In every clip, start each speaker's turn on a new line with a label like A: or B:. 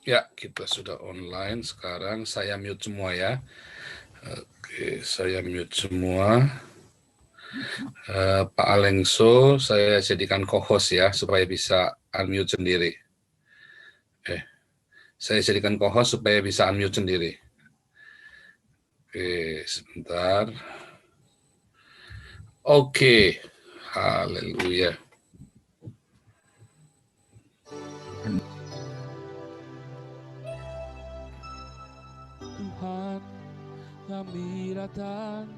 A: Ya, kita sudah online sekarang. Saya mute semua ya. Oke, saya mute semua. Pak Alengso, saya jadikan co-host ya, supaya bisa unmute sendiri. Saya jadikan co-host supaya bisa unmute sendiri. Oke, sebentar. Oke, haleluya.
B: Tuhan, kami datang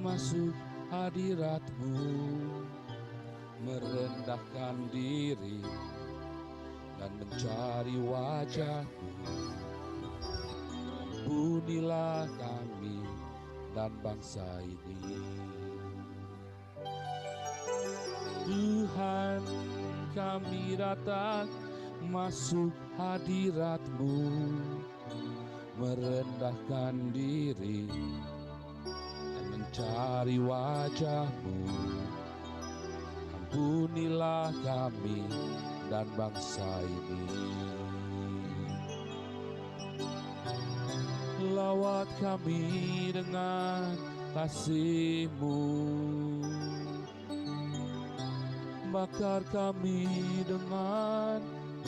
B: masuk hadirat-Mu, merendahkan diri dan mencari wajah-Mu. Ampunilah kami dan bangsa ini. Tuhan, kami datang masuk hadirat-Mu, merendahkan diri dan mencari wajah-Mu. Ampunilah kami dan bangsa ini. Lawat kami dengan kasih-Mu, bakar kami dengan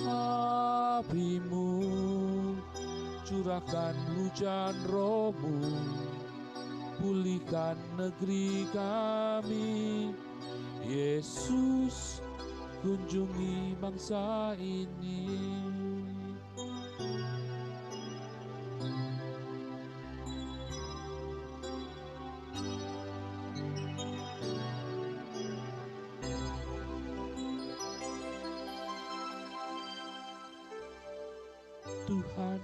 B: api-Mu, curahkan hujan Roh-Mu, pulihkan negeri kami. Yesus, kunjungi bangsa ini. Tuhan,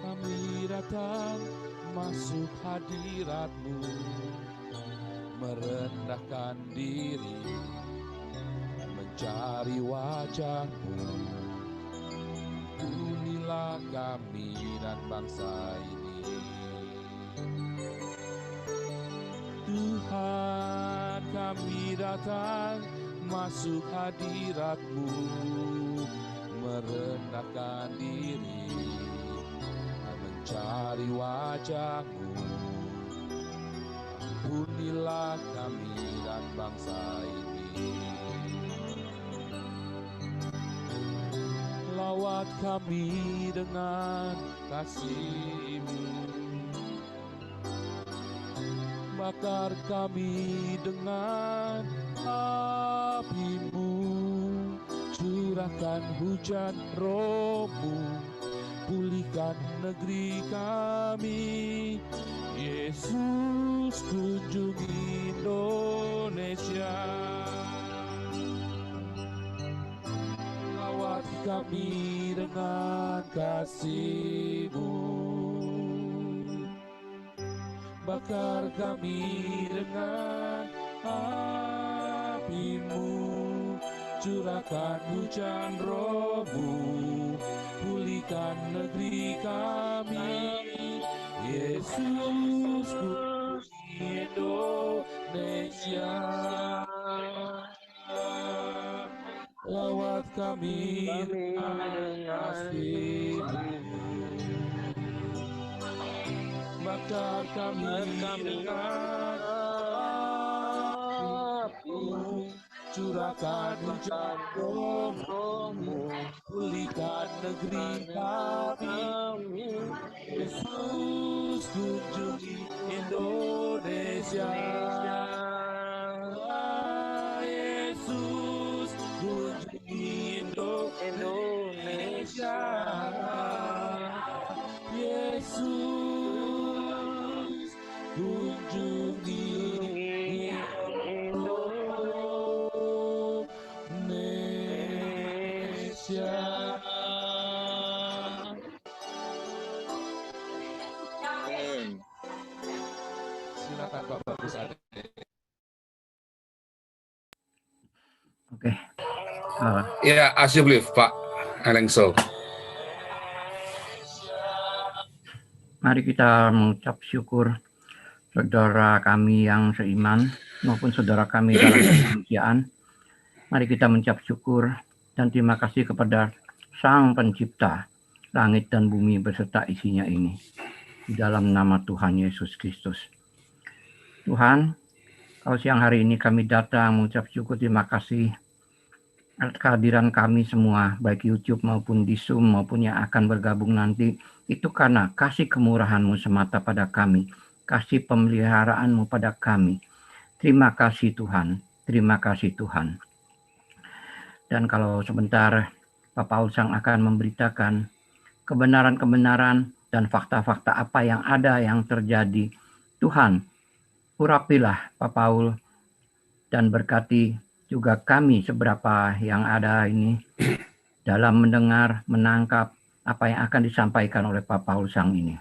B: kami datang masuk hadirat-Mu, merendahkan diri dan mencari wajah-Mu. Ampunilah kami dan bangsa ini. Tuhan, kami datang masuk hadirat-Mu, merendahkan diri dan mencari wajah-Mu. Ampunilah kami dan bangsa ini. Lawat kami dengan kasih-Mu, bakar kami dengan api-Mu, curahkan hujan Roh-Mu, pulihkan negeri kami. Yesus, kunjungi Indonesia. Lawat kami dengan kasih-Mu, bakar kami dengan api-Mu, curahkan hujan Roh-Mu, pulihkan negeri kami. Yesus, kunjungi Indonesia. Lawat kami dengan kasih-Mu, bakar kami dengan api-Mu, curahkan hujan Roh-Mu, pulihkan negeri kami. Yesus, kunjungi Indonesia. Yesus, kunjungi Indonesia. Yesus, kunjungi Indonesia. Silakan Bapak Pusat.
C: Oke.
A: Ya, as you believe, Pak Alengso.
C: Mari kita mengucap syukur saudara kami yang seiman maupun saudara kami dalam kemanusiaan. Mari kita mengucap syukur dan terima kasih kepada Sang Pencipta langit dan bumi beserta isinya ini. Di dalam nama Tuhan Yesus Kristus. Tuhan, kalau siang hari ini kami datang mengucap syukur terima kasih atas kehadiran kami semua, baik YouTube maupun di Zoom maupun yang akan bergabung nanti, itu karena kasih kemurahan-Mu semata pada kami, kasih pemeliharaanmu pada kami. Terima kasih Tuhan, terima kasih Tuhan. Dan kalau sebentar Pak Paul Sang akan memberitakan kebenaran-kebenaran dan fakta-fakta apa yang ada yang terjadi, Tuhan, urapilah Pak Paul dan berkati juga kami seberapa yang ada ini dalam mendengar, menangkap apa yang akan disampaikan oleh Pak Paul Sang ini.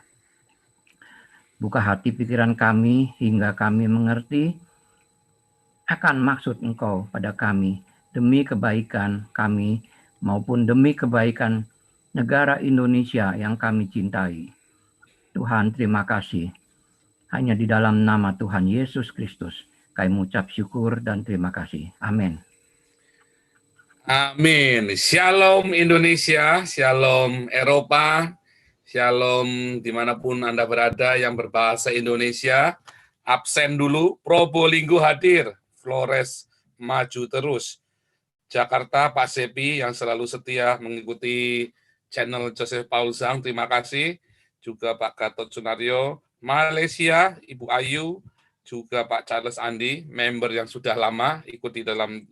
C: Buka hati pikiran kami hingga kami mengerti akan maksud Engkau pada kami demi kebaikan kami maupun demi kebaikan negara Indonesia yang kami cintai. Tuhan, terima kasih. Hanya di dalam nama Tuhan Yesus Kristus kami mengucap syukur dan terima kasih. Amin.
A: Amin. Shalom Indonesia, shalom Eropa, shalom dimanapun Anda berada yang berbahasa Indonesia. Absen dulu, Probolinggo hadir, Flores maju terus. Jakarta, Pak Sepi yang selalu setia mengikuti channel Joseph Paul Sang, terima kasih. Juga Pak Gatot Sunario. Malaysia, Ibu Ayu, juga Pak Charles Andi, member yang sudah lama ikut di dalam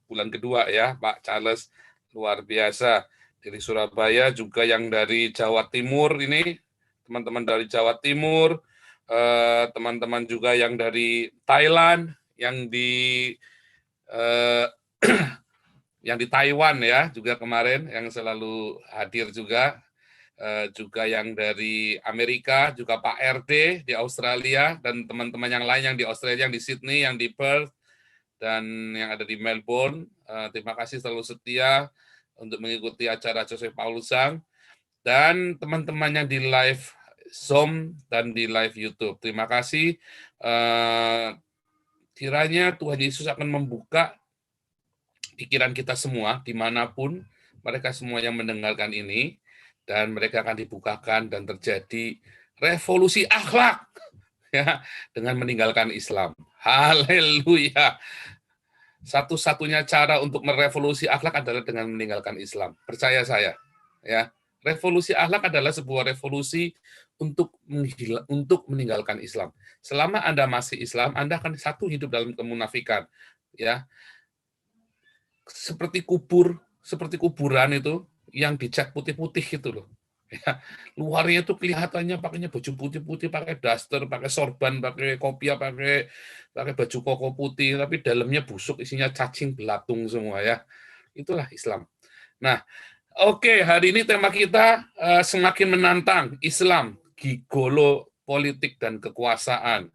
A: bulan kedua ya, Pak Charles, luar biasa. Dari Surabaya juga yang dari Jawa Timur ini, teman-teman dari Jawa Timur, teman-teman juga yang dari Thailand, yang di yang di Taiwan ya, juga kemarin yang selalu hadir juga. Juga yang dari Amerika, juga Pak RD di Australia, dan teman-teman yang lain yang di Australia, yang di Sydney, yang di Perth, dan yang ada di Melbourne. Terima kasih selalu setia untuk mengikuti acara Joseph Paul Sang, dan teman-teman yang di live Zoom dan di live YouTube. Terima kasih. Kiranya Tuhan Yesus akan membuka pikiran kita semua, dimanapun mereka semua yang mendengarkan ini, dan mereka akan dibukakan dan terjadi revolusi akhlak ya dengan meninggalkan Islam. Haleluya. Satu-satunya cara untuk merevolusi akhlak adalah dengan meninggalkan Islam. Percaya saya, ya. Revolusi akhlak adalah sebuah revolusi untuk meninggalkan Islam. Selama Anda masih Islam, Anda akan satu hidup dalam kemunafikan, ya. Seperti kuburan itu yang dicat putih-putih gitu loh. Ya, luarnya tuh kelihatannya pakainya baju putih-putih, pakai daster, pakai sorban, pakai kopiah, pakai baju koko putih, tapi dalamnya busuk, isinya cacing belatung semua ya. Itulah Islam. Nah, oke, hari ini tema kita semakin menantang, Islam, gigolo politik dan kekuasaan.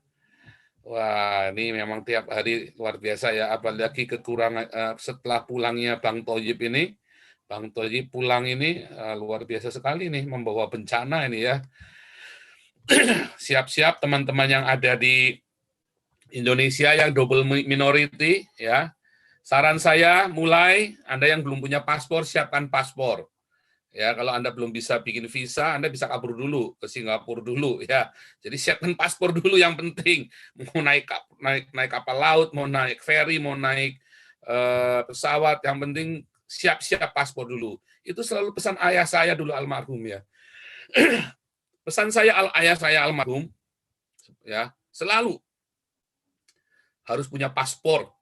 A: Wah, ini memang tiap hari luar biasa ya, apalagi kekurangan setelah pulangnya Bang Thoyib ini. Bang Thoyib pulang ini luar biasa sekali nih, membawa bencana ini ya. Siap-siap teman-teman yang ada di Indonesia yang double minority ya. Saran saya mulai, Anda yang belum punya paspor, siapkan paspor. Ya, kalau Anda belum bisa bikin visa, Anda bisa kabur dulu ke Singapura dulu ya. Jadi siapkan paspor dulu yang penting. Mau naik kapal laut, mau naik ferry, mau naik pesawat, yang penting siap-siap paspor dulu. Itu selalu pesan ayah saya dulu almarhum ya. Pesan ayah saya almarhum ya, selalu harus punya paspor,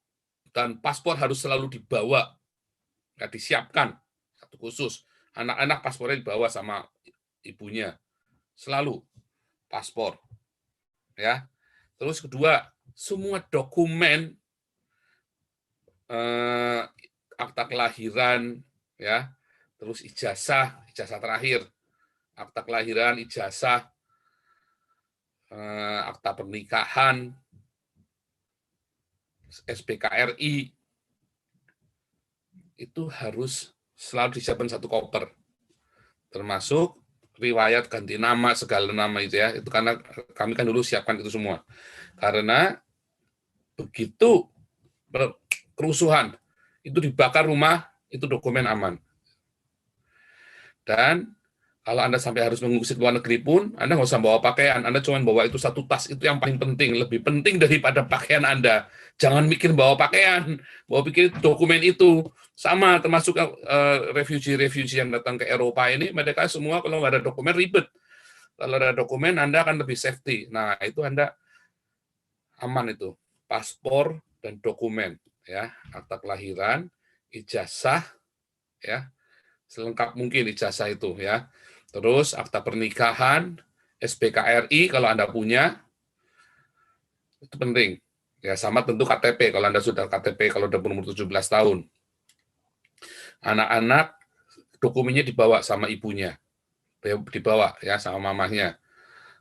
A: dan paspor harus selalu dibawa, nggak disiapkan satu khusus. Anak-anak paspornya dibawa sama ibunya, selalu paspor ya. Terus kedua, semua dokumen akta kelahiran ya, terus ijazah terakhir, akta kelahiran, ijazah, akta pernikahan, SPKRI, itu harus selalu disiapkan satu koper, termasuk riwayat ganti nama segala nama itu ya, itu karena kami kan dulu siapkan itu semua. Karena begitu kerusuhan itu dibakar rumah, itu dokumen aman. Dan kalau Anda sampai harus mengungsi ke luar negeri pun, Anda nggak usah bawa pakaian, Anda cuma bawa itu satu tas, itu yang paling penting, lebih penting daripada pakaian Anda. Jangan mikir bawa pakaian, bawa pikir dokumen itu. Sama termasuk refugee-refugee yang datang ke Eropa ini, mereka semua kalau nggak ada dokumen ribet. Kalau ada dokumen, Anda akan lebih safety. Nah, itu Anda aman itu. Paspor dan dokumen, ya, akta kelahiran, ijazah, ya, selengkap mungkin ijazah itu, ya. Terus akta pernikahan, SPKRI kalau Anda punya, itu penting. Ya, sama tentu KTP kalau Anda sudah KTP kalau udah berumur 17 tahun. Anak-anak dokumennya dibawa sama ibunya. Dibawa ya sama mamahnya.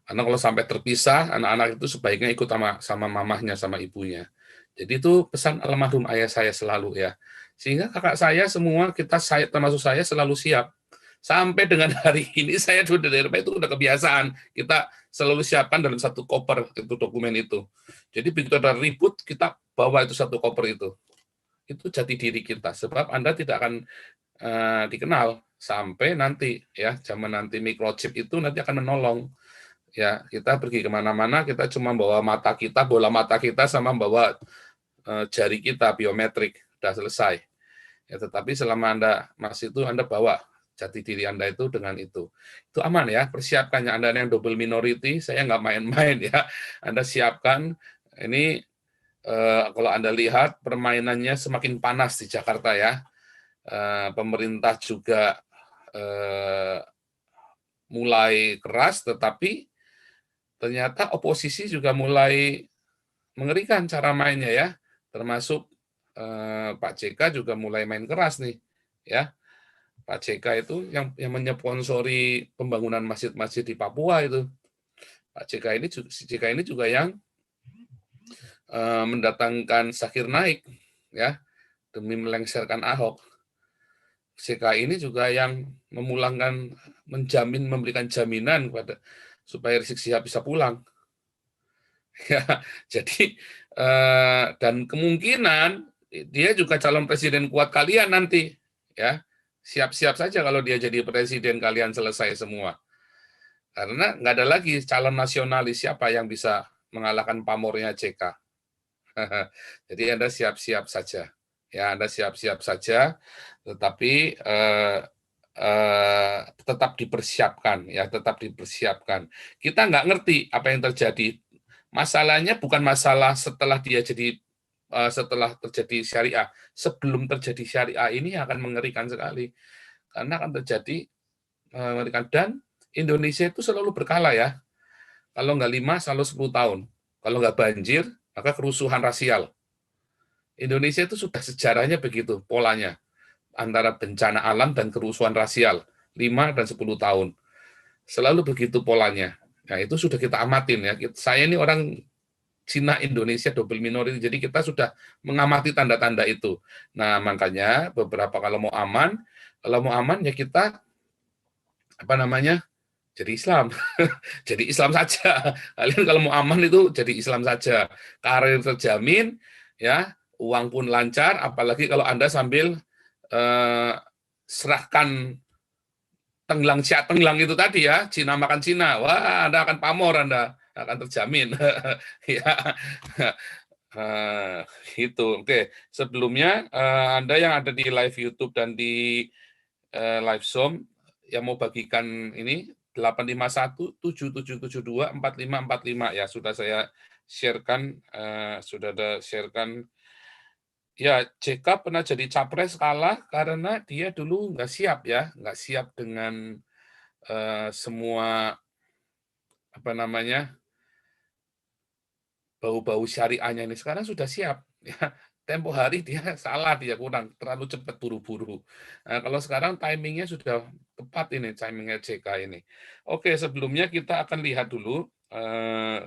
A: Karena kalau sampai terpisah, anak-anak itu sebaiknya ikut sama mamahnya, sama ibunya. Jadi itu pesan almarhum ayah saya selalu ya. Sehingga kakak saya semua, saya termasuk saya selalu siap. Sampai dengan hari ini saya sudah dari Eropa itu udah kebiasaan. Kita selalu siapkan dalam satu koper itu dokumen itu. Jadi begitu ada ribut, kita bawa itu satu koper itu. Itu jati diri kita. Sebab Anda tidak akan dikenal sampai nanti ya zaman nanti microchip itu nanti akan menolong. Ya, kita pergi kemana-mana, kita cuma bawa mata kita, bola mata kita, sama bawa jari kita, biometrik, sudah selesai. Ya, tetapi selama Anda masih itu, Anda bawa jati diri Anda itu dengan itu. Itu aman ya, persiapkannya. Anda yang double minority, saya nggak main-main ya. Anda siapkan, ini kalau Anda lihat, permainannya semakin panas di Jakarta ya. Pemerintah juga mulai keras, tetapi ternyata oposisi juga mulai mengerikan cara mainnya ya, termasuk Pak JK juga mulai main keras nih, ya. Pak JK itu yang menyponsori pembangunan masjid-masjid di Papua itu. Pak JK ini juga yang mendatangkan Zakir Naik, ya, demi melengsarkan Ahok. JK ini juga yang memberikan jaminan kepada supaya Rizik Syihab bisa pulang. Ya, jadi dan kemungkinan dia juga calon presiden kuat kalian nanti, ya. Siap-siap saja kalau dia jadi presiden kalian selesai semua. Karena nggak ada lagi calon nasionalis siapa yang bisa mengalahkan pamornya JK. Jadi Anda siap-siap saja. Ya, Anda siap-siap saja, tetapi tetap dipersiapkan, ya, tetap dipersiapkan. Kita nggak ngerti apa yang terjadi. Masalahnya bukan masalah setelah terjadi syariah. Sebelum terjadi syariah ini akan mengerikan sekali. Karena akan terjadi mengerikan. Dan Indonesia itu selalu berkala ya. Kalau nggak 5, selalu 10 tahun. Kalau nggak banjir, maka kerusuhan rasial. Indonesia itu sudah sejarahnya begitu, polanya. Antara bencana alam dan kerusuhan rasial. 5 dan 10 tahun. Selalu begitu polanya. Nah, itu sudah kita amatin ya. Saya ini orang Cina Indonesia double minority, jadi kita sudah mengamati tanda-tanda itu. Nah, makanya beberapa kalau mau aman ya kita jadi Islam. Jadi Islam saja. Kalian kalau mau aman itu jadi Islam saja. Karir terjamin, ya, uang pun lancar, apalagi kalau Anda sambil serahkan tenggelang itu tadi ya, Cina makan Cina, wah Anda akan pamor, Anda akan terjamin. Ya, itu. Oke. Sebelumnya Anda yang ada di live YouTube dan di live Zoom yang mau bagikan ini 851-7772-4545 ya, sudah saya sharekan, sudah ada sharekan. Ya, JK pernah jadi capres kalah karena dia dulu nggak siap ya, nggak siap dengan semua bau-bau syariahnya ini. Sekarang sudah siap. Ya, tempo hari dia salah, dia kurang terlalu cepat buru-buru. Nah, kalau sekarang timingnya sudah tepat ini, timingnya JK ini. Oke, sebelumnya kita akan lihat dulu.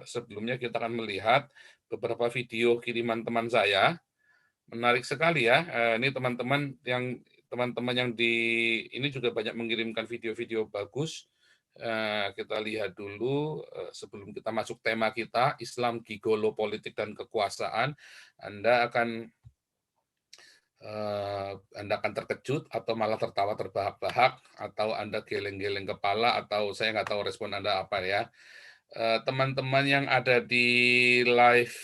A: Sebelumnya kita akan melihat beberapa video kiriman teman saya. Menarik sekali ya. Ini teman-teman yang di ini juga banyak mengirimkan video-video bagus Kita lihat dulu sebelum kita masuk tema kita, Islam, gigolo, politik dan kekuasaan. Anda akan terkejut atau malah tertawa terbahak-bahak, atau Anda geleng-geleng kepala, atau saya nggak tahu respon Anda apa ya. Teman-teman yang ada di live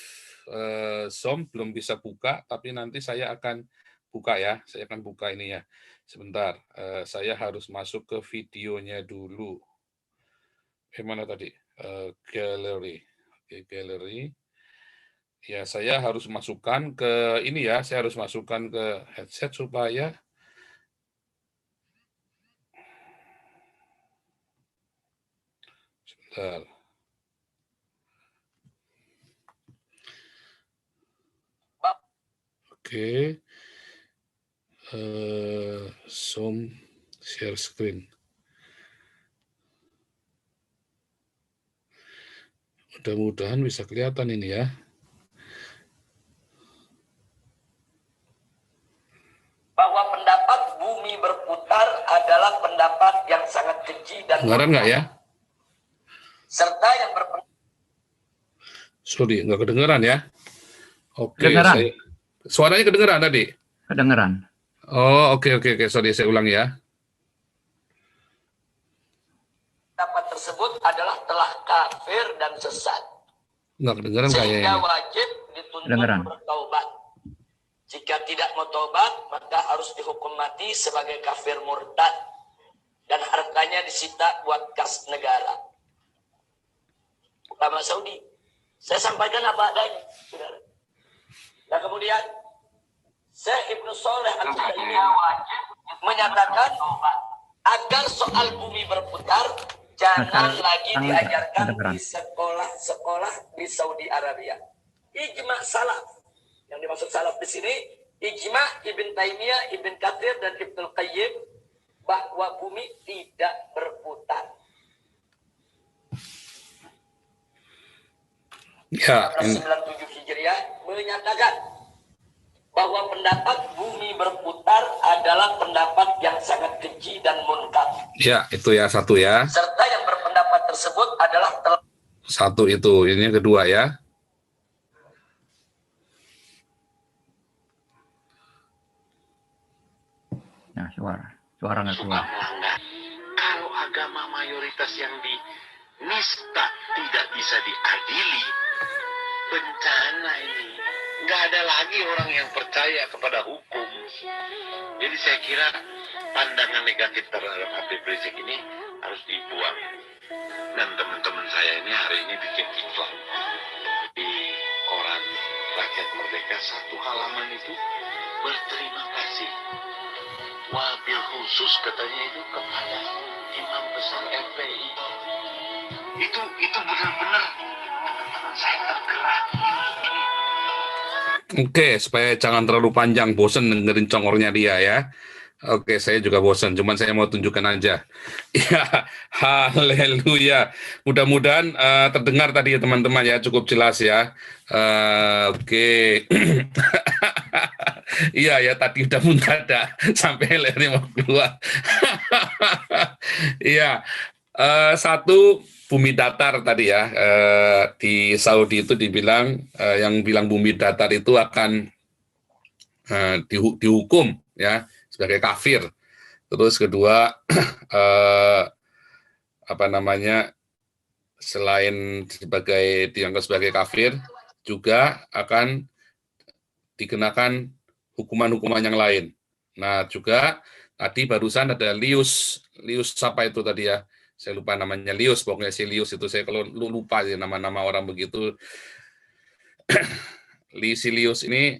A: Zoom belum bisa buka, tapi nanti saya akan buka ya. Saya akan buka ini ya. Sebentar, saya harus masuk ke videonya dulu. Gimana tadi? Gallery. Oke, gallery. Ya, saya harus masukkan ke ini ya, saya harus masukkan ke headset supaya sebentar. Oke. Zoom share screen. Mudah-mudahan bisa kelihatan ini ya.
D: Bahwa pendapat bumi berputar adalah pendapat yang sangat keji dan
A: Kedengaran nggak ya?
D: serta yang berpendapat
A: Sorry, nggak kedengeran ya. Oke,
C: Kedengeran.
A: suaranya kedengeran tadi?
C: Kedengeran.
A: Oh, oke. Sorry, saya ulang ya.
D: tersebut adalah telah kafir dan sesat.
A: Nggak kedengeran
D: Sehingga
A: kayaknya.
D: wajib dituntut
C: Kedengeran.
D: bertaubat. Jika tidak mau taubat, maka harus dihukum mati sebagai kafir murtad. Dan hartanya disita buat kas negara. Ulama Saudi. Saya sampaikan apa adanya, saudara. Nah kemudian, Syekh Ibnu Shalih Al-Utsaimin menyatakan agar soal bumi berputar jangan lagi diajarkan di sekolah-sekolah di Saudi Arabia. Ijma salaf. Yang dimaksud salaf di sini ijma Ibn Taimiyah, Ibn Katsir dan Ibnu Qayyim bahwa bumi tidak berputar.
A: Ya,
D: 1997 Hijriah menyatakan bahwa pendapat bumi berputar adalah pendapat yang sangat keji dan munkar.
A: ya itu ya, satu ya.
D: Serta yang berpendapat tersebut adalah
A: Satu itu, ini yang kedua ya.
C: Nah, suara nggak keluar.
E: Kalau agama mayoritas yang dinista tidak bisa diadili, bencana ini. Nggak ada lagi orang yang percaya kepada hukum. Jadi saya kira pandangan negatif terhadap Habib Rizik ini harus dibuang. Dan teman-teman saya ini hari ini bikin iklan di koran Rakyat Merdeka, satu halaman itu berterima kasih. Wabil khusus katanya itu kepada Imam Besar FPI. Itu benar-benar saya tergerak.
A: Oke, supaya jangan terlalu panjang, bosen dengerin congornya dia ya. Oke, saya juga bosen, cuman saya mau tunjukkan aja. Ya, haleluya. Mudah-mudahan terdengar tadi ya teman-teman ya, cukup jelas ya. Oke. Iya ya, tadi udah mendadak sampai lehernya mau keluar. Iya, satu bumi datar tadi ya, di Saudi itu dibilang, yang bilang bumi datar itu akan dihukum ya sebagai kafir. Terus kedua, selain dianggap sebagai kafir, juga akan dikenakan hukuman-hukuman yang lain. Nah, juga tadi barusan ada Lius siapa itu tadi ya? Saya lupa namanya, Lius, pokoknya si Lius itu, saya kalau lupa sih nama-nama orang begitu. Si Lius ini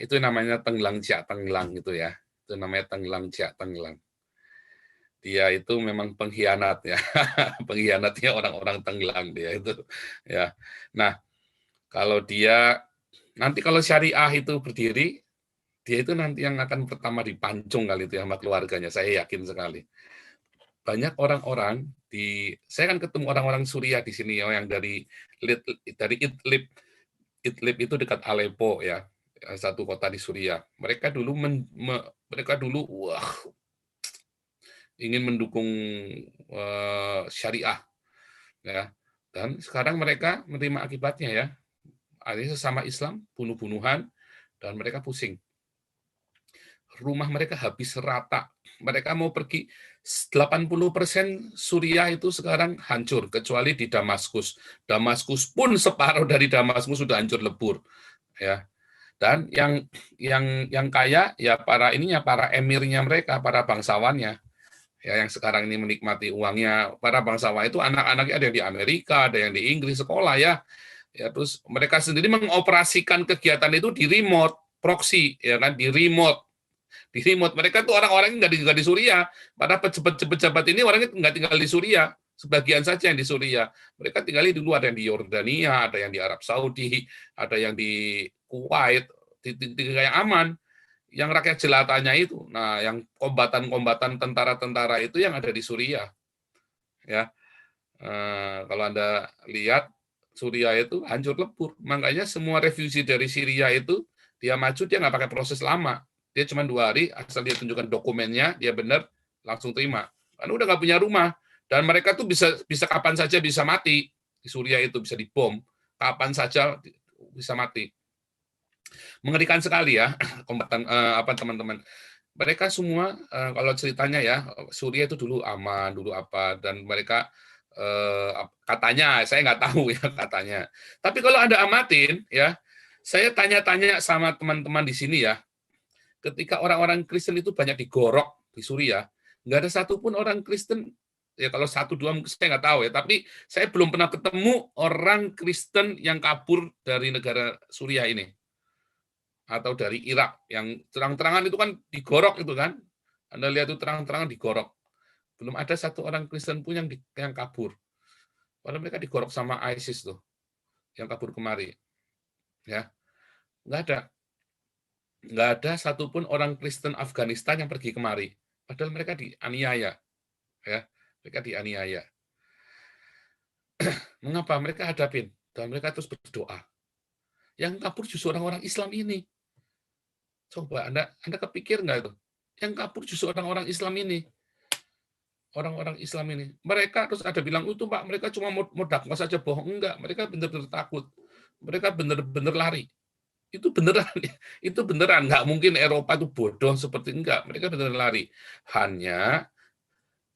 A: itu namanya tenggelang itu ya. Itu namanya tenggelang. Dia itu memang pengkhianat ya. Pengkhianatnya orang-orang tenggelam dia itu ya. Nah, kalau syariah itu berdiri, dia itu nanti yang akan pertama dipancung kali itu sama keluarganya, saya yakin sekali. Banyak orang-orang saya kan ketemu orang-orang Suriah di sini ya, yang dari Idlib itu dekat Aleppo ya, satu kota di Suriah. Mereka dulu ingin mendukung syariah, ya. Dan sekarang mereka menerima akibatnya ya. Artinya sesama Islam, bunuh-bunuhan, dan mereka pusing. Rumah mereka habis rata. Mereka mau pergi, 80% Suriah itu sekarang hancur, kecuali di Damaskus. Damaskus pun separuh dari Damaskus sudah hancur lebur. Ya. Dan yang kaya ya para emirnya mereka, para bangsawannya. Ya, yang sekarang ini menikmati uangnya. Para bangsawan itu anak-anaknya ada yang di Amerika, ada yang di Inggris sekolah ya. Ya, terus mereka sendiri mengoperasikan kegiatan itu di remote, proxy, ya kan, di remote. Mereka tuh orang-orang yang nggak di Suriah. Para pejabat-pejabat ini orangnya nggak tinggal di Suriah. Sebagian saja yang di Suriah. Mereka tinggal di luar, ada yang di Yordania, ada yang di Arab Saudi, ada yang di Kuwait, tinggal yang aman. Yang rakyat jelatanya itu, nah yang kombatan-kombatan tentara-tentara itu yang ada di Suriah. Ya, kalau Anda lihat Suriah itu hancur lebur. Makanya semua refugee dari Syria itu dia maju, dia nggak pakai proses lama. Dia cuma 2 hari, asal dia tunjukkan dokumennya, dia benar, langsung terima. Karena udah nggak punya rumah. Dan mereka tuh bisa kapan saja bisa mati. Di Suriah itu bisa dibom. Kapan saja bisa mati. Mengerikan sekali ya, kombatan teman-teman. Mereka semua kalau ceritanya ya, Suriah itu dulu aman, dulu apa, dan mereka katanya, saya nggak tahu ya katanya. Tapi kalau Anda amatin ya, saya tanya-tanya sama teman-teman di sini ya, ketika orang-orang Kristen itu banyak digorok di Suriah, nggak ada satupun orang Kristen, ya kalau 1-2 saya nggak tahu ya, tapi saya belum pernah ketemu orang Kristen yang kabur dari negara Suriah ini. Atau dari Irak, yang terang-terangan itu kan digorok itu kan. Anda lihat itu terang-terangan digorok. Belum ada satu orang Kristen pun yang kabur. Padahal mereka digorok sama ISIS tuh, yang kabur kemari. Ya, nggak ada satupun orang Kristen Afghanistan yang pergi kemari. Padahal mereka dianiaya. Ya, mereka dianiaya. Mengapa mereka hadapin? Dan mereka terus berdoa. Yang kabur justru orang-orang Islam ini. Coba Anda kepikir nggak itu? Yang kabur justru orang-orang Islam ini. Orang-orang Islam ini. Mereka terus ada bilang, itu Pak, mereka cuma mau dakwah saja, bohong. Enggak, mereka benar-benar takut. Mereka benar-benar lari. Itu beneran. Itu beneran. Nggak mungkin Eropa itu bodoh seperti enggak. Mereka benar-benar lari. Hanya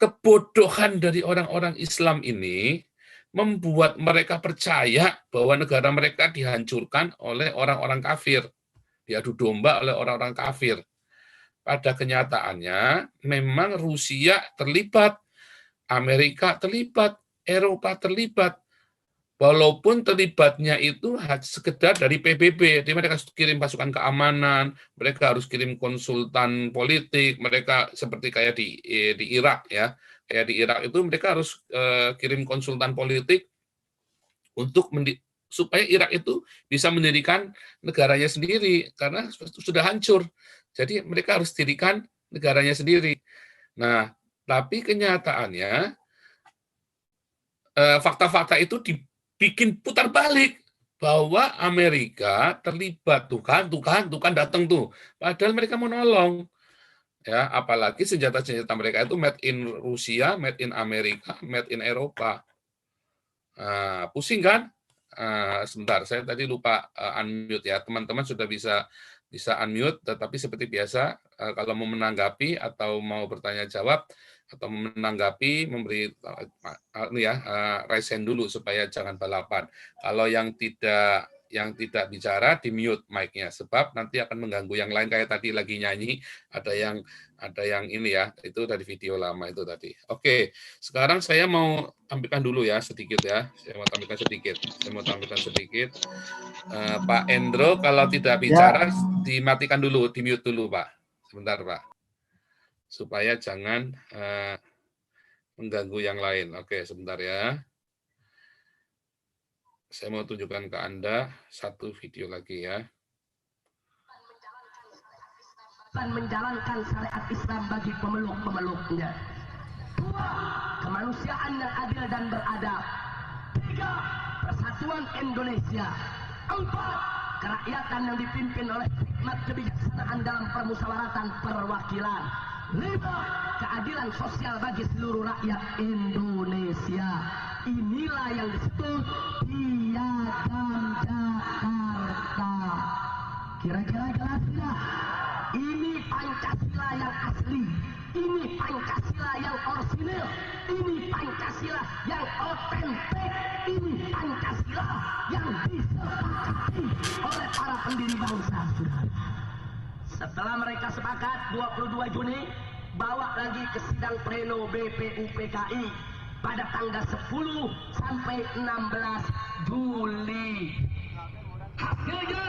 A: kebodohan dari orang-orang Islam ini membuat mereka percaya bahwa negara mereka dihancurkan oleh orang-orang kafir. Diadu domba oleh orang-orang kafir. Pada kenyataannya, memang Rusia terlibat, Amerika terlibat, Eropa terlibat. Walaupun terlibatnya itu sekedar dari PBB, jadi mereka kirim pasukan keamanan, mereka harus kirim konsultan politik, mereka seperti kayak di Irak ya, kayak di Irak itu mereka harus kirim konsultan politik untuk supaya Irak itu bisa mendirikan negaranya sendiri, karena sudah hancur. Jadi mereka harus dirikan negaranya sendiri. Nah, tapi kenyataannya fakta-fakta itu dibikin putar balik, bahwa Amerika terlibat, tuh kan datang tuh. Padahal mereka mau nolong. Ya, apalagi senjata-senjata mereka itu made in Rusia, made in Amerika, made in Eropa. Pusing kan? Sebentar, saya tadi lupa unmute ya. Teman-teman sudah bisa unmute, tetapi seperti biasa kalau mau menanggapi atau mau bertanya jawab atau menanggapi, memberi raise hand dulu supaya jangan balapan. Kalau yang tidak bicara di mute mic-nya, sebab nanti akan mengganggu yang lain, kayak tadi lagi nyanyi ada yang ini ya, itu dari video lama itu tadi. Oke, sekarang saya mau tampilkan dulu ya sedikit ya. Saya mau tampilkan sedikit. Pak Endro kalau tidak bicara dimatikan dulu, di mute dulu Pak. Sebentar Pak. Supaya jangan mengganggu yang lain. Oke, sebentar ya. Saya mau tunjukkan ke Anda satu video lagi ya.
F: Menjalankan syariat Islam bagi pemeluk-pemeluknya. 2. Kemanusiaan yang adil dan beradab. 3. Persatuan Indonesia. 4. Kerakyatan yang dipimpin oleh hikmat kebijaksanaan dalam permusyawaratan perwakilan. 5. Keadilan sosial bagi seluruh rakyat Indonesia. Inilah yang disebut Piagam Jakarta. Kira-kira jelas tidak? Ini Pancasila yang asli. Ini Pancasila yang orisinil. Ini Pancasila yang otentik. Ini Pancasila yang disepakati oleh para pendiri bangsa. Setelah mereka sepakat 22 Juni, bawa lagi ke sidang pleno BPUPKI pada tanggal 10 sampai 16 Juli. Hasilnya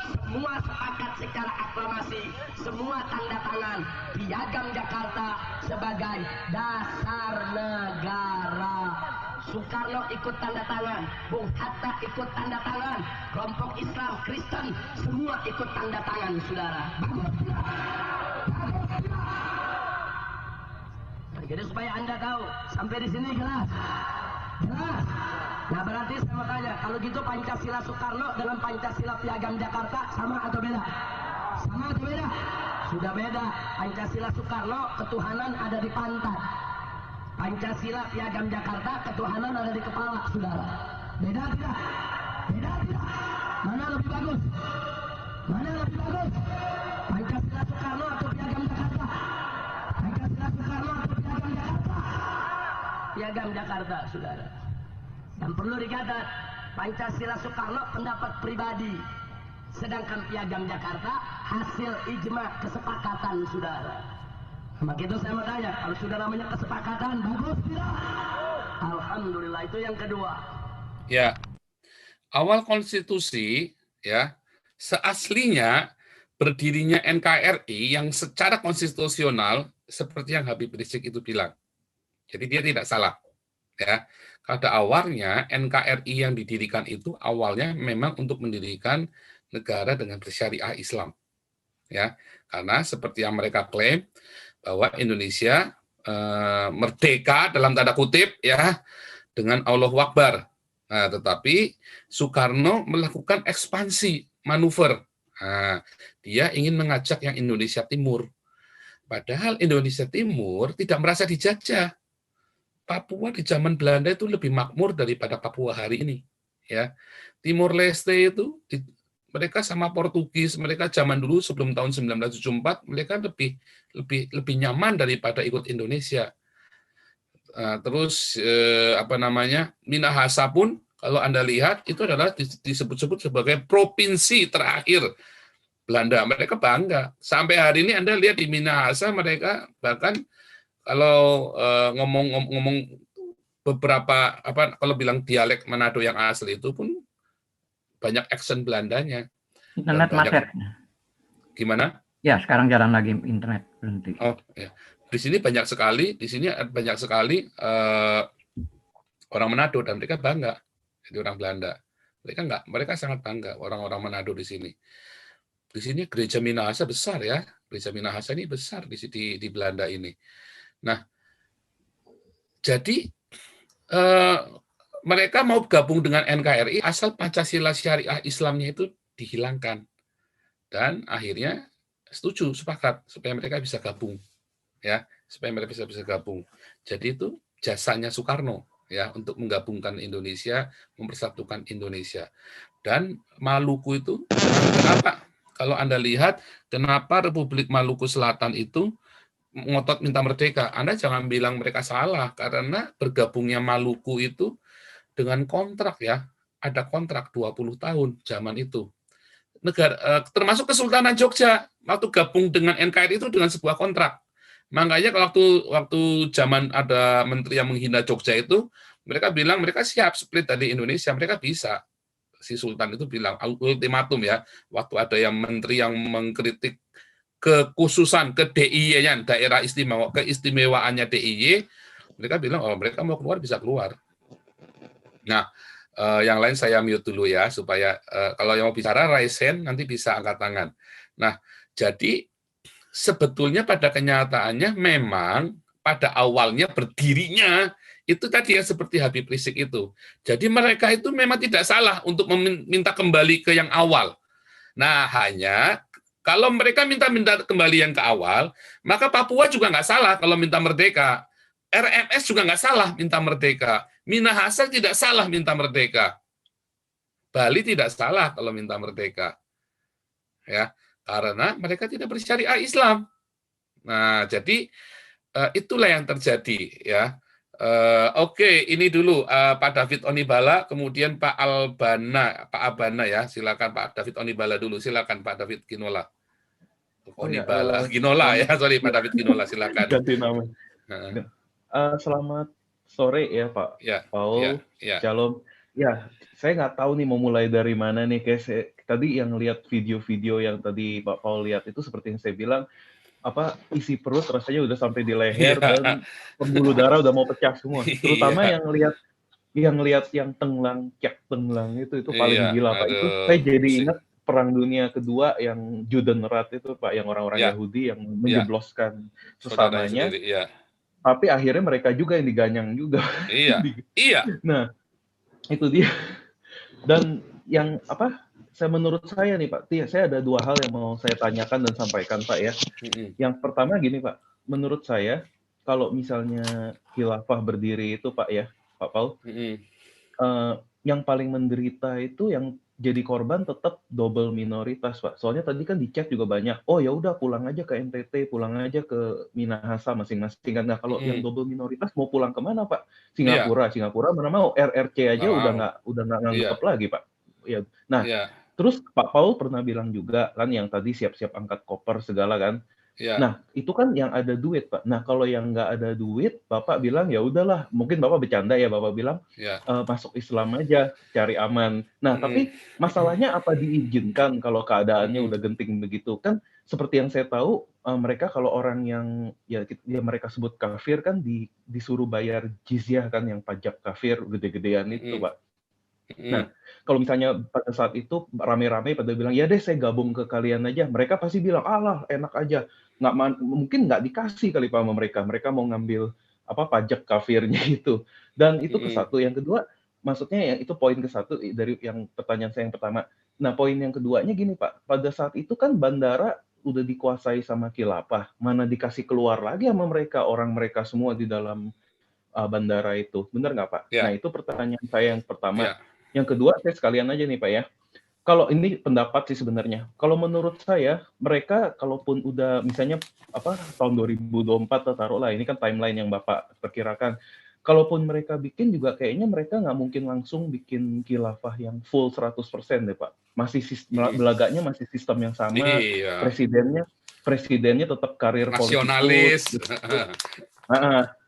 F: semua sepakat secara aklamasi, semua tanda tangan Piagam Jakarta sebagai dasar negara. Soekarno ikut tanda tangan, Bung Hatta ikut tanda tangan, kelompok Islam, Kristen, semua ikut tanda tangan, saudara. Jadi supaya Anda tahu, sampai di sini jelas. Jelas. Nah berarti saya mau tanya, kalau gitu Pancasila Soekarno dengan Pancasila Piagam Jakarta sama atau beda? Sama atau beda? Sudah beda. Pancasila Soekarno ketuhanan ada di pantat. Pancasila Piagam Jakarta ketuhanan ada di kepala, saudara. Beda tidak? Beda tidak? Mana lebih bagus? Mana lebih bagus? Pancasila Soekarno atau Piagam Jakarta? Pancasila Soekarno atau Piagam Jakarta? Piagam Jakarta, saudara. Dan perlu dicatat, Pancasila Soekarno pendapat pribadi, sedangkan Piagam Jakarta hasil ijma kesepakatan, saudara. Maka itu saya mau tanya, kalau saudara namanya kesepakatan, bagus tidak? Alhamdulillah, itu yang kedua.
A: Ya, awal konstitusi ya seaslinya berdirinya NKRI yang secara konstitusional seperti yang Habib Rizik itu bilang. Jadi dia tidak salah. Ya, pada awalnya NKRI yang didirikan itu awalnya memang untuk mendirikan negara dengan bersyariah Islam. Ya, karena seperti yang mereka klaim bahwa Indonesia merdeka dalam tanda kutip ya dengan Allahu Akbar. Nah, tetapi Soekarno melakukan ekspansi manuver. Nah, dia ingin mengajak yang Indonesia Timur. Padahal Indonesia Timur tidak merasa dijajah. Papua di zaman Belanda itu lebih makmur daripada Papua hari ini. Ya, Timor Leste itu mereka sama Portugis, mereka zaman dulu sebelum tahun 1974 mereka lebih nyaman daripada ikut Indonesia. Terus Minahasa pun kalau Anda lihat itu adalah disebut-sebut sebagai provinsi terakhir Belanda. Mereka bangga. Sampai hari ini Anda lihat di Minahasa mereka bahkan kalau ngomong beberapa kalau bilang dialek Manado yang asli itu pun banyak aksen Belandanya.
C: Internet macet.
A: Gimana?
C: Ya, sekarang jalan lagi internet berhenti.
A: Oh, ya. Di sini banyak sekali orang Manado dan mereka bangga jadi orang Belanda. Mereka sangat bangga orang-orang Manado di sini. Di sini gereja Minahasa besar ya. Gereja Minahasa ini besar di Belanda ini. Nah, jadi mereka mau gabung dengan NKRI asal Pancasila Syariah Islamnya itu dihilangkan. Dan akhirnya sepakat supaya mereka bisa gabung. Ya, supaya mereka bisa gabung. Jadi itu jasanya Soekarno ya untuk menggabungkan Indonesia, mempersatukan Indonesia. Dan Maluku itu kenapa? Kalau Anda lihat kenapa Republik Maluku Selatan itu ngotot minta merdeka. Anda jangan bilang mereka salah, karena bergabungnya Maluku itu dengan kontrak ya. Ada kontrak 20 tahun zaman itu. Termasuk Kesultanan Jogja, waktu gabung dengan NKRI itu dengan sebuah kontrak. Makanya waktu zaman ada menteri yang menghina Jogja itu, mereka bilang mereka siap split dari Indonesia, mereka bisa. Si Sultan itu bilang, ultimatum ya, waktu ada yang menteri yang mengkritik kekhususan ke DIY-nya, daerah istimewa, keistimewaannya DIY, mereka bilang, mereka mau keluar, bisa keluar. Nah, yang lain saya mute dulu ya, supaya kalau yang mau bicara, raise hand, nanti bisa angkat tangan. Nah, jadi sebetulnya pada kenyataannya memang pada awalnya berdirinya, itu tadi ya seperti Habib Rizik itu. Jadi mereka itu memang tidak salah untuk meminta kembali ke yang awal. Nah, hanya Kalau mereka minta kembali yang ke awal, maka Papua juga nggak salah kalau minta merdeka. RMS juga nggak salah minta merdeka. Minahasa tidak salah minta merdeka. Bali tidak salah kalau minta merdeka. Ya, karena mereka tidak bersyariah Islam. Nah, jadi itulah yang terjadi, ya. Oke, ini dulu Pak David Onibala, kemudian Pak Abana ya, silakan Pak David Onibala dulu, silakan Pak David Ginola.
G: Oh ya,
A: Onibala, Ginola ya, sorry Pak David Ginola, silakan.
G: ganti nama.
A: Heeh.
G: Selamat sore ya Pak
A: Ya,
G: Paul,
A: ya.
G: Shalom. Ya, saya nggak tahu nih mau mulai dari mana nih. Tadi yang lihat video-video yang tadi Pak Paul lihat itu seperti yang saya bilang, isi perut rasanya udah sampai di leher
A: Iya.
G: dan pembuluh darah udah mau pecah semua. Terutama
A: Iya.
G: yang lihat yang tenglang itu paling
A: Iya,
G: gila Pak. Itu
A: aduh.
G: saya jadi ingat Perang Dunia Kedua yang Judenrat itu Pak, yang orang-orang
A: Ya.
G: Yahudi yang menjebloskan
A: Saudaranya
G: sesamanya.
A: sendiri, ya.
G: Tapi akhirnya mereka juga yang diganyang juga.
A: Iya. Iya.
G: Nah, itu dia. Dan yang menurut saya nih Pak, saya ada 2 hal yang mau saya tanyakan dan sampaikan Pak ya. Yang pertama gini Pak, menurut saya kalau misalnya khilafah berdiri itu Pak ya, Pak Paul, yang paling menderita itu yang jadi korban tetap double minoritas Pak. Soalnya tadi kan di chat juga banyak, oh ya udah pulang aja ke NTT, pulang aja ke Minahasa masing-masing. Nah kalau yang double minoritas mau pulang kemana Pak? Singapura mana mau RRC aja udah nggak nganggep lagi Pak. Ya. Nah, terus Pak Paul pernah bilang juga kan yang tadi siap-siap angkat koper segala kan.
A: Ya.
G: Nah, itu kan yang ada duit, Pak. Nah, kalau yang nggak ada duit, Bapak bilang, ya udahlah, mungkin Bapak bercanda ya, Bapak bilang, masuk Islam aja, cari aman. Nah, tapi masalahnya apa diizinkan kalau keadaannya udah genting begitu? Kan seperti yang saya tahu, mereka kalau orang yang, ya mereka sebut kafir kan disuruh bayar jizyah kan, yang pajak kafir gede-gedean itu, Pak. Nah, kalau misalnya pada saat itu rame-rame pada bilang, ya deh saya gabung ke kalian aja, mereka pasti bilang, alah enak aja. Mungkin nggak dikasih kali Pak sama mereka mau ngambil pajak kafirnya itu. Dan itu ke satu. Yang kedua, maksudnya yang itu poin ke satu dari yang pertanyaan saya yang pertama. Nah, poin yang keduanya gini Pak, pada saat itu kan bandara udah dikuasai sama khilafah, mana dikasih keluar lagi sama mereka, orang mereka semua di dalam bandara itu. Benar nggak Pak? Nah, itu pertanyaan saya yang pertama. Yang kedua, saya sekalian aja nih Pak ya. Kalau ini pendapat sih sebenarnya. Kalau menurut saya, mereka kalaupun udah misalnya tahun 2024 taruhlah, ini kan timeline yang Bapak perkirakan. Kalaupun mereka bikin juga kayaknya mereka nggak mungkin langsung bikin khilafah yang full 100% deh Pak. Masih belagaknya masih sistem yang sama. Presidennya tetap karir
A: nasionalis.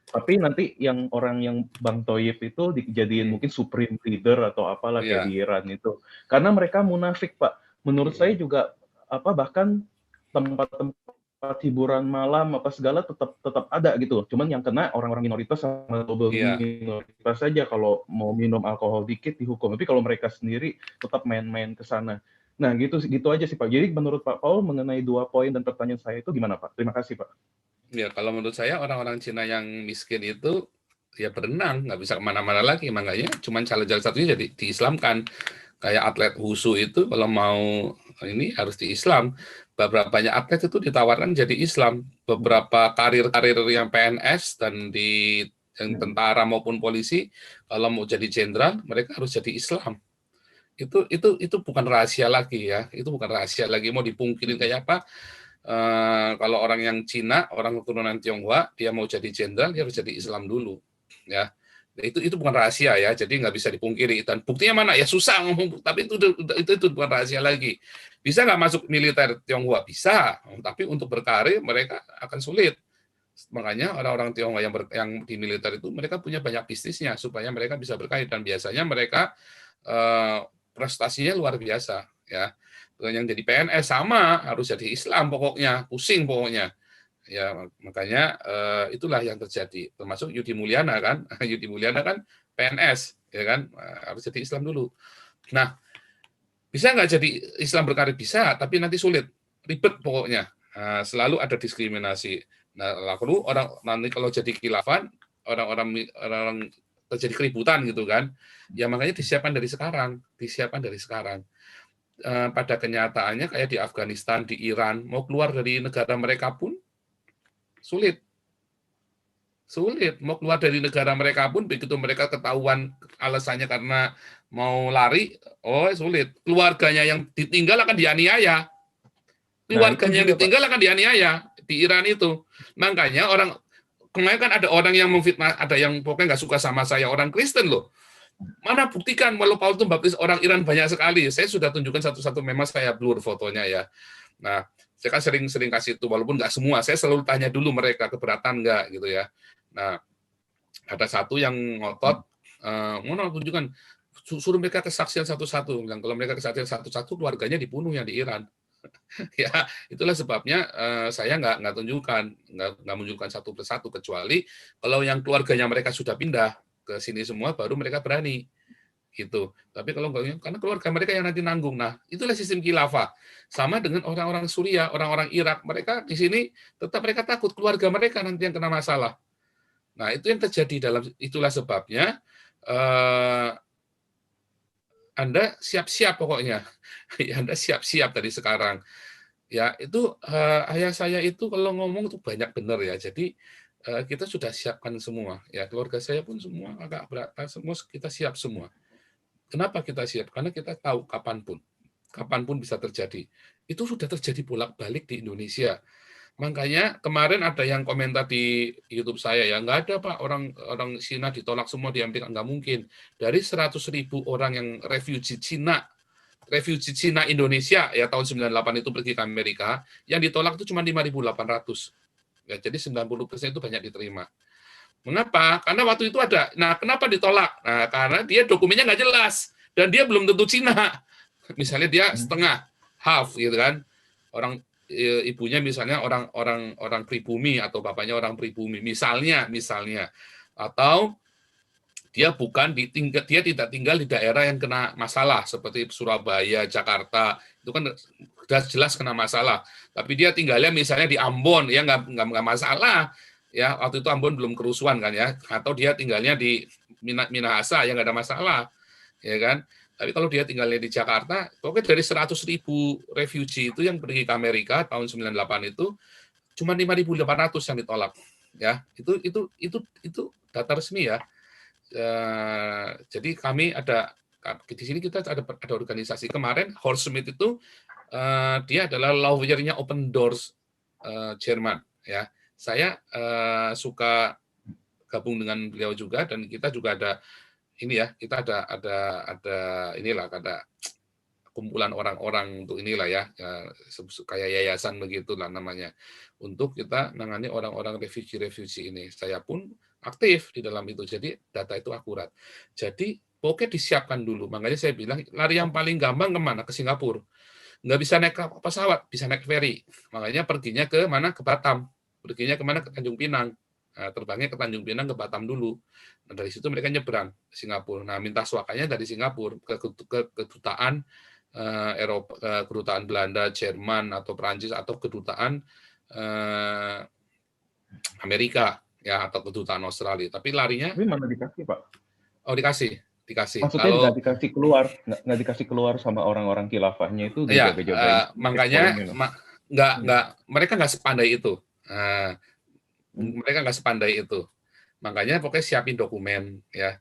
G: Tapi nanti yang orang yang Bang Thoyib itu dijadiin mungkin supreme leader atau apalah kayak di Iran itu. Karena mereka munafik, Pak. Menurut saya juga bahkan tempat-tempat hiburan malam segala tetap ada gitu. Cuman yang kena orang-orang minoritas sama double minoritas saja, kalau mau minum alkohol dikit dihukum. Tapi kalau mereka sendiri tetap main-main ke sana. Nah, gitu aja sih, Pak. Jadi menurut Pak Paul mengenai 2 poin dan pertanyaan saya itu gimana, Pak? Terima kasih, Pak.
A: Ya, kalau menurut saya orang-orang Cina yang miskin itu ya berenang, nggak bisa kemana-mana lagi, makanya cuman jalan satunya jadi diislamkan. Kayak atlet wushu itu kalau mau ini harus di Islam. Beberapa banyak atlet itu ditawarkan jadi Islam. Beberapa karir-karir yang PNS dan di yang tentara maupun polisi, kalau mau jadi jenderal mereka harus jadi Islam. Itu bukan rahasia lagi ya, itu bukan rahasia lagi, mau dipungkirin kayak apa. Kalau orang yang Cina, orang keturunan Tionghoa, dia mau jadi jenderal, dia harus jadi Islam dulu, ya. Itu bukan rahasia ya, jadi nggak bisa dipungkiri. Dan buktinya mana? Ya susah ngomong, tapi itu bukan rahasia lagi. Bisa nggak masuk militer Tionghoa? Bisa, tapi untuk berkarir mereka akan sulit. Makanya orang-orang Tionghoa yang di militer itu mereka punya banyak bisnisnya supaya mereka bisa berkarir, dan biasanya mereka prestasinya luar biasa, ya. Yang jadi PNS sama harus jadi Islam pokoknya, pusing pokoknya. Ya, makanya itulah yang terjadi. Termasuk Yudi Mulyana kan, Yudi Mulyana kan PNS, ya kan, harus jadi Islam dulu. Nah, bisa nggak jadi Islam berkarir? Bisa, tapi nanti sulit, ribet pokoknya. Selalu ada diskriminasi. Nah, lalu nanti kalau jadi khilafah, orang terjadi keributan gitu kan. Ya makanya disiapkan dari sekarang. pada kenyataannya kayak di Afghanistan, di Iran, mau keluar dari negara mereka pun sulit. Mau keluar dari negara mereka pun begitu mereka ketahuan alasannya karena mau lari, sulit. Keluarganya yang ditinggal akan dianiaya. Keluarganya yang ditinggal akan dianiaya di Iran itu. Makanya kemarin kan ada orang yang memfitnah, ada yang pokoknya nggak suka sama saya, orang Kristen loh. Mana buktikan walau Paulus itu baptis orang Iran banyak sekali. Saya sudah tunjukkan satu-satu, memang saya blur fotonya ya. Nah, saya kan sering kasih itu, walaupun nggak semua. Saya selalu tanya dulu mereka keberatan nggak gitu ya. Nah, ada satu yang ngotot, mana tunjukkan, suruh mereka kesaksian satu-satu. Kalau mereka kesaksian satu-satu, keluarganya dibunuh yang di Iran. Ya, itulah sebabnya saya nggak menunjukkan satu persatu, kecuali kalau yang keluarganya mereka sudah pindah ke sini semua, baru mereka berani. Gitu. Tapi kalau nggak, karena keluarga mereka yang nanti nanggung. Nah, itulah sistem khilafah. Sama dengan orang-orang Suriah, orang-orang Irak, mereka di sini tetap mereka takut keluarga mereka nanti yang kena masalah. Nah, itu yang terjadi itulah sebabnya Anda siap-siap pokoknya. Anda siap-siap dari sekarang. Ya, itu ayah saya itu kalau ngomong itu banyak benar ya. Jadi kita sudah siapkan semua. Ya, keluarga saya pun semua agak berat, semua kita siap semua. Kenapa kita siap? Karena kita tahu kapanpun bisa terjadi. Itu sudah terjadi bolak-balik di Indonesia. Makanya kemarin ada yang komentar di YouTube saya, ya nggak ada Pak, orang Cina ditolak semua di Amerika, nggak mungkin. Dari 100.000 orang yang refugee Cina Indonesia ya tahun 98 itu pergi ke Amerika, yang ditolak itu cuma 5.800. Ya, jadi 90% itu banyak diterima. Mengapa? Karena waktu itu ada. Nah, kenapa ditolak? Nah, karena dia dokumennya nggak jelas dan dia belum tentu Cina. Misalnya dia setengah, half gitu kan. Ibunya misalnya orang pribumi atau bapaknya orang pribumi misalnya, atau dia dia tidak tinggal di daerah yang kena masalah seperti Surabaya, Jakarta, itu kan sudah jelas kena masalah. Tapi dia tinggalnya misalnya di Ambon, ya nggak masalah. Ya, waktu itu Ambon belum kerusuhan kan ya, atau dia tinggalnya di Minahasa, ya nggak ada masalah, ya kan. Tapi kalau dia tinggalnya di Jakarta, pokoknya dari 100.000 refugee itu yang pergi ke Amerika tahun 98 itu cuma 5.800 yang ditolak. Ya, itu data resmi ya. Jadi kami di sini kita ada organisasi kemarin, Horst Schmidt itu dia adalah lawyer-nya Open Doors Jerman. Ya, saya suka gabung dengan beliau juga, dan kita juga ada ini ya, kita ada kumpulan orang-orang untuk inilah ya, kayak yayasan begitulah namanya, untuk kita nangani orang-orang refugee ini. Saya pun aktif di dalam itu, jadi data itu akurat. Jadi pokoknya disiapkan dulu. Makanya saya bilang lari yang paling gampang kemana? Ke Singapura. Nggak bisa naik pesawat, bisa naik ferry. Makanya perginya ke mana? Ke Batam. Perginya kemana? Ke Tanjung Pinang. Nah, terbangnya ke Tanjung Pinang, ke Batam dulu. Nah, dari situ mereka nyebrang ke Singapura. Nah, minta swakanya dari Singapura ke kedutaan Eropa, kedutaan Belanda, Jerman atau Perancis, atau kedutaan Amerika ya, atau kedutaan Australia. Tapi larinya.
G: Tapi mana dikasih Pak?
A: Oh, dikasih.
G: Maksudnya nggak dikasih keluar sama orang-orang khilafahnya itu
A: ya,
G: dijaga-jagain.
A: Makanya mereka nggak sepandai itu. Mereka nggak sepandai itu. Makanya pokoknya siapin dokumen ya.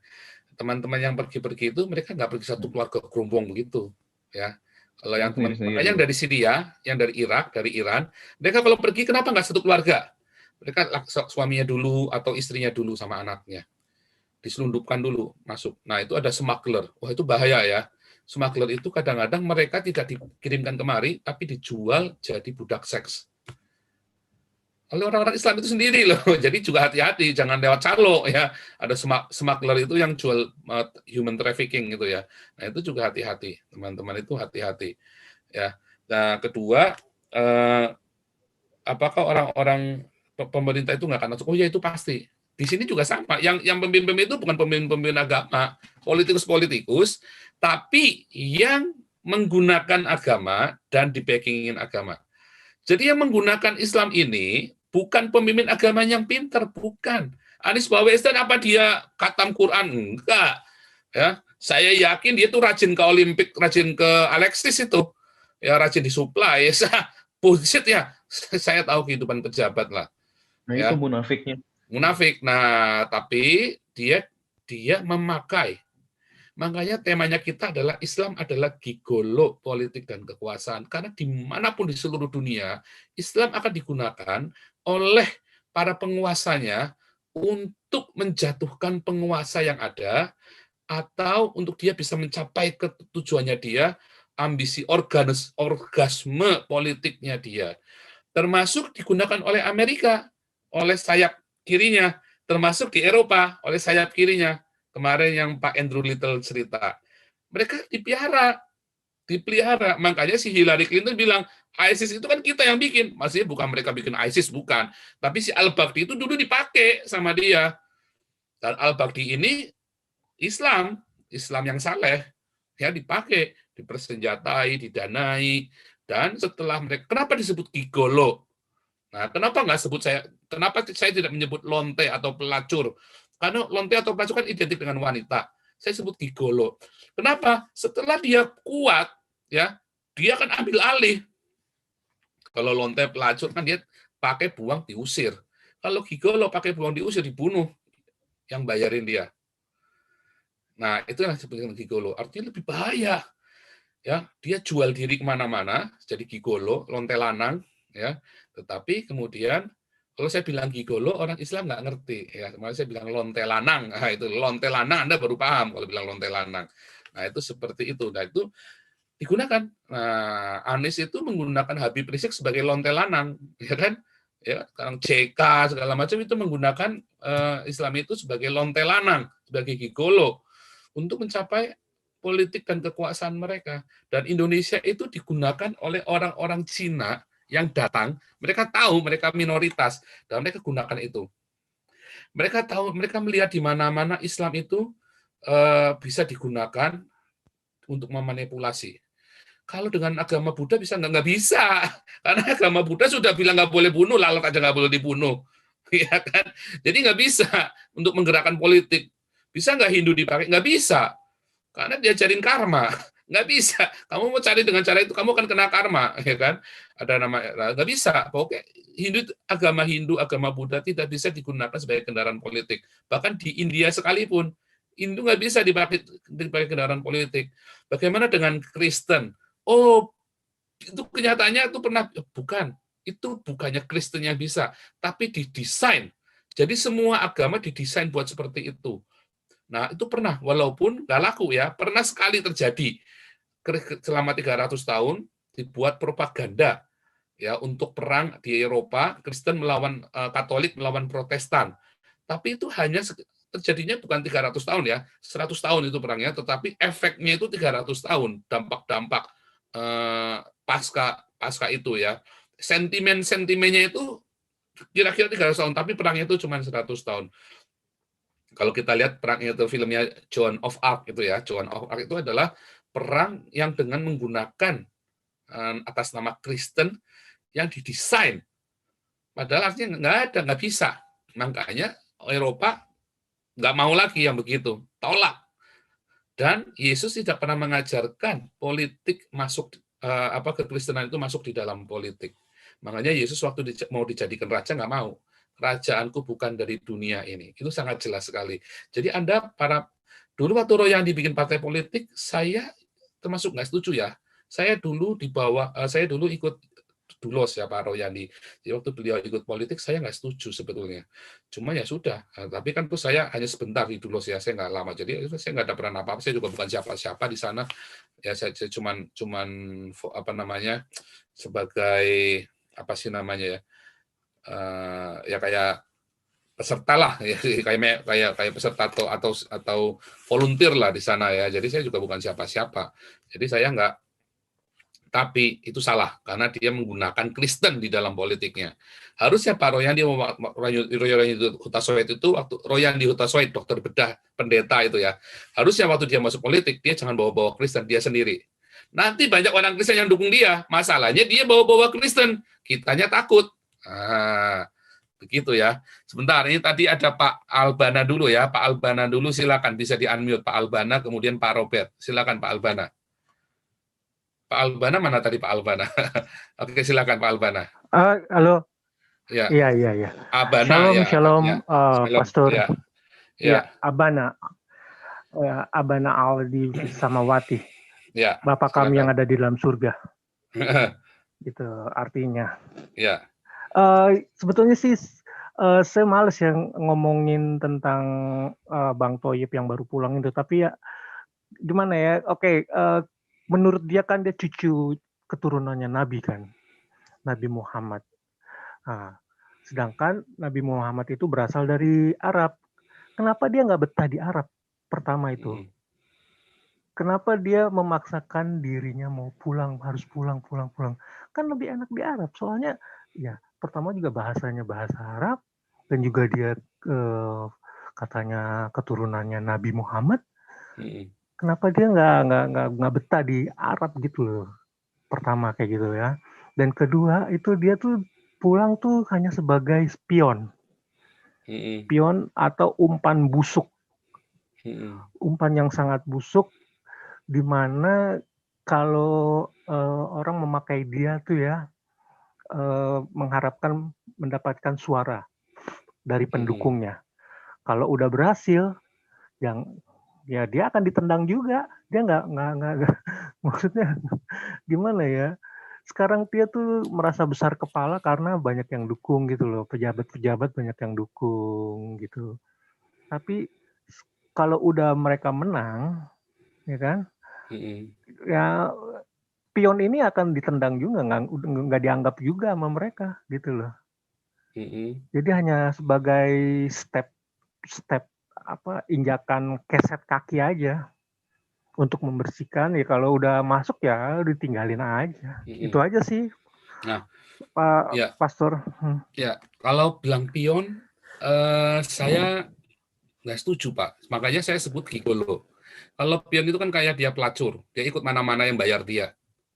A: Teman-teman yang pergi-pergi itu mereka nggak pergi satu keluarga gerombong begitu ya. Kalau yang teman-teman yang dari Syria, yang dari Irak, dari Iran, mereka kalau pergi kenapa nggak satu keluarga? Mereka suaminya dulu atau istrinya dulu sama anaknya. Diselundupkan dulu masuk. Nah, itu ada smuggler. Wah, itu bahaya ya. Smuggler itu kadang-kadang mereka tidak dikirimkan kemari, tapi dijual jadi budak seks oleh orang-orang Islam itu sendiri loh. Jadi juga hati-hati, jangan lewat calo ya. Ada smuggler itu yang jual human trafficking gitu ya. Nah, itu juga hati-hati, teman-teman, itu hati-hati. Ya. Nah, kedua, apakah orang-orang pemerintah itu nggak akan masuk? Oh ya, itu pasti. Di sini juga sama. Yang pemimpin itu bukan pemimpin agama, politikus, tapi yang menggunakan agama dan di-backingin agama. Jadi yang menggunakan Islam ini bukan pemimpin agama yang pintar, bukan. Anies Baswedan apa dia khatam Quran? Enggak. Ya, Saya yakin dia tuh rajin ke Olimpik, rajin ke Alexis itu. Ya rajin disuplai. Bullshit ya. Saya tahu kehidupan pejabat lah.
G: Nah,
A: ya.
G: itu munafiknya.
A: Munafik. Nah, tapi dia memakai. Makanya temanya kita adalah Islam adalah gigolo politik dan kekuasaan. Karena dimanapun di seluruh dunia, Islam akan digunakan oleh para penguasanya untuk menjatuhkan penguasa yang ada, atau untuk dia bisa mencapai tujuannya dia, ambisi orgasme politiknya dia. Termasuk digunakan oleh Amerika, oleh sayap kirinya, termasuk di Eropa, oleh sayap kirinya. Kemarin yang Pak Andrew Little cerita. Mereka dipelihara. Makanya si Hillary Clinton bilang, ISIS itu kan kita yang bikin. Maksudnya bukan mereka bikin ISIS, bukan. Tapi si Al-Baghdadi itu dulu dipakai sama dia. Dan Al-Baghdadi ini Islam yang saleh. Ya, dipakai, dipersenjatai, didanai. Dan setelah mereka, kenapa disebut gigolo? Nah, kenapa saya tidak menyebut lonte atau pelacur? Karena lonte atau pelacur kan identik dengan wanita. Saya sebut gigolo. Kenapa? Setelah dia kuat, ya, dia akan ambil alih. Kalau lonte pelacur kan dia pakai buang diusir. Kalau gigolo pakai buang diusir, dibunuh yang bayarin dia. Nah, itu yang disebut gigolo. Artinya lebih bahaya. Ya, dia jual diri kemana-mana, jadi gigolo, lonte lanang, ya. Tetapi kemudian kalau saya bilang gigolo, orang Islam nggak ngerti. Ya, makanya saya bilang lonte lanang. Nah, itu lonte lanang, Anda baru paham kalau bilang lonte lanang. Nah, itu seperti itu. Nah, itu digunakan. Nah, Anies itu menggunakan Habib Rizik sebagai lonte lanang, ya kan? Ya, sekarang CK segala macam itu menggunakan Islam itu sebagai lonte lanang, sebagai gigolo untuk mencapai politik dan kekuasaan mereka. Dan Indonesia itu digunakan oleh orang-orang Cina yang datang, mereka tahu mereka minoritas, dan mereka gunakan itu. Mereka tahu, mereka melihat di mana-mana Islam itu bisa digunakan untuk memanipulasi. Kalau dengan agama Buddha bisa nggak bisa, karena agama Buddha sudah bilang nggak boleh bunuh, lalat aja nggak boleh dibunuh, ya kan? Jadi nggak bisa untuk menggerakkan politik. Bisa nggak Hindu dipakai? Nggak bisa, karena diajarin karma. Nggak bisa. Kamu mau cari dengan cara itu, kamu akan kena karma, ya kan? Ada nama, nggak bisa. Pokoknya Hindu, agama Buddha tidak bisa digunakan sebagai kendaraan politik. Bahkan di India sekalipun, Hindu nggak bisa dipakai kendaraan politik. Bagaimana dengan Kristen? Oh, itu kenyataannya itu pernah, bukan. Itu bukannya Kristen yang bisa, tapi didesain. Jadi semua agama didesain buat seperti itu. Nah, itu pernah, walaupun nggak laku ya, pernah sekali terjadi. Selama 300 tahun dibuat propaganda ya untuk perang di Eropa, Kristen melawan Katolik melawan Protestan. Tapi itu hanya terjadinya bukan 300 tahun ya, 100 tahun itu perangnya, tetapi efeknya itu 300 tahun, dampak-dampak pasca itu ya. Sentimennya itu kira-kira 300 tahun, tapi perangnya itu cuma 100 tahun. Kalau kita lihat perangnya itu filmnya Joan of Arc itu ya, Joan of Arc itu adalah perang yang dengan menggunakan atas nama Kristen yang didesain. Padahal artinya nggak bisa. Makanya Eropa nggak mau lagi yang begitu, tolak. Dan Yesus tidak pernah mengajarkan politik masuk kekristenan itu masuk di dalam politik. Makanya Yesus waktu mau dijadikan raja nggak mau. Kerajaanku bukan dari dunia ini. Itu sangat jelas sekali. Jadi Anda dulu waktu Royandi bikin partai politik, saya termasuk nggak setuju ya. Saya dulu ikut Dulos ya Pak Royandi. Jadi waktu beliau ikut politik, saya nggak setuju sebetulnya. Cuma ya sudah. Tapi kan tuh saya hanya sebentar di Dulos ya, saya nggak lama. Jadi saya nggak ada peran apa-apa. Saya juga bukan siapa-siapa di sana. Ya saya cuman sebagai apa sih namanya ya. Ya kayak peserta lah, ya, kayak peserta atau volunteer lah di sana ya. Jadi saya juga bukan siapa-siapa. Jadi saya nggak. Tapi itu salah karena dia menggunakan Kristen di dalam politiknya. Harusnya Pak Royandi Huta-Soit itu waktu Royandi Huta-Soit dokter bedah pendeta itu ya. Harusnya waktu dia masuk politik dia jangan bawa-bawa Kristen, dia sendiri. Nanti banyak orang Kristen yang dukung dia. Masalahnya dia bawa-bawa Kristen, kitanya takut. Begitu ya. Sebentar, ini tadi ada Pak Albana dulu ya. Pak Albana dulu, silakan bisa di-unmute Pak Albana, kemudian Pak Robert. Silakan Pak Albana. Pak Albana mana tadi Pak Albana? Oke, silakan Pak Albana.
H: Halo.
A: Ya.
H: Iya.
A: Abana
H: Shalom,
A: ya.
H: shalom,
A: Ya.
H: Pastor.
A: Ya.
H: Ya, Abana Aldi Samawati.
A: Ya.
H: Bapak
A: silakan.
H: kami yang ada di dalam surga. Gitu artinya.
A: Ya.
H: Sebetulnya sih saya males yang ngomongin tentang Bang Toyib yang baru pulang itu, tapi ya gimana ya? Oke, menurut dia kan dia cucu keturunannya Nabi kan, Nabi Muhammad. Nah, sedangkan Nabi Muhammad itu berasal dari Arab. Kenapa dia nggak betah di Arab pertama itu? Kenapa dia memaksakan dirinya mau pulang, harus pulang? Kan lebih enak di Arab. Soalnya ya pertama juga bahasanya bahasa Arab, dan juga dia katanya keturunannya Nabi Muhammad. Kenapa dia nggak betah di Arab gitu loh? Pertama kayak gitu ya. Dan kedua itu dia tuh pulang tuh hanya sebagai spion. Spion atau umpan busuk. Umpan yang sangat busuk, di mana kalau orang memakai dia tuh ya mengharapkan mendapatkan suara dari pendukungnya. Kalau udah berhasil, ya dia akan ditendang juga. Dia nggak maksudnya gimana ya? Sekarang dia tuh merasa besar kepala karena banyak yang dukung gitu loh, pejabat-pejabat banyak yang dukung gitu. Tapi kalau udah mereka menang, ya kan? Ya pion ini akan ditendang juga, nggak dianggap juga sama mereka gitu loh. Jadi hanya sebagai step injakan keset kaki aja untuk membersihkan. Ya kalau udah masuk ya ditinggalin aja. Itu aja sih.
A: Nah,
H: Pak Pastor.
A: Ya, kalau bilang pion, saya nggak setuju Pak. Makanya saya sebut gigolo. Kalau pion itu kan kayak dia pelacur, dia ikut mana-mana yang bayar dia,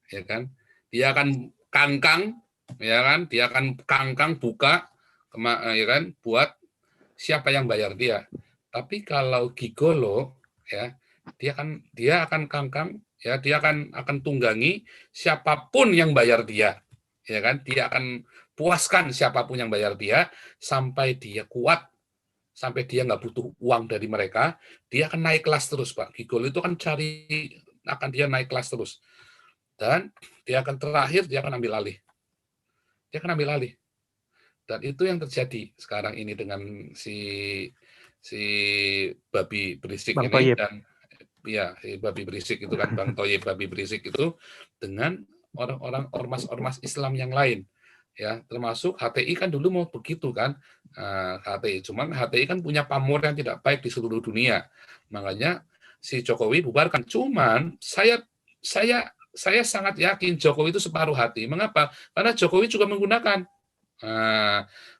A: ya kan? Dia akan kangkang, ya kan? Dia akan kangkang buka, ya kan? Buat siapa yang bayar dia. Tapi kalau gigolo, ya, dia akan kangkang, ya, dia akan tunggangi siapapun yang bayar dia, ya kan? Dia akan puaskan siapapun yang bayar dia sampai dia kuat. Sampai dia nggak butuh uang dari mereka, dia akan naik kelas terus, Pak. Gigolo itu akan dia naik kelas terus. Dan dia akan terakhir, dia akan ambil alih. Dan itu yang terjadi sekarang ini dengan si babi berisik
H: Bang
A: ini.
H: Toyib.
A: Dan ya, si babi berisik itu kan, Bang Toyib babi berisik itu, dengan orang-orang ormas-ormas Islam yang lain. Ya, termasuk HTI kan dulu mau begitu kan, HTI. Cuman HTI kan punya pamor yang tidak baik di seluruh dunia. Makanya si Jokowi bubarkan. Cuman saya sangat yakin Jokowi itu separuh hati. Mengapa? Karena Jokowi juga menggunakan.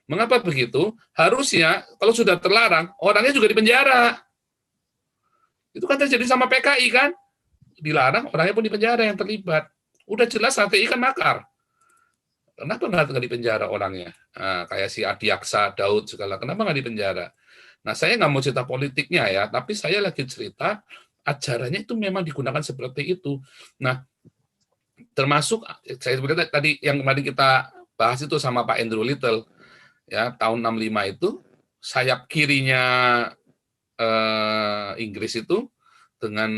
A: Mengapa begitu? Harusnya kalau sudah terlarang, orangnya juga dipenjara. Itu kan terjadi sama PKI kan? Dilarang, orangnya pun dipenjara yang terlibat. Udah jelas HTI kan makar. Kenapa nggak dipenjara orangnya? Kayak si Adiaksa, Daud, segala. Kenapa nggak dipenjara? Nah, saya nggak mau cerita politiknya ya, tapi saya lagi cerita ajarannya itu memang digunakan seperti itu. Nah, termasuk, saya sebenarnya tadi yang kemarin kita bahas itu sama Pak Andrew Little, ya, tahun 65 itu, sayap kirinya Inggris itu dengan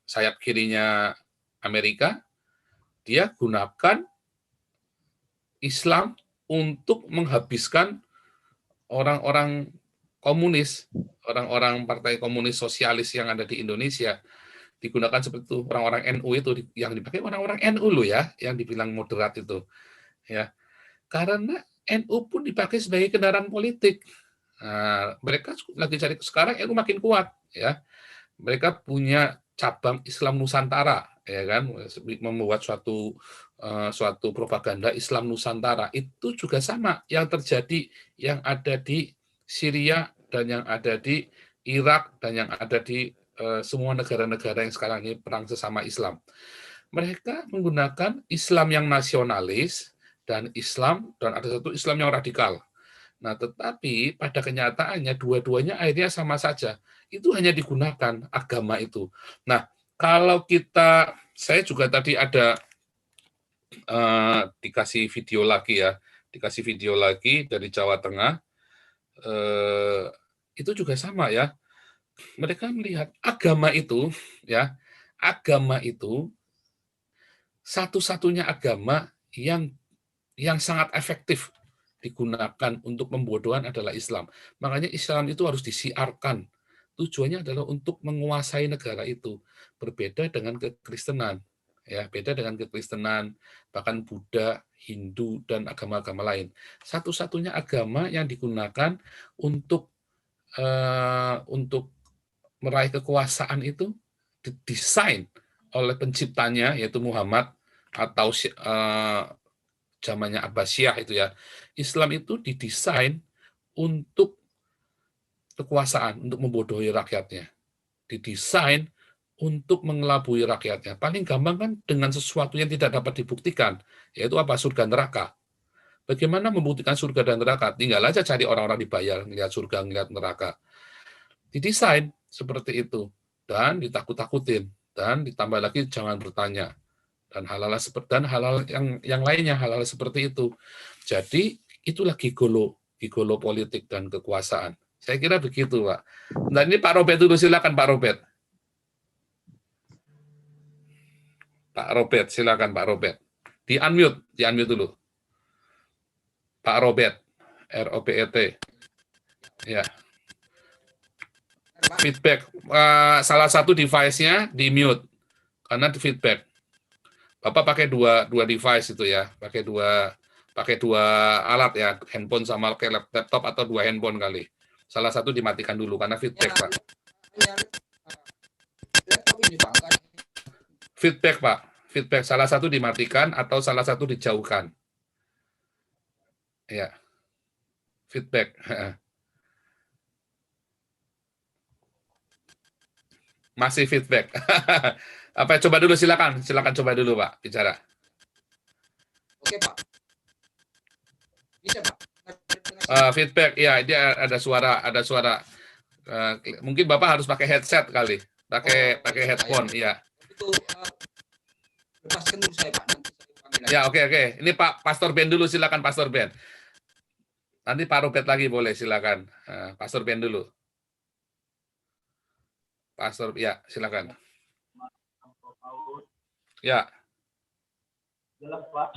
A: sayap kirinya Amerika, dia gunakan Islam untuk menghabiskan orang-orang komunis, orang-orang partai komunis sosialis yang ada di Indonesia. Digunakan seperti itu, orang-orang NU itu yang dipakai orang-orang NU loh ya, yang dibilang moderat itu. Ya. Karena NU pun dipakai sebagai kendaraan politik. Nah, mereka lagi cari sekarang NU makin kuat ya. Mereka punya cabang Islam Nusantara, ya kan, membuat suatu propaganda Islam Nusantara. Itu juga sama yang terjadi, yang ada di Syria dan yang ada di Irak dan yang ada di semua negara-negara yang sekarang ini perang sesama Islam. Mereka menggunakan Islam yang nasionalis dan ada satu Islam yang radikal. Nah, tetapi pada kenyataannya dua-duanya akhirnya sama saja. Itu hanya digunakan agama itu. Nah, kalau saya juga tadi ada dikasih video lagi dari Jawa Tengah. Itu juga sama ya. Mereka melihat agama itu satu-satunya agama yang sangat efektif digunakan untuk pembodohan adalah Islam. Makanya Islam itu harus disiarkan. Tujuannya adalah untuk menguasai negara itu. Berbeda dengan kekristenan. Ya, beda dengan kekristenan, bahkan Buddha, Hindu, dan agama-agama lain. Satu-satunya agama yang digunakan untuk meraih kekuasaan itu didesain oleh penciptanya, yaitu Muhammad, atau zamannya Abbasiyah itu ya. Islam itu didesain untuk kekuasaan, untuk membodohi rakyatnya. Didesain untuk mengelabui rakyatnya. Paling gampang kan dengan sesuatu yang tidak dapat dibuktikan, yaitu apa? Surga neraka. Bagaimana membuktikan surga dan neraka? Tinggal aja cari orang-orang dibayar, ngelihat surga, ngelihat neraka. Didesain seperti itu. Dan ditakut-takutin. Dan ditambah lagi jangan bertanya. Dan hal-hal yang lainnya, hal-hal seperti itu. Jadi itulah gigolo politik dan kekuasaan. Saya kira begitu, Pak. Nah, ini Pak Robert dulu, silakan Pak Robert. Pak Robert, silakan Pak Robert. Di unmute dulu. Pak Robert, ROBET. Ya. Feedback. Salah satu device-nya di mute karena di feedback. Bapak pakai dua device itu ya, pakai dua alat ya, handphone sama laptop atau dua handphone kali. Salah satu dimatikan dulu karena feedback, Pak. Feedback, Pak. Feedback salah satu dimatikan atau salah satu dijauhkan. Ya. Feedback. Masih feedback. Apa coba dulu, silakan coba dulu Pak bicara.
I: Oke Pak. Bisa Pak.
A: Feedback ya, dia ada suara. Mungkin Bapak harus pakai headset kali, pakai headphone ya.
I: Itu lepaskan dulu saya Pak. Nanti saya panggil lagi.
A: Ya oke. Ini Pak Pastor Ben dulu, silakan Pastor Ben. Nanti Pak Robert lagi boleh, silakan. Pastor Ben dulu. Pastor ya, silakan. Ya.
J: Jelas, Pak.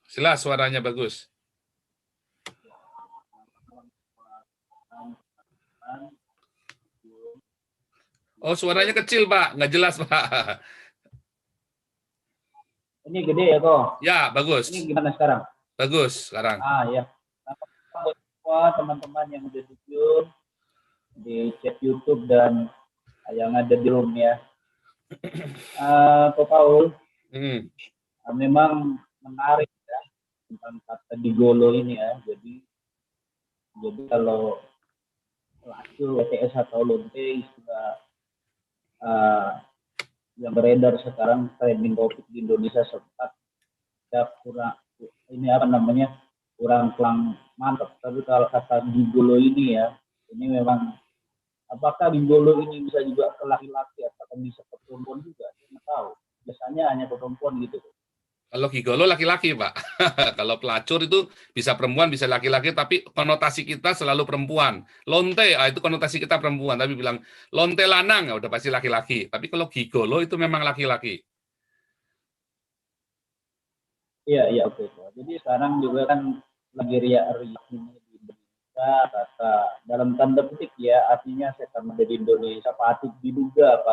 A: Jelas, suaranya bagus. Oh, suaranya kecil, Pak. Nggak jelas, Pak.
J: Ini gede ya, toh?
A: Ya, bagus.
J: Ini gimana sekarang?
A: Bagus, sekarang.
J: Ya. Buat semua teman-teman yang udah jujur di chat YouTube dan yang ada di room ya. Pak Paul, memang menarik ya tentang kata digolo ini ya. Jadi kalau pelacur, ETS atau lonte istilah yang beredar sekarang trending topik di Indonesia sempat ya kurang mantap. Tapi kalau kata digolo ini ya, ini memang apakah gigolo ini bisa juga ke laki-laki atau bisa ke perempuan juga? Saya tahu. Biasanya hanya ke perempuan gitu.
A: Kalau gigolo laki-laki, Pak. Kalau pelacur itu bisa perempuan, bisa laki-laki, tapi konotasi kita selalu perempuan. Lonte, itu konotasi kita perempuan. Tapi bilang lonte lanang, udah pasti laki-laki. Tapi kalau gigolo itu memang laki-laki.
J: Iya, oke. Jadi sekarang juga kan lagi riak-riak ini di Indonesia, kata dalam tanda petik ya, artinya saya karena dari Indonesia patut diduga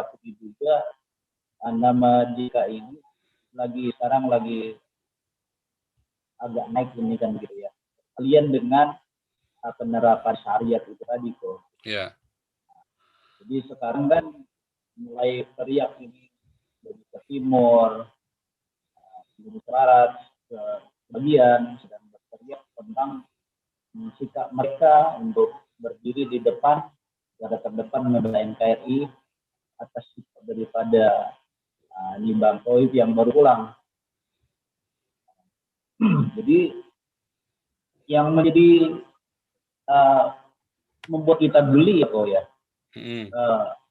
J: nama jika ini sekarang lagi agak naik ini kan gitu ya. Kalian dengan penerapan syariat itu tadi kok.
A: Iya.
J: Jadi sekarang kan mulai teriak ini dari ke timur, dari barat, ke bagian sedang berteriak tentang sikap mereka untuk berdiri di depan, garda terdepan membela NKRI atas sikap daripada Bang Toib yang baru pulang. Jadi yang menjadi membuat kita geli ya kok ya.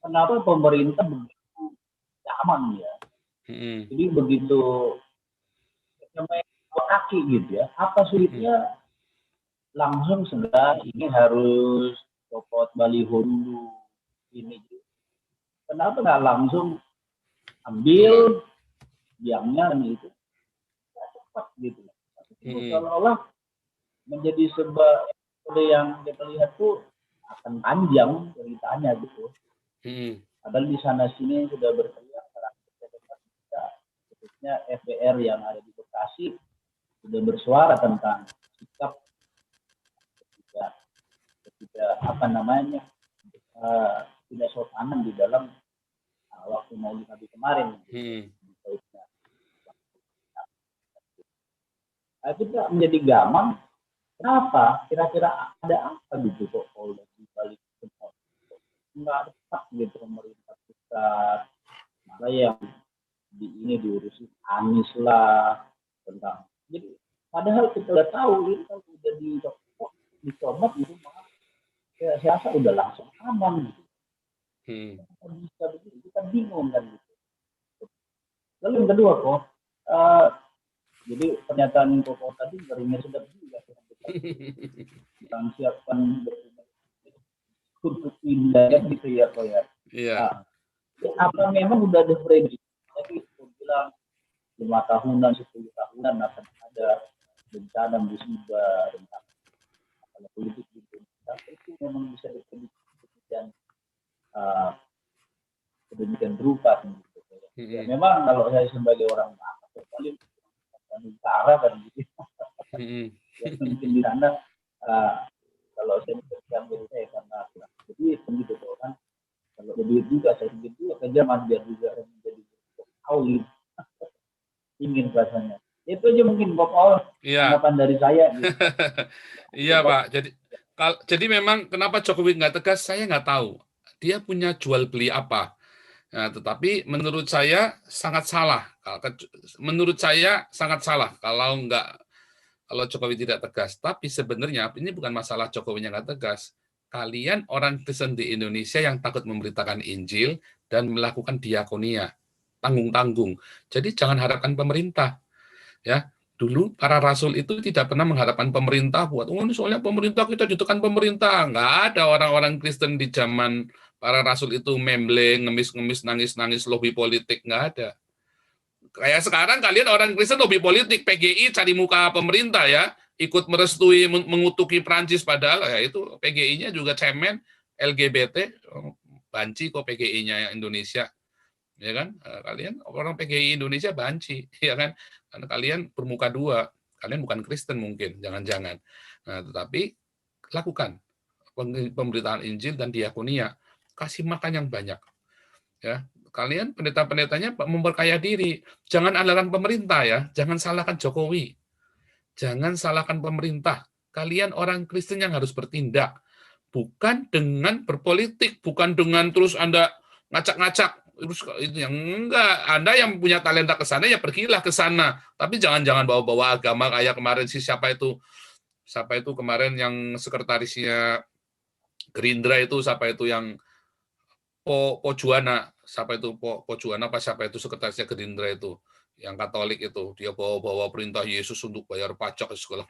J: Kenapa pemerintah begitu nyaman ya? Jadi begitu namanya dua kaki gitu ya. Apa sulitnya langsung segera ini harus copot baliho dulu ini. Kenapa nggak langsung ambil biangnya itu cepat gitu. Seolah-olah menjadi sebuah yang kita lihat tuh akan panjang ceritanya gitu. Padahal di sana sini sudah berteriak khususnya FBR yang ada di Bekasi sudah bersuara tentang sikap ketika apa namanya tidak sopanan di dalam waktu Maulid Nabi kemarin. Kita menjadi gamang. Kenapa? Kira-kira ada apa gitu kok di balik itu? Nggak tepat gitu pemerintah pusat. Maka yang ini diurusin Anies lah tentang. Jadi padahal kita udah tahu ini kan udah dicomot gitu, maka saya rasa udah langsung aman gitu. Bisa begitu, kita bingung kan gitu. Lalu yang kedua kok, jadi pernyataan Koko tadi ngerinya sedap juga. Kita siapkan untuk pindah gitu ya kok ya. Iya. Apa memang udah ada prediksi? Jadi aku bilang 5 tahunan, 10 tahunan akan ada bencana musibah tentang politik di Indonesia. Itu memang bisa diprediksi dan sedemikian berupa gitu. Ya, memang kalau saya sebagai orang paling utara kan gitu. Ya, mungkin di sana kalau saya berpikir saya karena jadi gitu kan. Kalau begitu juga saya begitu kerja biar juga menjadi auli ingin rasanya. Itu aja mungkin Bapak tanggapan dari saya. Gitu.
A: Iya Pak. Jadi memang kenapa Jokowi nggak tegas saya nggak tahu. Dia punya jual beli apa. Nah, tetapi menurut saya sangat salah. Menurut saya sangat salah kalau Jokowi tidak tegas. Tapi sebenarnya ini bukan masalah Jokowi yang nggak tegas. Kalian orang Kristen di Indonesia yang takut memberitakan Injil dan melakukan diakonia, tanggung-tanggung. Jadi jangan harapkan pemerintah. Ya, dulu para rasul itu tidak pernah mengharapkan pemerintah buat, ini soalnya pemerintah kita ditekan pemerintah. Nggak ada orang-orang Kristen di zaman para rasul itu membleng, ngemis-ngemis, nangis-nangis, lobby politik. Nggak ada. Kayak sekarang kalian orang Kristen lobby politik, PGI cari muka pemerintah ya, ikut merestui, mengutuki Prancis, padahal ya itu PGI-nya juga cemen, LGBT, banci kok PGI-nya Indonesia. Ya kan? Kalian orang PGI Indonesia banci, ya kan? Karena kalian bermuka dua, kalian bukan Kristen mungkin, jangan-jangan. Nah, tetapi lakukan pemberitaan Injil dan diakonia, kasih makan yang banyak. Ya, kalian pendeta-pendetanya memperkaya diri, jangan andalkan pemerintah ya, jangan salahkan Jokowi, jangan salahkan pemerintah. Kalian orang Kristen yang harus bertindak, bukan dengan berpolitik, bukan dengan terus Anda ngacak-ngacak. Itu yang enggak, Anda yang punya talenta ke sana ya pergilah ke sana, tapi jangan bawa-bawa agama kayak kemarin siapa itu kemarin yang sekretarisnya Gerindra itu siapa itu yang Pojuana, siapa itu Pojuana apa siapa itu sekretarisnya Gerindra itu yang Katolik itu, dia bawa perintah Yesus untuk bayar pajak segala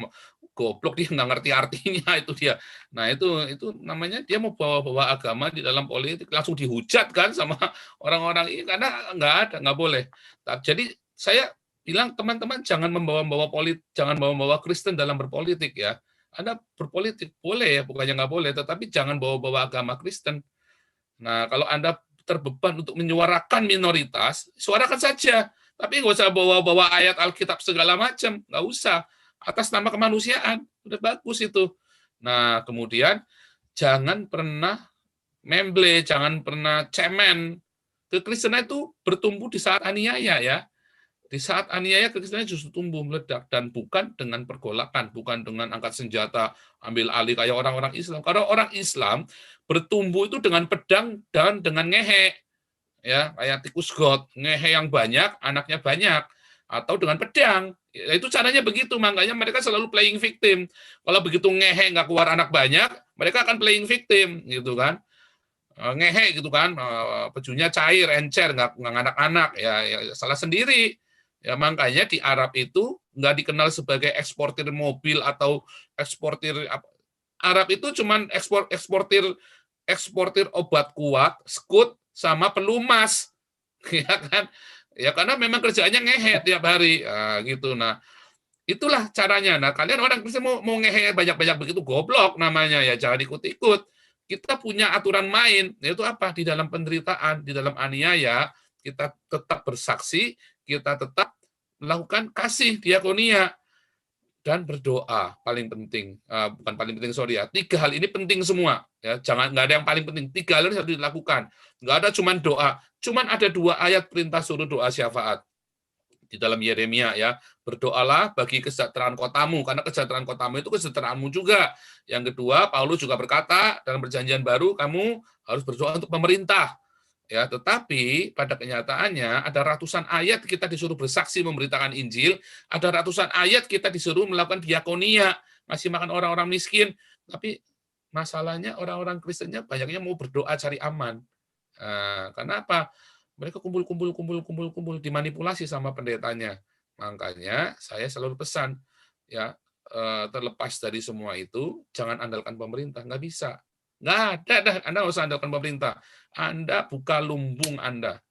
A: goblok, dia nggak ngerti artinya itu dia. Nah itu namanya dia mau bawa agama di dalam politik, langsung dihujat kan sama orang-orang ini karena nggak boleh. Jadi saya bilang teman-teman jangan membawa Kristen dalam berpolitik ya. Anda berpolitik boleh ya, bukannya nggak boleh, tetapi jangan bawa agama Kristen. Nah kalau Anda terbeban untuk menyuarakan minoritas, suarakan saja. Tapi nggak usah bawa ayat Alkitab segala macam, nggak usah. Atas nama kemanusiaan, udah bagus itu. Nah, kemudian jangan pernah memble, jangan pernah cemen. Kekristenan itu bertumbuh di saat aniaya ya. Di saat aniaya kekristenan justru tumbuh meledak dan bukan dengan pergolakan, bukan dengan angkat senjata, ambil alih kayak orang-orang Islam. Karena orang Islam bertumbuh itu dengan pedang dan dengan ngehe. Ya, kayak tikus got, ngehe yang banyak, anaknya banyak. atau dengan pedang. Ya, itu caranya begitu, makanya mereka selalu playing victim. Kalau begitu ngehe nggak keluar anak banyak, mereka akan playing victim, gitu kan. Ngehe gitu kan, pejunya cair, encer, nggak anak-anak, ya salah sendiri. Ya makanya di Arab itu nggak dikenal sebagai eksportir mobil atau eksportir. Arab itu cuman eksportir obat kuat, skut, sama pelumas, ya kan? Ya karena memang kerjaannya ngehe tiap hari, gitu. Nah, itulah caranya. Nah, kalian orang Kristen mau ngehe banyak-banyak begitu, goblok namanya ya, jangan ikut-ikut. Kita punya aturan main, yaitu apa? Di dalam penderitaan, di dalam aniaya, kita tetap bersaksi, kita tetap melakukan kasih, diakonia, dan berdoa. Paling penting, bukan paling penting, sorry ya, 3 hal ini penting semua. Ya, nggak ada yang paling penting. 3 hal ini harus dilakukan. Nggak ada cuman doa. Cuman ada 2 ayat perintah suruh doa syafaat di dalam Yeremia, ya. Berdoalah bagi kesejahteraan kotamu, karena kesejahteraan kotamu itu kesejahteraanmu juga. Yang kedua, Paulus juga berkata dalam perjanjian baru, kamu harus berdoa untuk pemerintah. Ya, tetapi pada kenyataannya ada ratusan ayat kita disuruh bersaksi memberitakan Injil, ada ratusan ayat kita disuruh melakukan diakonia, ngasih makan orang-orang miskin. Tapi masalahnya orang-orang Kristennya banyaknya mau berdoa cari aman. Karena apa? Mereka kumpul, dimanipulasi sama pendetanya. Makanya saya selalu pesan, ya, terlepas dari semua itu, jangan andalkan pemerintah, nggak bisa. Nggak ada dah, Anda nggak usah andalkan pemerintah. Anda buka lumbung Anda,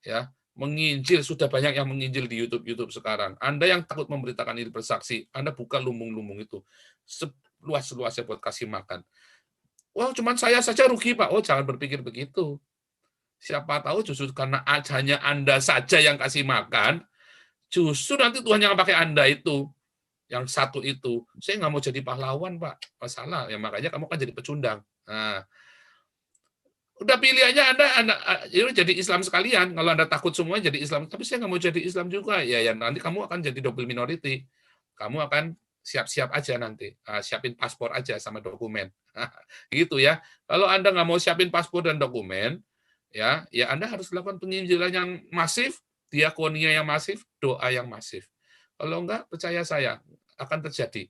A: ya, menginjil, sudah banyak yang menginjil di YouTube sekarang. Anda yang takut memberitakan diri bersaksi, Anda buka lumbung-lumbung itu, seluas-luasnya buat kasih makan. Wah, cuman saya saja rugi, Pak. Oh, jangan berpikir begitu. Siapa tahu justru karena hanya Anda saja yang kasih makan, justru nanti Tuhan yang pakai Anda itu, yang satu itu. Saya nggak mau jadi pahlawan, Pak. Masalah, ya makanya kamu kan jadi pecundang. Nah, udah pilihannya Anda jadi Islam sekalian. Kalau Anda takut semua jadi Islam, tapi saya nggak mau jadi Islam juga. Ya nanti kamu akan jadi double minority. Kamu akan siap-siap aja nanti, siapin paspor aja sama dokumen. Gitu ya. Kalau Anda nggak mau siapin paspor dan dokumen, ya Anda harus lakukan penginjilan yang masif, diakonia yang masif, doa yang masif. Kalau enggak, percaya saya akan terjadi.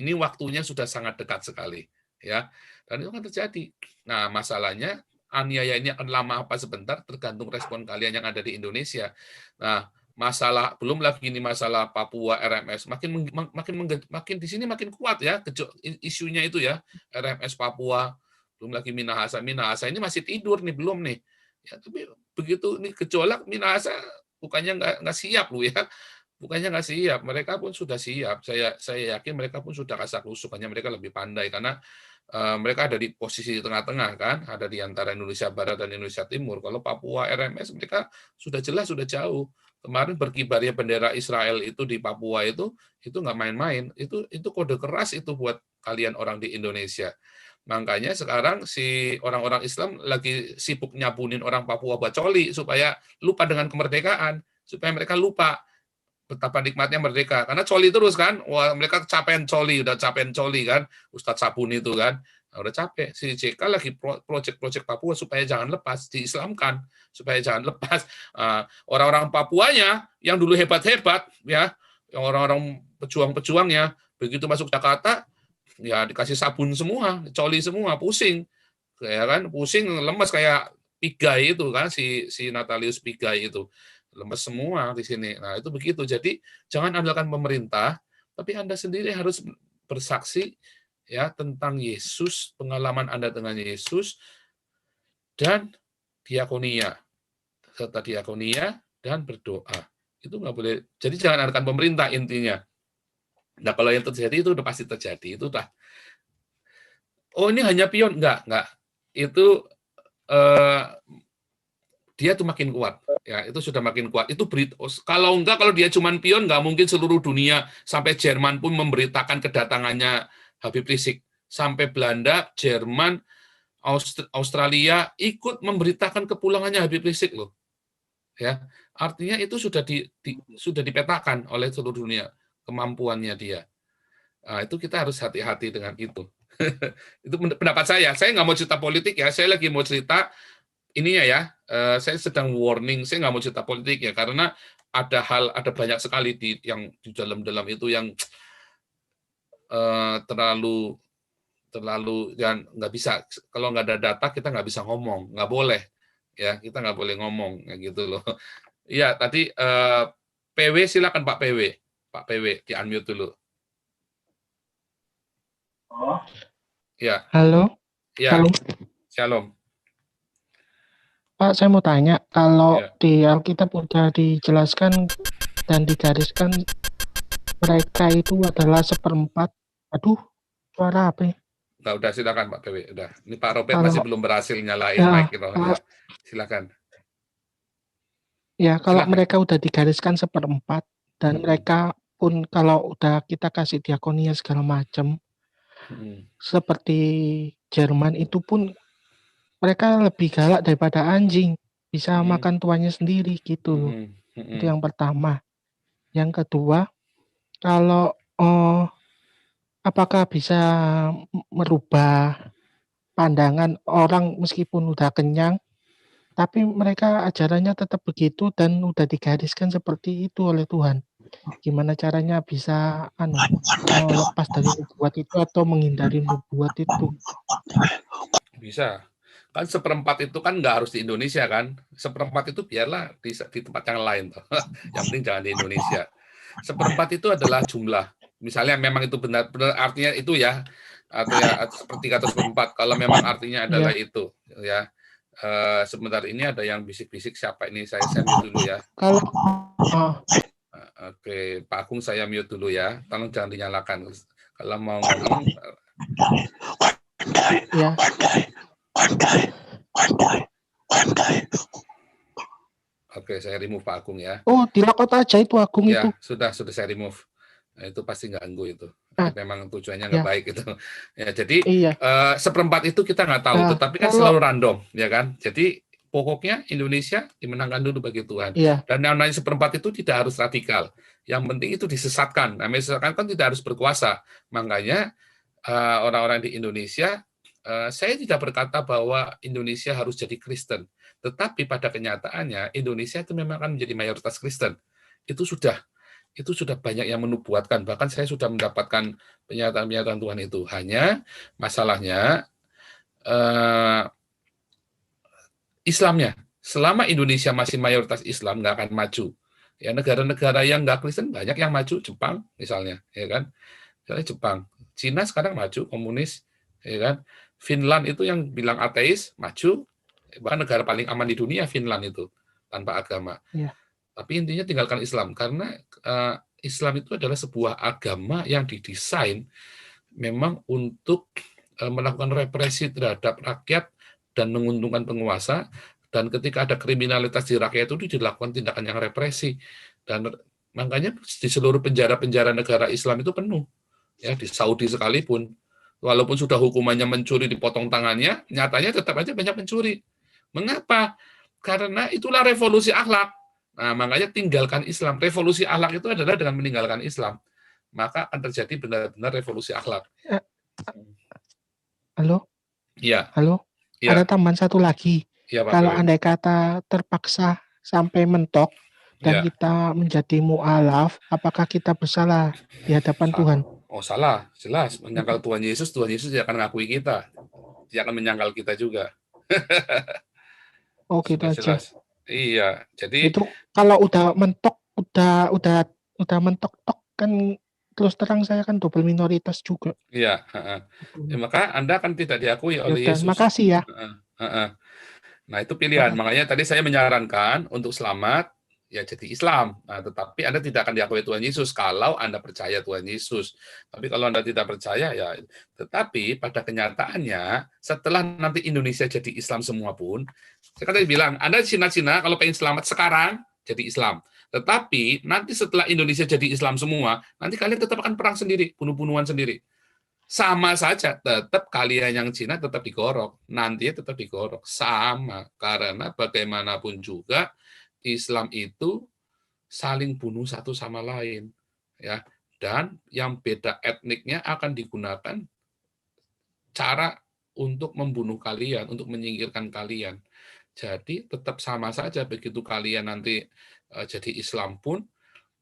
A: Ini waktunya sudah sangat dekat sekali, ya. Dan itu akan terjadi. Nah, masalahnya aniaya ini akan lama apa sebentar tergantung respon kalian yang ada di Indonesia. Nah, masalah belum lagi ini masalah Papua RMS makin di sini makin kuat ya isunya itu ya, RMS Papua, belum lagi Minahasa ini masih tidur nih, belum nih. Ya, tapi begitu nih gejolak Minahasa bukannya nggak siap lu ya. Bukannya nggak siap, mereka pun sudah siap. Saya yakin mereka pun sudah kasak kusuk, hanya mereka lebih pandai karena mereka ada di posisi di tengah-tengah kan, ada di antara Indonesia Barat dan Indonesia Timur. Kalau Papua RMS mereka sudah jelas, sudah jauh. Kemarin berkibarnya bendera Israel itu di Papua itu nggak main-main. Itu kode keras itu buat kalian orang di Indonesia. Makanya sekarang si orang-orang Islam lagi sibuk nyabunin orang Papua bacoli supaya lupa dengan kemerdekaan, supaya mereka lupa betapa nikmatnya merdeka. Karena coli terus kan, wah mereka udah capean coli kan, Ustadz Sabun itu kan, udah capek. Si JK lagi project Papua supaya jangan lepas, diislamkan supaya jangan lepas. Orang-orang Papuanya yang dulu hebat-hebat ya, yang orang-orang pejuang-pejuangnya begitu masuk Jakarta ya dikasih sabun semua, coli semua, pusing, ya kan, pusing, lemes kayak Pigai itu kan, si Natalius Pigai itu. Lemes semua di sini. Nah, itu begitu. Jadi, jangan andalkan pemerintah, tapi Anda sendiri harus bersaksi ya tentang Yesus, pengalaman Anda dengan Yesus, dan diakonia. Serta diakonia dan berdoa. Itu nggak boleh. Jadi, jangan andalkan pemerintah intinya. Nah, kalau yang terjadi itu udah pasti terjadi. Itu udah. Oh, ini hanya pion. Enggak. Itu dia tuh makin kuat, ya itu sudah makin kuat. Itu kalau dia cuma pion, nggak mungkin seluruh dunia sampai Jerman pun memberitakan kedatangannya Habib Rizik. Sampai Belanda, Jerman, Australia ikut memberitakan kepulangannya Habib Rizik loh. Ya, artinya itu sudah dipetakan oleh seluruh dunia kemampuannya dia. Nah, itu kita harus hati-hati dengan itu. Itu pendapat saya. Saya nggak mau cerita politik ya. Saya lagi mau cerita ininya ya, saya sedang warning, saya nggak mau cerita politik ya, karena ada banyak sekali yang di dalam itu yang terlalu dan nggak bisa, kalau nggak ada data kita nggak bisa ngomong, nggak boleh ya, kita nggak boleh ngomong kayak gitu loh. Iya, tadi PW, silakan Pak PW di unmute dulu. Ya.
K: Halo.
A: Ya.
K: Halo.
A: Shalom.
K: Pak, saya mau tanya, kalau di Alkitab udah dijelaskan dan digariskan mereka itu adalah 1/4. Aduh, suara apa ya?
A: Nah, udah silakan Pak PW. Udah. Ini Pak Robert
K: Kalau,
A: masih belum berhasil nyalain
K: ya,
A: mic gitu. Ya. Silakan.
K: Ya, kalau
A: Silakan.
K: mereka udah digariskan 1/4 dan mereka pun kalau udah kita kasih diakonia segala macam, seperti Jerman itu pun mereka lebih galak daripada anjing, bisa makan tuannya sendiri gitu. Itu yang pertama. Yang kedua, kalau apakah bisa merubah pandangan orang meskipun udah kenyang, tapi mereka ajarannya tetap begitu dan udah digariskan seperti itu oleh Tuhan. Gimana caranya bisa lepas dari nubuat itu atau menghindari nubuat itu?
A: Bisa. Kan 1/4 itu kan nggak harus di Indonesia kan. 1/4 itu biarlah di tempat yang lain. Yang penting jangan di Indonesia. 1/4 itu adalah jumlah. Misalnya memang itu benar-benar artinya itu ya, atau ya sepertiga atau 1/4. Kalau memang artinya adalah itu, ya. Sebentar, ini ada yang bisik-bisik, siapa ini? Saya mute dulu ya.
K: Kalau
A: Oke, Pak Agung saya mute dulu ya. Tolong jangan dinyalakan. Kalau mau ngomong.
K: Ya.
A: Oke, saya remove Pak Agung ya.
K: Oh, dilakot aja itu Agung
A: ya,
K: itu.
A: Sudah saya remove. Nah, itu pasti ganggu itu. Memang tujuannya nggak
K: Ya.
A: baik itu. Ya, jadi
K: Iya.
A: 1/4 itu kita nggak tahu,
K: Nah,
A: tetapi kan selalu random, ya kan? Jadi pokoknya Indonesia dimenangkan dulu bagi Tuhan.
K: Iya.
A: Dan yang namanya 1/4 itu tidak harus radikal. Yang penting itu disesatkan. Namanya disesatkan kan tidak harus berkuasa. Makanya orang-orang di Indonesia, saya tidak berkata bahwa Indonesia harus jadi Kristen. Tetapi pada kenyataannya Indonesia itu memang akan menjadi mayoritas Kristen. Itu sudah banyak yang menubuatkan. Bahkan saya sudah mendapatkan pernyataan Tuhan itu. Hanya masalahnya Islamnya. Selama Indonesia masih mayoritas Islam, nggak akan maju. Ya, negara-negara yang nggak Kristen banyak yang maju, Jepang misalnya, ya kan? Misalnya Jepang, Cina sekarang maju, komunis, ya kan? Finland itu yang bilang ateis, maju. Bahkan negara paling aman di dunia Finland itu tanpa agama.
K: Ya.
A: Tapi intinya tinggalkan Islam, karena Islam itu adalah sebuah agama yang didesain memang untuk melakukan represi terhadap rakyat dan menguntungkan penguasa. Dan ketika ada kriminalitas di rakyat itu dilakukan tindakan yang represi. Dan makanya di seluruh penjara-penjara negara Islam itu penuh. Ya, di Saudi sekalipun, walaupun sudah hukumannya mencuri dipotong tangannya, nyatanya tetap aja banyak mencuri. Mengapa? Karena itulah revolusi akhlak. Nah, makanya tinggalkan Islam. Revolusi akhlak itu adalah dengan meninggalkan Islam. Maka akan terjadi benar-benar revolusi akhlak.
K: Halo?
A: Iya.
K: Halo?
A: Ya.
K: Ada tambahan satu lagi.
A: Ya, Pak
K: kalau
A: Dewi.
K: andai kata terpaksa sampai mentok dan kita menjadi mu'alaf, apakah kita bersalah di hadapan Tuhan?
A: Oh, salah. Jelas. Menyangkal Tuhan Yesus tidak akan mengakui kita. Dia akan menyangkal kita juga.
K: Oh, gitu aja.
A: Jelas. Iya. Jadi
K: itu kalau udah mentok, udah mentok-tok kan, terus terang saya kan double minoritas juga.
A: Iya. Ya, maka Anda kan tidak diakui oleh Yesus.
K: Makasih ya.
A: Nah, itu pilihan. Makanya tadi saya menyarankan untuk selamat, ya jadi Islam. Nah, tetapi Anda tidak akan diakui Tuhan Yesus kalau Anda percaya Tuhan Yesus. Tapi kalau Anda tidak percaya, ya. Tetapi pada kenyataannya, setelah nanti Indonesia jadi Islam semua pun, saya kan tadi bilang, Anda Cina-Cina kalau pengen selamat sekarang, jadi Islam. Tetapi nanti setelah Indonesia jadi Islam semua, nanti kalian tetap akan perang sendiri, bunuh-bunuhan sendiri. Sama saja, tetap kalian yang Cina tetap digorok, nanti tetap digorok, sama, karena bagaimanapun juga Islam itu saling bunuh satu sama lain, ya, dan yang beda etniknya akan digunakan cara untuk membunuh kalian, untuk menyingkirkan kalian. Jadi tetap sama saja begitu kalian nanti jadi Islam pun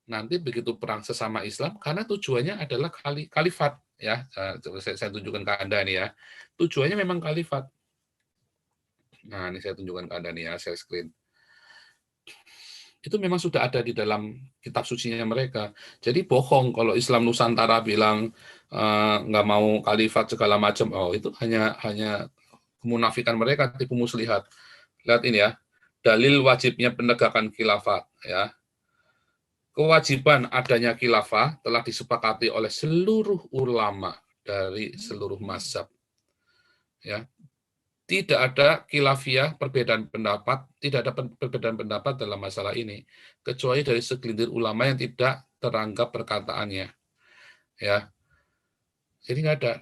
A: nanti begitu perang sesama Islam, karena tujuannya adalah kalifat, ya. Saya tunjukkan ke Anda nih ya. Tujuannya memang kalifat. Nah, ini saya tunjukkan ke Anda nih ya, share screen. Itu memang sudah ada di dalam kitab sucinya mereka. Jadi bohong kalau Islam Nusantara bilang nggak mau kalifat segala macam. Oh, itu hanya kemunafikan mereka, tipu muslihat. Lihat ini ya, dalil wajibnya penegakan khilafat, ya. Kewajiban adanya khilafah telah disepakati oleh seluruh ulama dari seluruh mazhab. Ya. Tidak ada khilafiyah, perbedaan pendapat, tidak ada perbedaan pendapat dalam masalah ini, kecuali dari segelintir ulama yang tidak teranggap perkataannya. Ya. Jadi nggak ada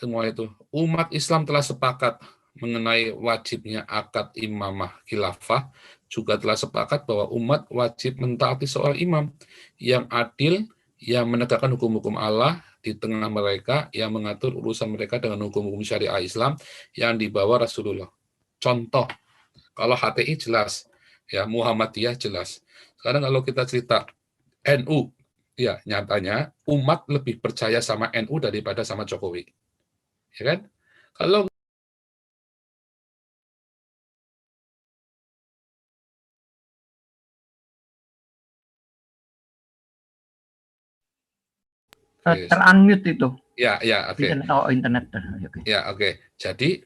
A: semua itu. Umat Islam telah sepakat mengenai wajibnya akad imamah khilafah, juga telah sepakat bahwa umat wajib mentaati seorang imam yang adil, yang menegakkan hukum-hukum Allah di tengah mereka, yang mengatur urusan mereka dengan hukum-hukum syariah Islam yang dibawa Rasulullah. Contoh, kalau HTI jelas, ya Muhammadiyah jelas. Sekarang kalau kita cerita NU, ya nyatanya umat lebih percaya sama NU daripada sama Jokowi. Ya kan? Kalau
C: Ter-unmute itu.
A: Ya, oke.
C: Internet.
A: Ya, oke. Jadi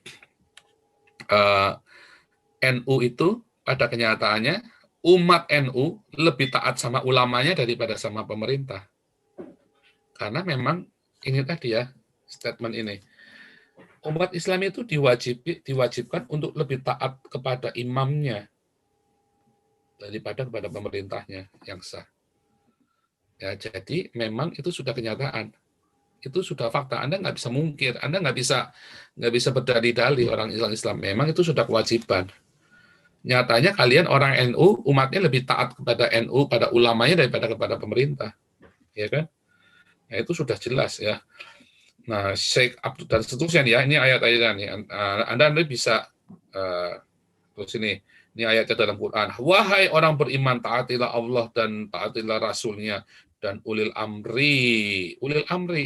A: NU itu pada kenyataannya umat NU lebih taat sama ulamanya daripada sama pemerintah. Karena memang ini tadi ya statement ini. Umat Islam itu diwajibkan untuk lebih taat kepada imamnya daripada kepada pemerintahnya yang sah. Ya, jadi memang itu sudah kenyataan, itu sudah fakta. Anda nggak bisa mungkir, Anda nggak bisa berdalih-dalih orang Islam. Memang itu sudah kewajiban. Nyatanya kalian orang NU, umatnya lebih taat kepada NU, pada ulamanya daripada kepada pemerintah, ya kan? Nah, itu sudah jelas ya. Nah, Syekh Abdul dan seterusnya ya, ini ayat-ayatnya nih. Anda bisa terus ini ayatnya dalam Quran. Wahai orang beriman, taatilah Allah dan taatilah Rasulnya dan ulil amri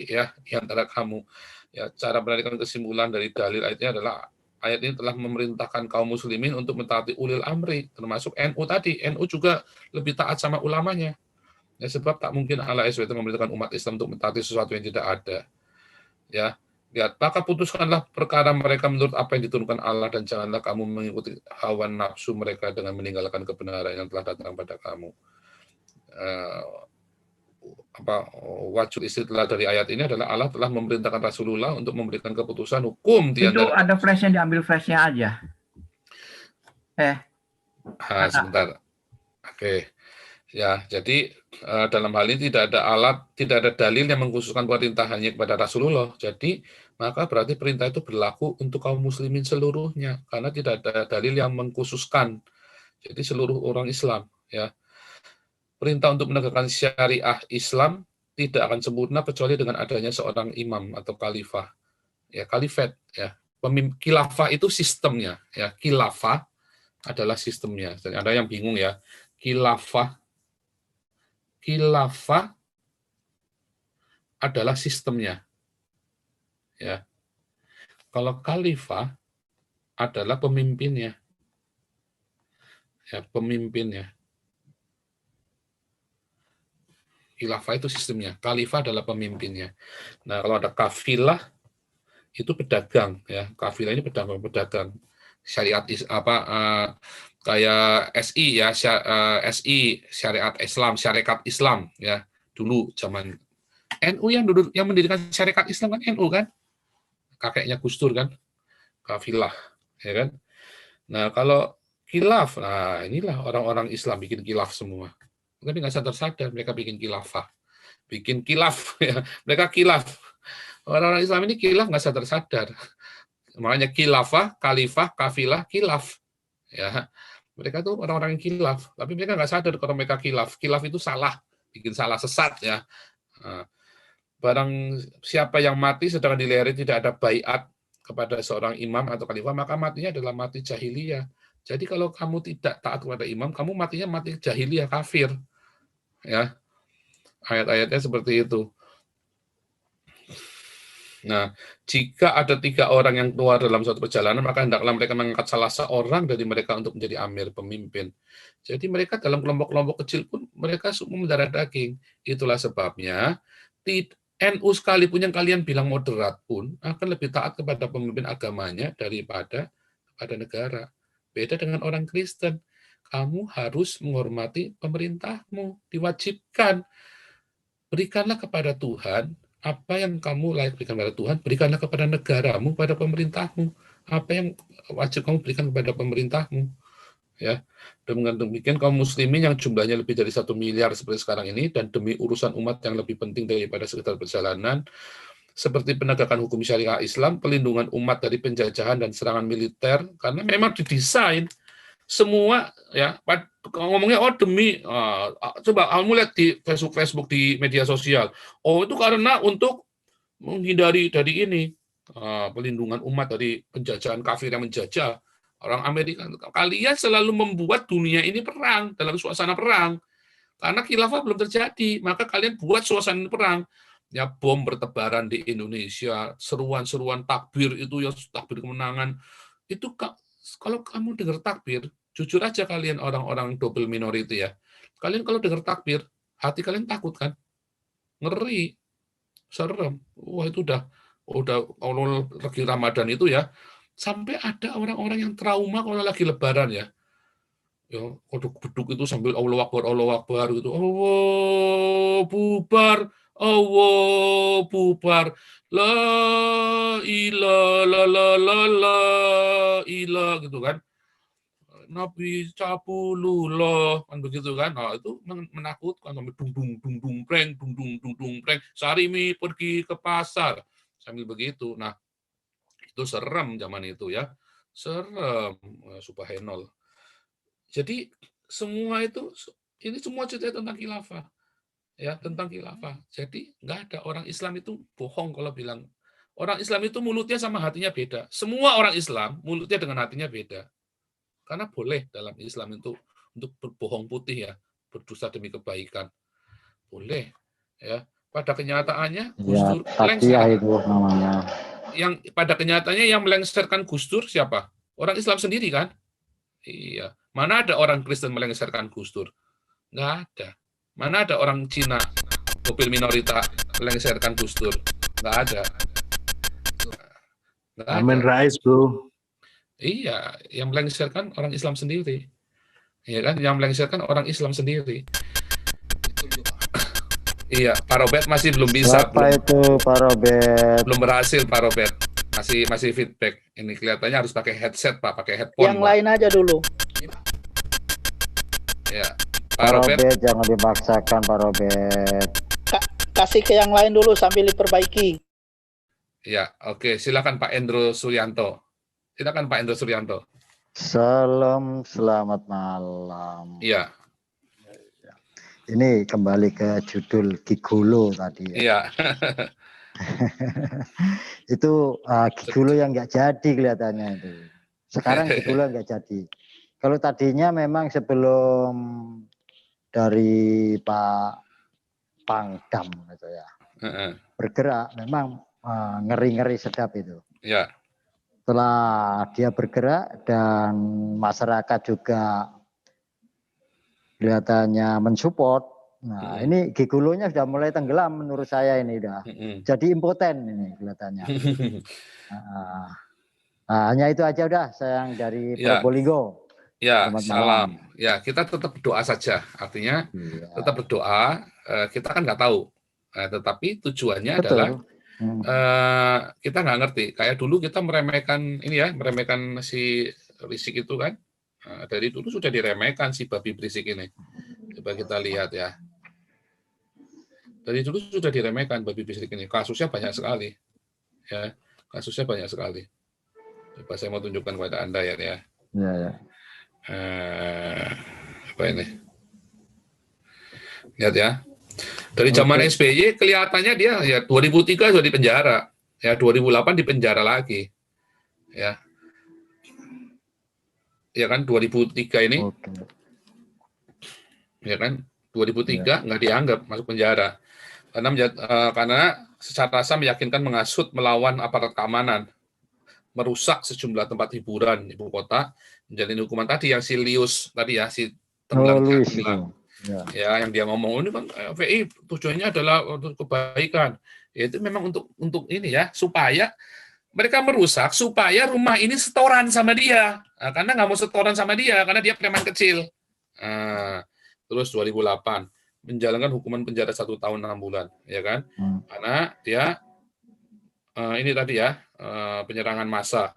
A: ya di antara kamu. Ya, cara menarikkan kesimpulan dari dalil ayatnya adalah ayat ini telah memerintahkan kaum muslimin untuk mentaati ulil amri, termasuk NU tadi. NU juga lebih taat sama ulamanya. Ya, sebab tak mungkin Allah SWT memerintahkan umat Islam untuk mentaati sesuatu yang tidak ada. Ya, lihat, maka putuskanlah perkara mereka menurut apa yang diturunkan Allah dan janganlah kamu mengikuti hawa nafsu mereka dengan meninggalkan kebenaran yang telah datang pada kamu. Wajib istidlal dari ayat ini adalah Allah telah memerintahkan Rasulullah untuk memberikan keputusan hukum di
C: antara. Itu ada flashnya, diambil flashnya aja.
A: Sebentar. Oke. Ya, jadi dalam hal ini tidak ada dalil yang mengkhususkan perintah hanya kepada Rasulullah. Jadi maka berarti perintah itu berlaku untuk kaum muslimin seluruhnya, karena tidak ada dalil yang mengkhususkan. Jadi seluruh orang Islam, ya. Perintah untuk menegakkan syariah Islam tidak akan sempurna kecuali dengan adanya seorang imam atau khalifah. Ya, khalifat, ya. Khilafah itu sistemnya, ya. Khilafah adalah sistemnya. Jadi ada yang bingung ya. Khilafah adalah sistemnya. Ya. Kalau khalifah adalah pemimpinnya. Ya, pemimpinnya. Khilafah itu sistemnya, khalifah adalah pemimpinnya. Nah, kalau ada kafilah itu pedagang, ya. Kafilah ini pedagang. Syariat kayak SI ya, SI syariat Islam, syarikat Islam ya. Dulu zaman NU yang mendirikan syarikat Islam kan NU kan? Kakeknya Gus Dur kan? Kafilah, ya kan? Nah, kalau khilaf, nah inilah orang-orang Islam bikin khilaf semua. Tapi nggak sadar-sadar mereka bikin khilafah, bikin khilaf, ya. Mereka khilaf. Orang-orang Islam ini khilaf nggak sadar-sadar. Makanya khilafah, khalifah, kafilah, khilaf. Ya, mereka tuh orang-orang yang khilaf, tapi mereka nggak sadar kalau mereka khilaf. Khilaf itu salah, bikin salah, sesat ya. Barang siapa yang mati sedang di lehernya tidak ada baiat kepada seorang imam atau khalifah, maka matinya adalah mati jahiliyah. Jadi kalau kamu tidak taat kepada imam, kamu matinya mati jahiliyah, kafir. Ya, ayat-ayatnya seperti itu. Nah, jika ada 3 orang yang keluar dalam suatu perjalanan, maka hendaklah mereka mengangkat salah seorang dari mereka untuk menjadi amir, pemimpin. Jadi mereka dalam kelompok-kelompok kecil pun mereka semua mendarah daging. Itulah sebabnya NU sekalipun yang kalian bilang moderat pun akan lebih taat kepada pemimpin agamanya daripada kepada negara. Beda dengan orang Kristen. Kamu harus menghormati pemerintahmu, diwajibkan. Berikanlah kepada Tuhan apa yang kamu layak berikan kepada Tuhan, berikanlah kepada negaramu, pada pemerintahmu. Apa yang wajib kamu berikan kepada pemerintahmu. Ya, dengan demikian kaum muslimin yang jumlahnya lebih dari 1 miliar seperti sekarang ini, dan demi urusan umat yang lebih penting daripada sekedar perjalanan, seperti penegakan hukum syariah Islam, pelindungan umat dari penjajahan dan serangan militer, karena memang didesain semua ya, ngomongnya demi coba kamu lihat di Facebook di media sosial, itu karena untuk menghindari dari ini pelindungan umat dari penjajahan kafir yang menjajah orang Amerika. Kalian selalu membuat dunia ini perang, dalam suasana perang, karena khilafah belum terjadi, maka kalian buat suasana perang. Ya, bom bertebaran di Indonesia, seruan-seruan takbir itu ya, takbir kemenangan. Itu kalau kamu dengar takbir, jujur aja kalian orang-orang double minority ya. Kalian kalau dengar takbir, hati kalian takut kan? Ngeri, serem. Wah, itu udah kalau lagi Ramadan itu ya, sampai ada orang-orang yang trauma kalau lagi lebaran ya. Ya, kodok-kodok itu sambil Allah Akbar gitu. Allah bubar. Allah bubar, la ilah gitu kan, Nabi capulullah kan begitu kan. Nah, itu menakutkan, sampai dung preng, Sarimi pergi ke pasar sambil begitu. Nah, itu serem zaman itu ya, serem, subhanallah. Jadi semua itu, ini semua cerita tentang khilafah. Ya, tentang khilafah. Jadi nggak ada orang Islam itu bohong kalau bilang orang Islam itu mulutnya sama hatinya beda. Semua orang Islam mulutnya dengan hatinya beda. Karena boleh dalam Islam itu untuk berbohong putih ya, berdosa demi kebaikan. Boleh ya. Pada kenyataannya Gus Dur
L: takiyah itu namanya.
A: Yang pada kenyataannya yang melengsarkan Gus Dur siapa? Orang Islam sendiri kan? Iya. Mana ada orang Kristen melengsarkan Gus Dur? Nggak ada. Mana ada orang Cina, mobil minorita, melengsarkan Gus Dur? Nggak ada.
M: Amin Rais, bro.
A: Iya, yang melengsarkan orang Islam sendiri. Iya kan, yang melengsarkan orang Islam sendiri. Iya, Pak Robert masih belum bisa.
L: Siapa itu Pak Robert?
A: Belum berhasil Pak Robert. Masih feedback. Ini kelihatannya harus pakai headset, Pak, pakai headphone.
N: Yang lain aja dulu.
A: Ya.
L: Pak Robert, jangan dipaksakan Pak Robert.
N: Kasih ke yang lain dulu sambil diperbaiki.
A: Ya, oke. Silakan Pak Endro Suryanto. Silakan Pak Endro Suryanto.
L: Salam, selamat malam.
A: Iya.
L: Ini kembali ke judul Gigolo tadi.
A: Iya.
L: Itu Gigolo yang nggak jadi kelihatannya itu. Sekarang Gigolo nggak jadi. Kalau tadinya memang sebelum dari Pak Pangdam gitu ya, bergerak memang ngeri-ngeri sedap itu.
A: Ya.
L: Setelah dia bergerak dan masyarakat juga kelihatannya mensupport. Nah, ini Gigolonya sudah mulai tenggelam menurut saya ini udah. Jadi impoten ini kelihatannya. Nah, hanya itu aja udah saya yang dari Probolinggo.
A: Ya, salam. Ya, kita tetap berdoa saja. Artinya tetap berdoa. Kita kan nggak tahu, tetapi tujuannya adalah kita nggak ngerti. Kayak dulu kita meremehkan ini ya, meremehkan si Rizik itu kan. Dari dulu sudah diremehkan si babi berisik ini. Coba kita lihat ya. Dari dulu sudah diremehkan babi berisik ini. Kasusnya banyak sekali. Ya, kasusnya banyak sekali. Coba saya mau tunjukkan kepada Anda ya.
L: Ya.
A: Apa ini? Lihat ya. Dari zaman SBY kelihatannya dia ya 2003 sudah di penjara. Ya 2008 di penjara lagi. Ya. ya kan 2003 ini, ya kan 2003 nggak dianggap masuk penjara karena secara sah meyakinkan menghasut melawan aparat keamanan, merusak sejumlah tempat hiburan ibu kota, menjalani hukuman tadi yang si Lius tadi ya, si tenggelam ya yang dia ngomong ini kan FPI tujuannya adalah untuk kebaikan, ya, itu memang untuk ini ya, supaya mereka merusak supaya rumah ini setoran sama dia, karena nggak mau setoran sama dia karena dia preman kecil. Terus 2008 menjalankan hukuman penjara 1 tahun 6 bulan, ya kan? Karena dia ini tadi ya, penyerangan massa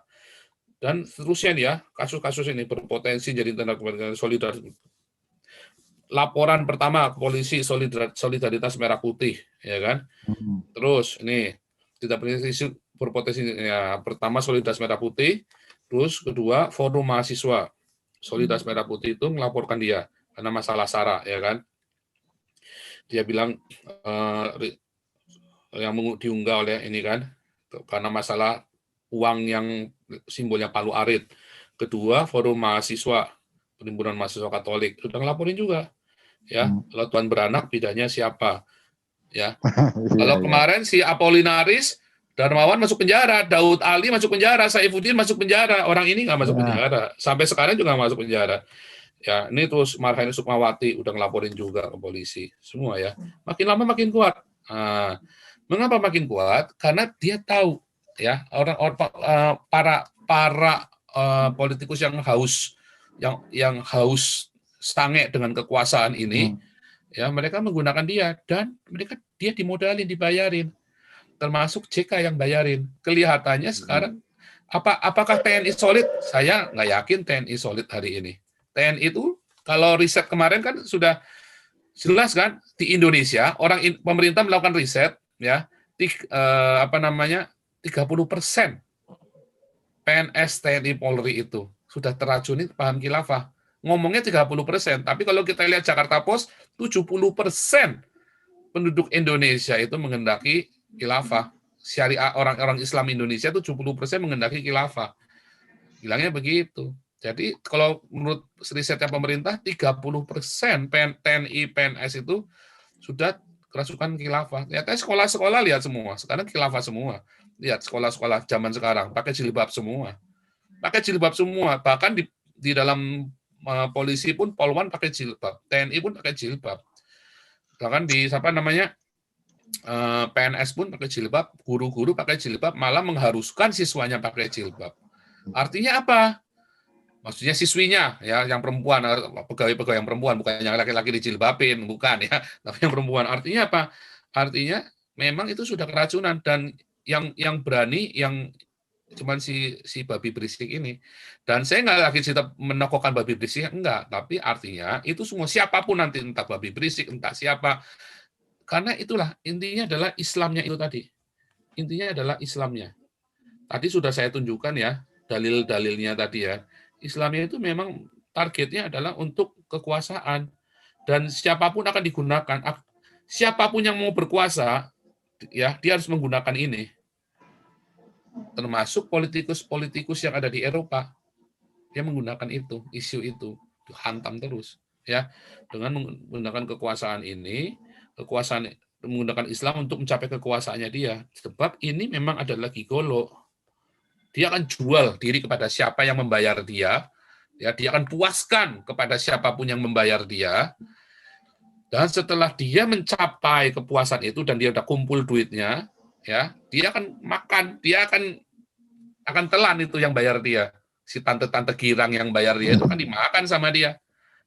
A: dan seterusnya dia, kasus-kasus ini berpotensi jadi tanda kebenaran solidaritas. Laporan pertama ke polisi solidaritas merah putih, ya kan? Terus ini tidak berpotensi ya, pertama solidaritas merah putih, terus kedua forum mahasiswa solidaritas merah putih itu melaporkan dia karena masalah SARA, ya kan? Dia bilang yang diunggah oleh ini kan karena masalah uang yang simbolnya palu arit. Kedua, forum mahasiswa, perhimpunan mahasiswa Katolik sudah ngelaporin juga, ya. Kalau Tuan beranak bidanya siapa, ya. Kalau kemarin si Apolinaris Darmawan masuk penjara, Daud Ali masuk penjara, Saifuddin masuk penjara, orang ini nggak masuk penjara, sampai sekarang juga nggak masuk penjara. Ya, ini terus Marhani Sukmawati udah ngelaporin juga ke polisi, semua ya. Makin lama makin kuat. Mengapa makin kuat? Karena dia tahu, ya, para politikus yang haus sange dengan kekuasaan ini, ya mereka menggunakan dia dan dia dimodalin, dibayarin, termasuk JK yang bayarin. Kelihatannya sekarang apakah TNI solid? Saya nggak yakin TNI solid hari ini. TNI itu kalau riset kemarin kan sudah jelas kan di Indonesia pemerintah melakukan riset ya 30% PNS TNI Polri itu sudah teracuni paham khilafah. Ngomongnya 30%, tapi kalau kita lihat Jakarta Post 70% penduduk Indonesia itu menghendaki khilafah. Syariah orang-orang Islam Indonesia itu 70% menghendaki khilafah. Bilangnya begitu. Jadi kalau menurut risetnya pemerintah 30% TNI PNS itu sudah kerasukan khilafah. Ternyata sekolah-sekolah lihat semua, sekarang khilafah semua. Lihat sekolah-sekolah zaman sekarang pakai jilbab semua. Pakai jilbab semua, bahkan di dalam polisi pun Polwan pakai jilbab, TNI pun pakai jilbab. Bahkan di PNS pun pakai jilbab, guru-guru pakai jilbab, malah mengharuskan siswanya pakai jilbab. Artinya apa? Maksudnya siswinya ya yang perempuan, pegawai-pegawai yang perempuan, bukan yang laki-laki dijilbabin, bukan ya, tapi yang perempuan. Artinya apa? Artinya memang itu sudah keracunan dan yang berani yang cuman si babi berisik ini. Dan saya nggak lagi cerita menokohkan babi berisik, enggak, tapi artinya itu semua siapapun nanti, entah babi berisik, entah siapa. Karena itulah intinya adalah Islamnya itu tadi. Intinya adalah Islamnya. Tadi sudah saya tunjukkan ya dalil-dalilnya tadi ya. Islamnya itu memang targetnya adalah untuk kekuasaan dan siapapun akan digunakan. Siapapun yang mau berkuasa, ya dia harus menggunakan ini. Termasuk politikus-politikus yang ada di Eropa, dia menggunakan itu, isu itu, dihantam terus, ya dengan menggunakan kekuasaan ini, menggunakan Islam untuk mencapai kekuasaannya dia. Sebab ini memang adalah gigolo. Dia akan jual diri kepada siapa yang membayar dia, ya dia akan puaskan kepada siapapun yang membayar dia, dan setelah dia mencapai kepuasan itu dan dia udah kumpul duitnya, ya dia akan makan, dia akan telan itu yang bayar dia, si tante-tante girang yang bayar dia itu kan dimakan sama dia,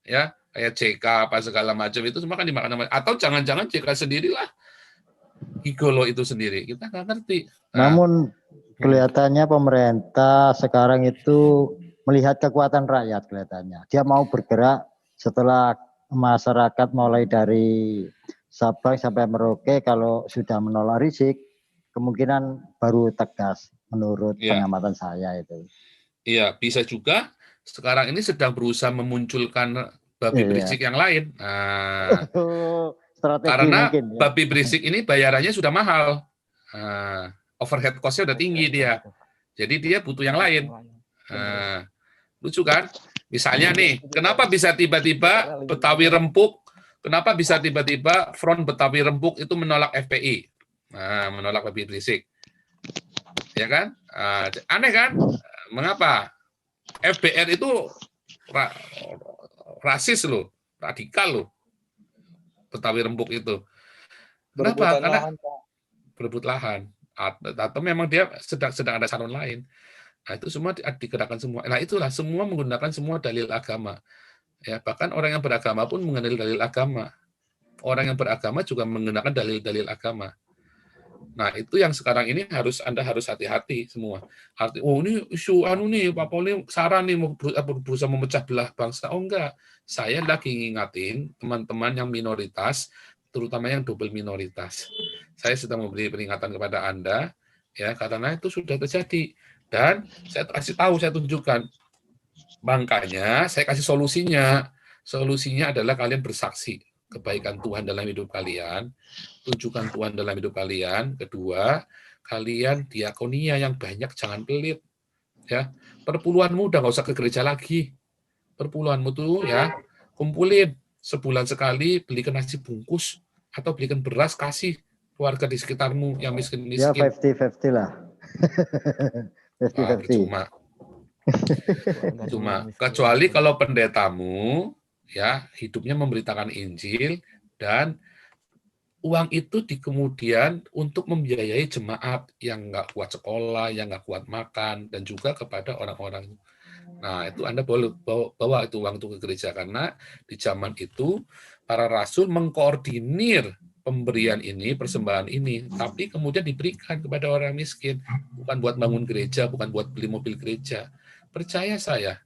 A: ya kayak JK apa segala macam itu semua kan dimakan sama, atau jangan-jangan JK sendirilah gigolo itu sendiri, kita nggak ngerti.
L: Namun kelihatannya pemerintah sekarang itu melihat kekuatan rakyat kelihatannya. Dia mau bergerak setelah masyarakat mulai dari Sabang sampai Merauke kalau sudah menolak Rizik, kemungkinan baru tegas menurut pengamatan saya itu.
A: Iya, bisa juga sekarang ini sedang berusaha memunculkan babi berisik yang lain. Nah, karena mungkin, babi berisik ini bayarannya sudah mahal. Overhead cost-nya udah tinggi dia. Jadi dia butuh yang lain. Lucu kan? Misalnya nih, kenapa bisa tiba-tiba Betawi Rempuk, kenapa bisa tiba-tiba Front Betawi Rempuk itu menolak FPI? Nah, menolak Habib Rizik. Ya kan? Aneh kan? Mengapa? FBR itu rasis loh, radikal loh. Betawi Rempuk itu. Kenapa? Karena berebut lahan. Atau memang dia sedang ada calon lain. Nah, itu semua digerakkan semua. Nah, itulah semua menggunakan semua dalil agama. Ya, bahkan orang yang beragama pun mengenal dalil agama. Orang yang beragama juga menggunakan dalil-dalil agama. Nah, itu yang sekarang ini Anda harus hati-hati semua. Oh, ini isu nih, Pak Pol ini saran nih berusaha memecah belah bangsa. Oh enggak. Saya lagi ngingatin teman-teman yang minoritas, terutama yang double minoritas. Saya sedang memberi peringatan kepada Anda ya, karena itu sudah terjadi. Dan saya kasih tahu, saya tunjukkan. Makanya saya kasih solusinya. Solusinya adalah kalian bersaksi kebaikan Tuhan dalam hidup kalian, tunjukkan Tuhan dalam hidup kalian. Kedua, kalian diakonia yang banyak, jangan pelit. Ya, perpuluhanmu udah nggak usah ke gereja lagi. Perpuluhanmu tuh ya kumpulin sebulan sekali, belikan nasi bungkus atau belikan beras, kasih keluarga di sekitarmu yang miskin-miskin.
L: Ya 50-50 lah. 50-50.
A: Cuma kecuali kalau pendetamu ya hidupnya memberitakan Injil dan uang itu kemudian untuk membiayai jemaat yang nggak kuat sekolah, yang nggak kuat makan, dan juga kepada orang-orang. Nah, itu Anda boleh bawa itu uang itu ke gereja, karena di zaman itu para rasul mengkoordinir pemberian ini, persembahan ini, tapi kemudian diberikan kepada orang miskin, bukan buat bangun gereja, bukan buat beli mobil gereja. Percaya saya,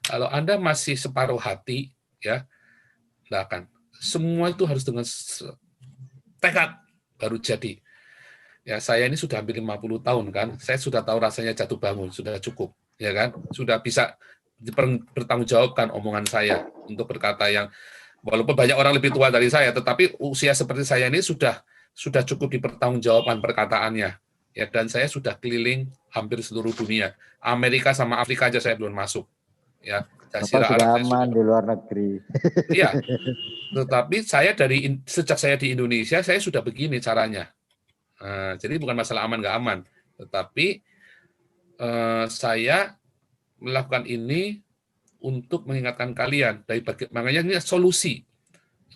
A: kalau Anda masih separuh hati, ya, nggak akan. Semua itu harus dengan tekad baru jadi. Ya, saya ini sudah hampir 50 tahun kan, saya sudah tahu rasanya jatuh bangun, sudah cukup, ya kan, sudah bisa bertanggungjawabkan omongan saya untuk berkata yang walaupun banyak orang lebih tua dari saya, tetapi usia seperti saya ini sudah cukup dipertanggungjawabkan perkataannya. Ya, dan saya sudah keliling hampir seluruh dunia. Amerika sama Afrika aja saya belum masuk. Ya,
L: Bapak sudah aman di luar negeri.
A: Iya. Tetapi saya sejak saya di Indonesia saya sudah begini caranya. Jadi bukan masalah aman nggak aman, tetapi saya melakukan ini untuk mengingatkan kalian makanya ini solusi.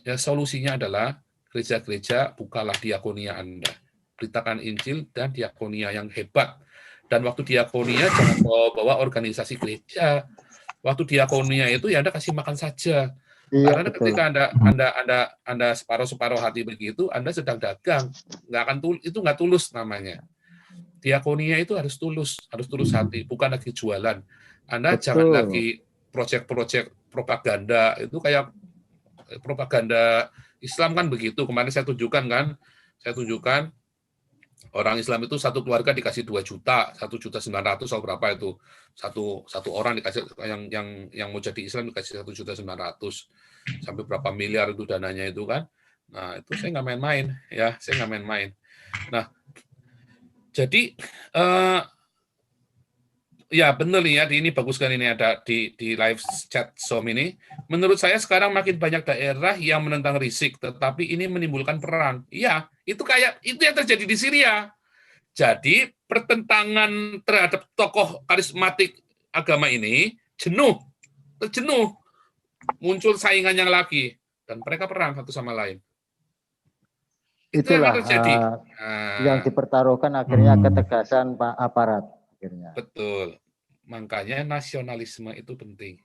A: Ya, solusinya adalah gereja-gereja bukalah diakonia Anda. Beritakan Injil dan diakonia yang hebat. Dan waktu diakonia jangan bawa organisasi gereja. Waktu diakonia itu ya Anda kasih makan saja. Iya, karena betul. Ketika Anda separuh hati begitu, Anda sedang dagang. Itu nggak tulus namanya. Diakonia itu harus tulus hati, bukan lagi jualan. Anda jangan lagi proyek-proyek propaganda, itu kayak propaganda Islam kan begitu. Kemarin saya tunjukkan orang Islam itu satu keluarga dikasih 2 juta, 1.900.000 atau berapa itu. Satu orang dikasih yang mau jadi Islam dikasih 1.900.000 sampai berapa miliar itu dananya itu kan. Nah, itu saya nggak main-main ya, Nah, jadi ya benar nih ya, ini bagus kan ini ada di live chat Zoom ini. Menurut saya sekarang makin banyak daerah yang menentang Rizik, tetapi ini menimbulkan perang. Iya, itu yang terjadi di Syria. Jadi pertentangan terhadap tokoh karismatik agama ini terjenuh, muncul saingan yang lagi dan mereka perang satu sama lain.
L: Itulah yang dipertaruhkan akhirnya ketegasan Pak aparat akhirnya.
A: Betul. Makanya nasionalisme itu penting.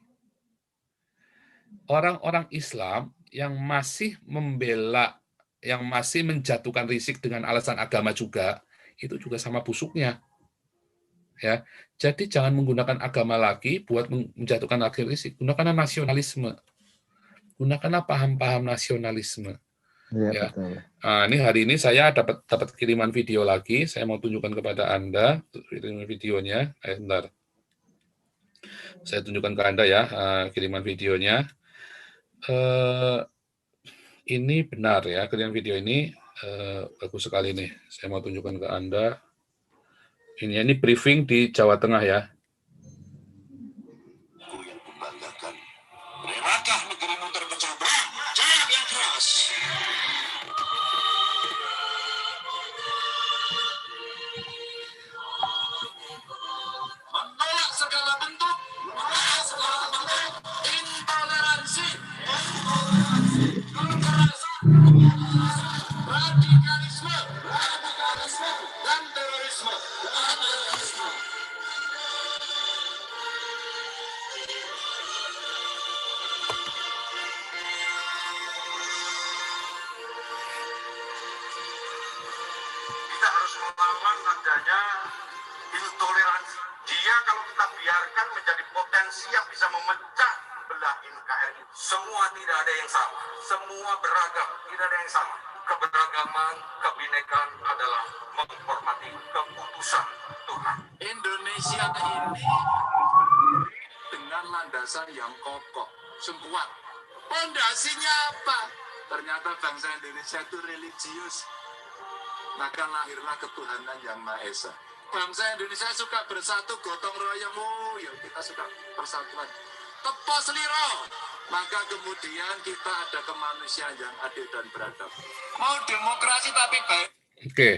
A: Orang-orang Islam yang masih membela, yang masih menjatuhkan Rizik dengan alasan agama juga, itu juga sama busuknya. Ya, jadi jangan menggunakan agama lagi buat menjatuhkan lagi Rizik. Gunakanlah nasionalisme. Gunakanlah paham-paham nasionalisme. Ya.
L: Betul.
A: Ini hari ini saya dapat kiriman video lagi. Saya mau tunjukkan kepada Anda videonya. Bentar. Saya tunjukkan ke Anda ya kiriman videonya. Ini benar ya, kiriman video ini bagus sekali nih. Saya mau tunjukkan ke Anda. Ini briefing di Jawa Tengah ya.
E: Menolak segala bentuk intoleransi, kekerasan, radikalisme, dan terorisme. Kita harus melawan adanya intoleransi. Dia kalau kita biarkan menjadi potensi yang bisa memecah belah NKRI. Semua tidak ada yang sama. Semua beragam, tidak ada yang sama. Keberagaman, kebinekaan adalah menghormati keputusan Tuhan. Indonesia ini dengan landasan yang kokoh, kuat. Pondasinya apa? Ternyata bangsa Indonesia itu religius. Maka lahirlah ketuhanan yang Maha Esa. Bangsa Indonesia suka bersatu, gotong royong, ya kita suka persatuan. Tepos liro, maka kemudian kita ada kemanusiaan yang adil dan beradab. Mau demokrasi tapi baik.
A: Oke.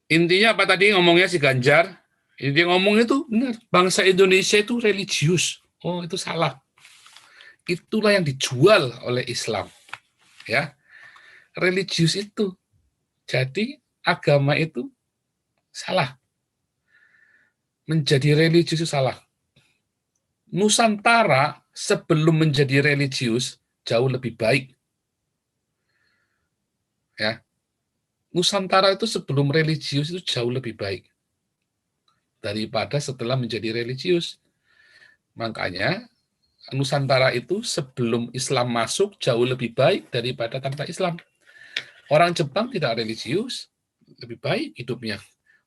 A: Intinya apa tadi ngomongnya si Ganjar? Intinya ngomong itu benar. Bangsa Indonesia itu religius. Oh, itu salah. Itulah yang dijual oleh Islam. Ya. Religius itu. Jadi agama itu salah. Menjadi religius itu salah. Nusantara sebelum menjadi religius jauh lebih baik. Ya. Nusantara itu sebelum religius itu jauh lebih baik daripada setelah menjadi religius. Makanya Nusantara itu sebelum Islam masuk jauh lebih baik daripada tanpa Islam. Orang Jepang tidak religius, lebih baik hidupnya.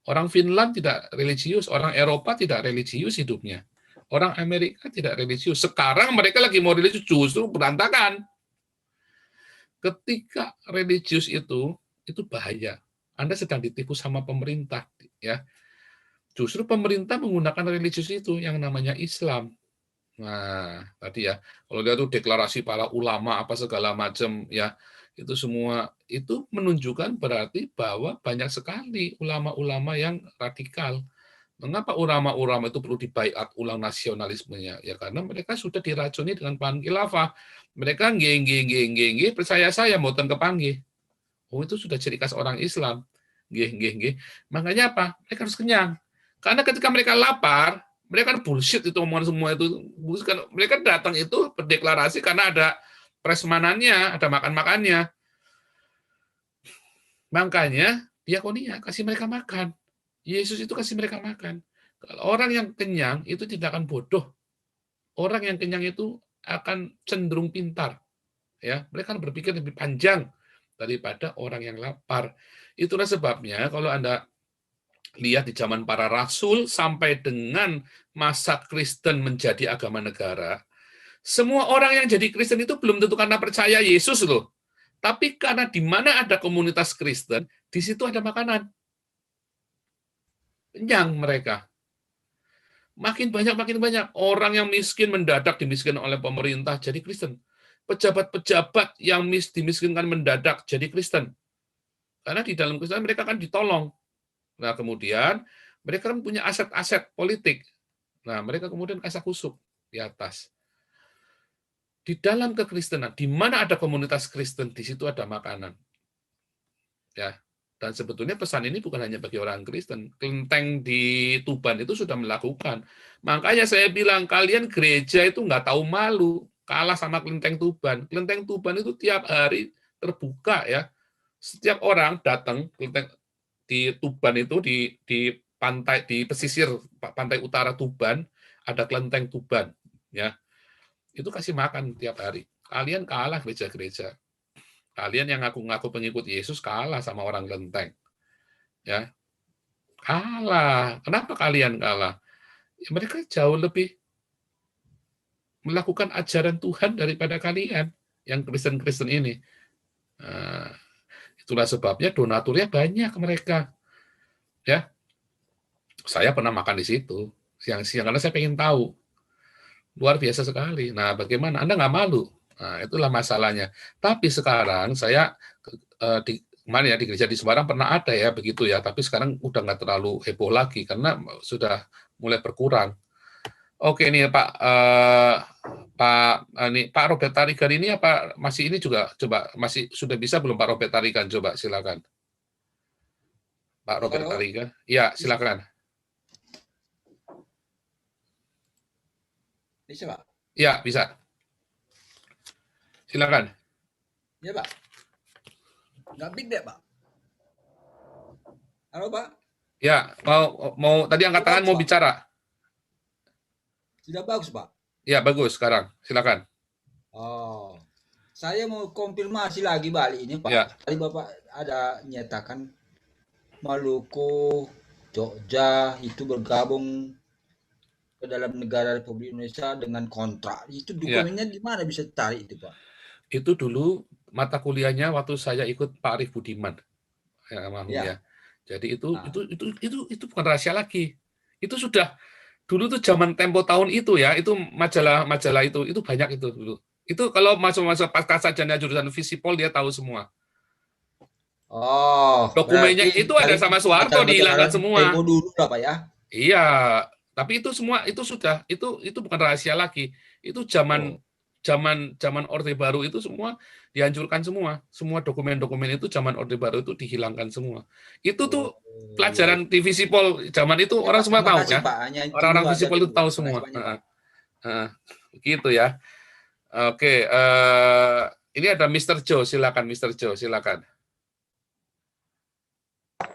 A: Orang Finland tidak religius, orang Eropa tidak religius hidupnya. Orang Amerika tidak religius. Sekarang mereka lagi mau religius, justru berantakan. Ketika religius itu bahaya. Anda sedang ditipu sama pemerintah, ya. Justru pemerintah menggunakan religius itu yang namanya Islam. Nah, tadi ya, kalau dia tuh deklarasi para ulama apa segala macam, ya, itu semua itu menunjukkan berarti bahwa banyak sekali ulama-ulama yang radikal. Mengapa ulama-ulama itu perlu dibaiat ulang nasionalismenya? Ya karena mereka sudah diracuni dengan paham khilafah. Mereka nggih percaya saya mboten kepanggih. Oh, itu sudah ciri khas orang Islam. Nggih. Makanya apa? Mereka harus kenyang. Karena ketika mereka lapar, mereka kan bullshit itu omongan semua itu. Mereka datang itu berdeklarasi karena ada prasmanannya, ada makan-makannya. Makanya diakonia kasih mereka makan. Yesus itu kasih mereka makan. Kalau orang yang kenyang itu tidak akan bodoh. Orang yang kenyang itu akan cenderung pintar. Ya, mereka akan berpikir lebih panjang daripada orang yang lapar. Itulah sebabnya kalau Anda lihat di zaman para rasul sampai dengan masa Kristen menjadi agama negara, semua orang yang jadi Kristen itu belum tentu karena percaya Yesus loh. Tapi karena di mana ada komunitas Kristen, di situ ada makanan. Kenyang mereka. Makin banyak orang yang miskin mendadak dimiskinkan oleh pemerintah jadi Kristen. Pejabat-pejabat yang dimiskinkan mendadak jadi Kristen. Karena di dalam Kristen mereka kan ditolong. Nah, kemudian mereka kan punya aset-aset politik. Nah, mereka kemudian kasak-kusuk di atas. Di dalam kekristenan, di mana ada komunitas Kristen, di situ ada makanan. Ya, dan sebetulnya pesan ini bukan hanya bagi orang Kristen. Kelenteng di Tuban itu sudah melakukan. Makanya saya bilang, kalian gereja itu nggak tahu malu, kalah sama Kelenteng Tuban. Kelenteng Tuban itu tiap hari terbuka ya. Setiap orang datang di Tuban itu di pantai, di pesisir pantai utara Tuban ada Kelenteng Tuban ya. Itu kasih makan tiap hari. Kalian kalah gereja-gereja. Kalian yang ngaku-ngaku pengikut Yesus kalah sama orang Kelenteng. Ya. Kalah. Kenapa kalian kalah? Ya, mereka jauh lebih melakukan ajaran Tuhan daripada kalian yang Kristen-Kristen ini. Nah, itulah sebabnya donaturnya banyak mereka. Ya. Saya pernah makan di situ siang-siang karena saya pengen tahu. Luar biasa sekali. Nah, bagaimana? Anda nggak malu Nah, itulah masalahnya. Tapi sekarang saya di kemarin ya di gereja di Semarang pernah ada ya begitu ya, tapi sekarang udah nggak terlalu heboh lagi karena sudah mulai berkurang. Oke nih Pak Pak Robert Tarigan ini apa masih ini juga coba masih sudah bisa belum Pak Robert Tarigan, coba silakan. Pak Robert Tarigan. Ya, silakan.
I: Bisa, Pak?
A: Ya, bisa. Silakan.
I: Ya, Pak. Nggak big deh, Pak. Halo, Pak.
A: Ya, mau tadi angkat tangan mau bicara.
I: Sudah bagus, Pak.
A: Ya, bagus sekarang. Silakan.
I: Oh. Saya mau konfirmasi lagi balik ini, Pak.
A: Ya.
I: Tadi Bapak ada nyatakan Maluku, Jogja itu bergabung ke dalam negara Republik Indonesia dengan kontrak. Itu dokumennya di mana bisa cari itu, Pak? Itu
A: dulu mata kuliahnya waktu saya ikut Pak Arif Budiman. Ya. Jadi itu bukan rahasia lagi. Itu sudah dulu tuh zaman Tempo tahun itu ya, itu majalah itu banyak itu dulu. Itu kalau masuk pasca sarjana jurusan Visipol dia tahu semua.
I: Oh,
A: dokumennya itu ada sama Soeharto dihilangkan semua.
I: Tempo dulu lah, Pak ya.
A: Iya, tapi itu semua itu sudah itu bukan rahasia lagi. Itu zaman Orde Baru itu semua dihancurkan semua. Semua dokumen-dokumen itu zaman Orde Baru itu dihilangkan semua. Itu tuh pelajaran di Visipol zaman itu ya, orang semua tahu ya. Orang-orang Visipol itu tahu semua. Gitu ya. Oke, ini ada Mr. Joe, silakan Mr. Joe, silakan.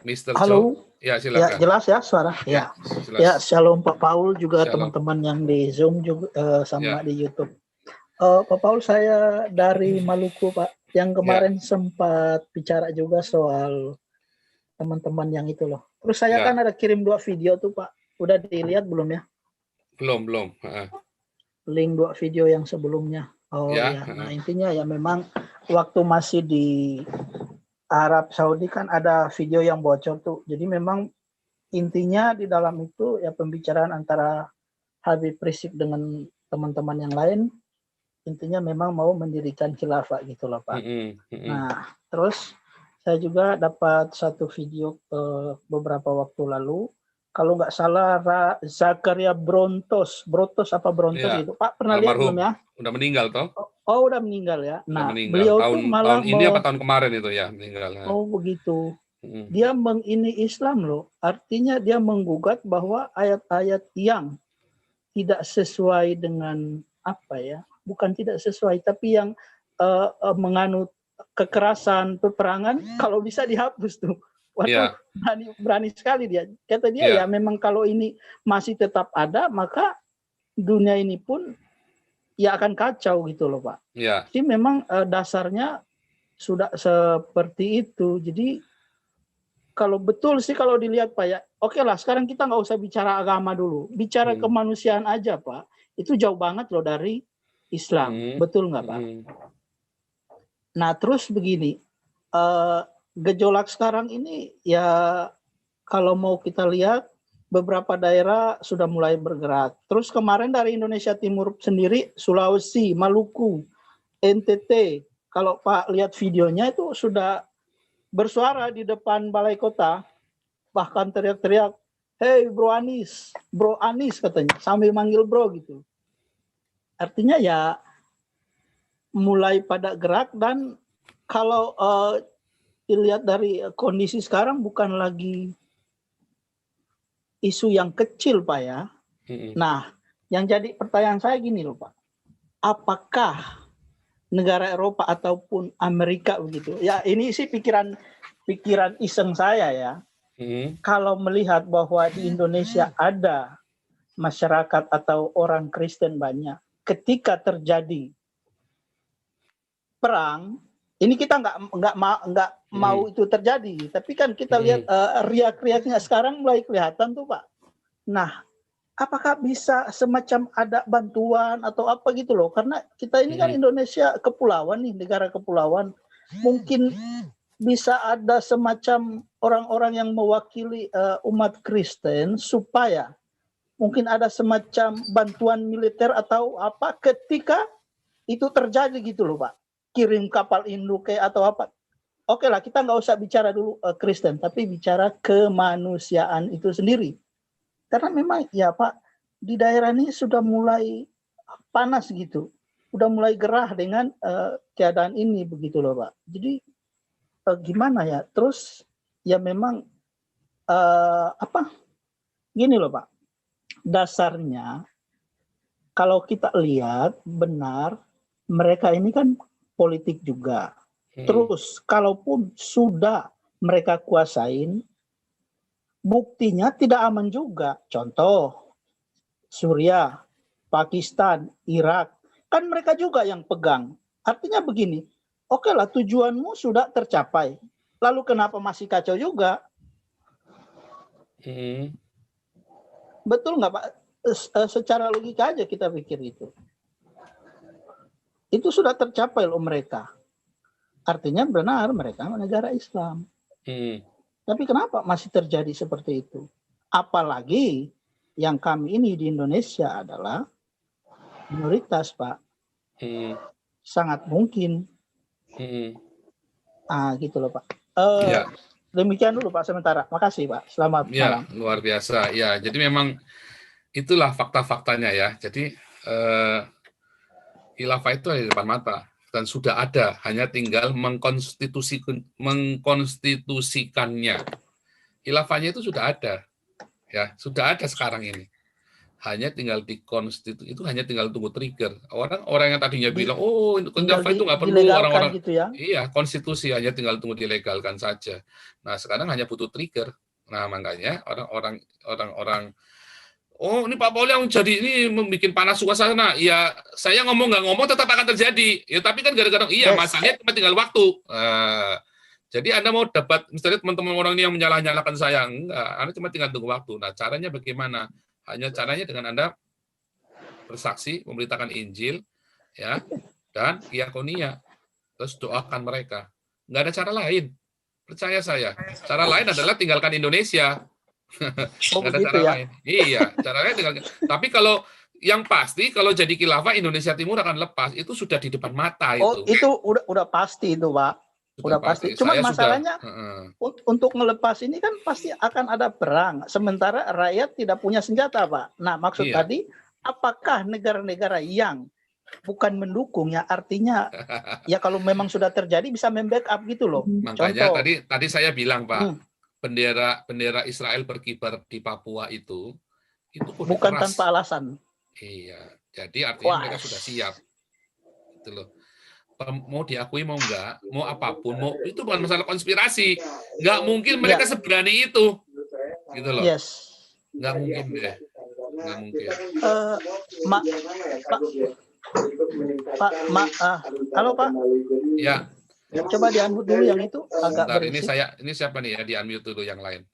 A: Mr.
N: Halo.
A: Joe. Ya, silakan.
N: Ya, jelas ya suara. Ya. Ya, shalom Pak Paul juga teman-teman yang di Zoom juga sama di YouTube. Pak Paul, saya dari Maluku, Pak. Yang kemarin sempat bicara juga soal teman-teman yang itu loh. Terus saya kan ada kirim 2 video tuh, Pak. Udah dilihat belum ya?
A: Belum.
N: Link 2 video yang sebelumnya. Oh ya. Nah, intinya ya memang waktu masih di Arab Saudi kan ada video yang bocor tuh. Jadi memang intinya di dalam itu ya pembicaraan antara Habib Rizik dengan teman-teman yang lain. Intinya memang mau mendirikan khilafah gitu loh, Pak. Nah, terus saya juga dapat satu video beberapa waktu lalu. Kalau nggak salah Zakaria Brontos itu. Pak pernah lihat belum ya?
A: Udah meninggal toh?
N: Oh, udah meninggal ya. Nah,
A: beliau tuh malah tahun ini apa tahun kemarin itu ya meninggal.
N: Oh, begitu. Dia mengini Islam loh. Artinya dia menggugat bahwa ayat-ayat yang tidak sesuai dengan apa ya? Bukan tidak sesuai, tapi yang menganut kekerasan, peperangan, kalau bisa dihapus tuh. Waduh, berani sekali dia. Kata dia ya memang kalau ini masih tetap ada, maka dunia ini pun ya akan kacau gitu loh, Pak. Jadi memang dasarnya sudah seperti itu. Jadi kalau betul sih kalau dilihat Pak ya, oke lah sekarang kita nggak usah bicara agama dulu. Bicara kemanusiaan aja Pak. Itu jauh banget loh dari Islam. Betul nggak Pak? Nah terus begini, gejolak sekarang ini ya kalau mau kita lihat beberapa daerah sudah mulai bergerak. Terus kemarin dari Indonesia Timur sendiri, Sulawesi, Maluku, NTT, kalau Pak lihat videonya itu sudah bersuara di depan balai kota, bahkan teriak-teriak, "Hey Bro Anies katanya, sambil manggil Bro gitu. Artinya ya mulai pada gerak dan kalau dilihat dari kondisi sekarang bukan lagi isu yang kecil Pak ya. Nah, yang jadi pertanyaan saya gini loh Pak. Apakah negara Eropa ataupun Amerika begitu? Ya ini sih pikiran iseng saya ya. Kalau melihat bahwa di Indonesia ada masyarakat atau orang Kristen banyak, ketika terjadi perang, ini kita nggak mau itu terjadi, tapi kan kita lihat riak-riaknya sekarang mulai kelihatan tuh Pak. Nah, apakah bisa semacam ada bantuan atau apa gitu loh? Karena kita ini kan Indonesia kepulauan nih, negara kepulauan. Mungkin bisa ada semacam orang-orang yang mewakili umat Kristen supaya mungkin ada semacam bantuan militer atau apa ketika itu terjadi gitu loh Pak. Kirim kapal induk kayak atau apa. Oke lah, kita nggak usah bicara dulu Kristen, tapi bicara kemanusiaan itu sendiri. Karena memang ya Pak, di daerah ini sudah mulai panas gitu. Udah mulai gerah dengan keadaan ini begitu loh Pak. Jadi gimana ya? Terus ya memang gini loh Pak. Dasarnya kalau kita lihat benar mereka ini kan politik juga. Terus kalaupun sudah mereka kuasain, buktinya tidak aman juga. Contoh, Suriah, Pakistan, Irak, kan mereka juga yang pegang. Artinya begini, oke lah tujuanmu sudah tercapai. Lalu kenapa masih kacau juga? Betul nggak Pak? Secara logika aja kita pikir itu. Itu sudah tercapai loh mereka. Artinya benar mereka negara Islam. Tapi kenapa masih terjadi seperti itu? Apalagi yang kami ini di Indonesia adalah minoritas, Pak. Sangat mungkin. Gitu loh, Pak. Demikian dulu, Pak, sementara. Makasih, Pak. Selamat malam.
A: Luar biasa. Ya, jadi memang itulah fakta-faktanya ya. Jadi khilafah itu ada di depan mata. Dan sudah ada, hanya tinggal mengkonstitusikannya. Khilafahnya itu sudah ada, ya sudah ada sekarang ini. Hanya tinggal itu hanya tinggal tunggu trigger. Orang yang tadinya bilang, oh khilafah itu nggak perlu orang-orang,
N: gitu ya?
A: Iya konstitusi hanya tinggal tunggu dilegalkan saja. Nah sekarang hanya butuh trigger. Nah makanya orang-orang oh, ini Pak Pauli yang jadi ini membuat panas suasana. Ya, saya ngomong nggak ngomong tetap akan terjadi. Ya, tapi kan gara-gara masalahnya cuma tinggal waktu. Jadi Anda mau dapat, misalnya teman-teman orang ini yang menyalah-nyalahkan saya, enggak. Anda cuma tinggal tunggu waktu. Nah, caranya bagaimana? Hanya caranya dengan Anda bersaksi, memberitakan Injil, ya, dan diakonia. Terus doakan mereka. Nggak ada cara lain. Percaya saya. Cara lain adalah tinggalkan Indonesia. Nggak ada cara lain. Iya, caranya tinggal. Tapi kalau yang pasti kalau jadi khilafah Indonesia Timur akan lepas, itu sudah di depan mata itu.
N: Oh, itu udah pasti itu, Pak. Udah pasti. Cuma masalahnya untuk melepas ini kan pasti akan ada perang. Sementara rakyat tidak punya senjata, Pak. Nah, maksud tadi apakah negara-negara yang bukan mendukung ya artinya ya kalau memang sudah terjadi bisa membackup gitu loh.
A: Makanya tadi saya bilang, Pak. Bendera Israel berkibar di Papua itu
N: bukan keras. Tanpa alasan.
A: Iya, jadi artinya mereka sudah siap. Itu loh. Mau diakui mau enggak, mau apapun, mau itu bukan masalah konspirasi. Enggak mungkin mereka seberani itu. Gitu loh.
N: Yes.
A: Enggak mungkin deh. Enggak mungkin.
N: Halo Pak.
A: Ya.
N: Coba di-unmute dulu yang itu agak
A: berisik. Ini siapa nih ya, di-unmute dulu yang lain.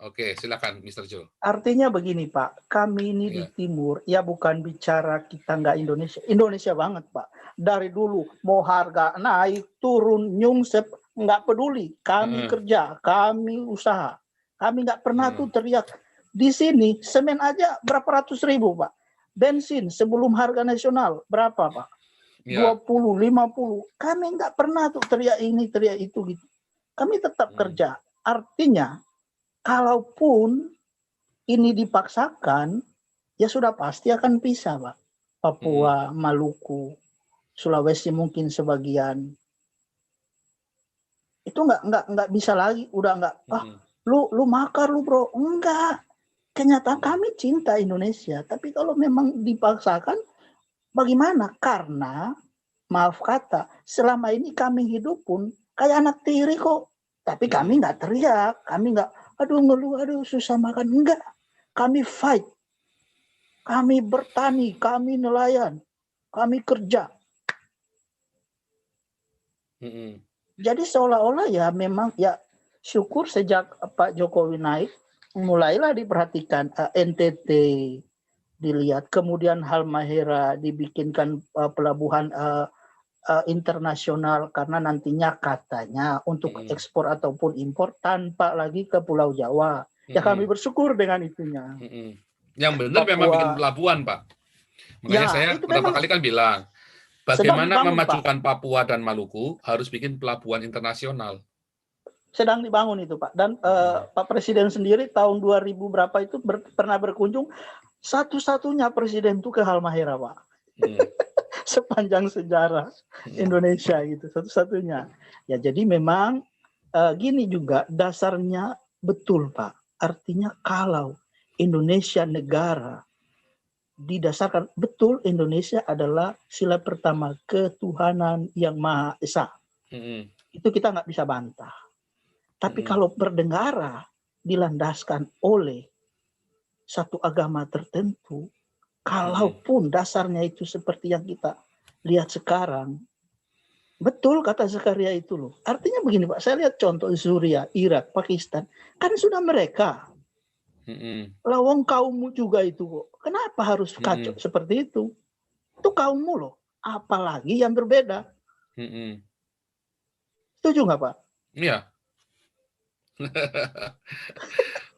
A: Oke, silakan Mr. Joe.
N: Artinya begini Pak, kami ini di Timur ya bukan bicara kita nggak Indonesia banget Pak. Dari dulu mau harga naik, turun, nyungsep nggak peduli. Kami kerja, kami usaha, kami nggak pernah tuh teriak. Di sini semen aja berapa ratus ribu Pak. Bensin sebelum harga nasional berapa Pak? 20, 50. Kami nggak pernah tuh teriak ini, teriak itu gitu. Kami tetap kerja. Artinya, kalaupun ini dipaksakan, ya sudah pasti akan pisah, Pak. Papua, Maluku, Sulawesi mungkin sebagian. Itu nggak bisa lagi. Udah nggak. Lu makar lu bro. Enggak. Kenyataan kami cinta Indonesia. Tapi kalau memang dipaksakan, bagaimana? Karena, maaf kata, selama ini kami hidup pun kayak anak tiri kok. Tapi kami nggak teriak, kami nggak, aduh ngeluh, aduh susah makan. Enggak, kami fight. Kami bertani, kami nelayan, kami kerja. Jadi seolah-olah ya memang, ya syukur sejak Pak Jokowi naik, mulailah diperhatikan NTT, dilihat, kemudian Halmahera dibikinkan pelabuhan internasional karena nantinya katanya untuk ekspor ataupun impor tanpa lagi ke Pulau Jawa. Ya kami bersyukur dengan itunya.
A: Yang benar memang bikin pelabuhan, Pak. Makanya saya beberapa kali kan bilang, bagaimana
N: dibangun,
A: memajukan Papua dan Maluku harus bikin pelabuhan internasional.
N: Sedang dibangun itu, Pak. Dan Pak Presiden sendiri tahun 2000 berapa itu pernah berkunjung, satu-satunya presiden itu ke Halmahera, Pak. Sepanjang sejarah Indonesia gitu, satu-satunya. Ya, jadi memang gini juga dasarnya betul, Pak. Artinya kalau Indonesia negara didasarkan betul, Indonesia adalah sila pertama ketuhanan yang Maha Esa. Itu kita nggak bisa bantah. Tapi kalau bernegara dilandaskan oleh satu agama tertentu, kalaupun dasarnya itu seperti yang kita lihat sekarang, betul kata Zakaria itu loh. Artinya begini Pak, saya lihat contoh Suriah, Irak, Pakistan, kan sudah mereka. Lawang kaummu juga itu kok. Kenapa harus kacau seperti itu? Itu kaummu loh. Apalagi yang berbeda. Setuju nggak Pak?
A: Iya.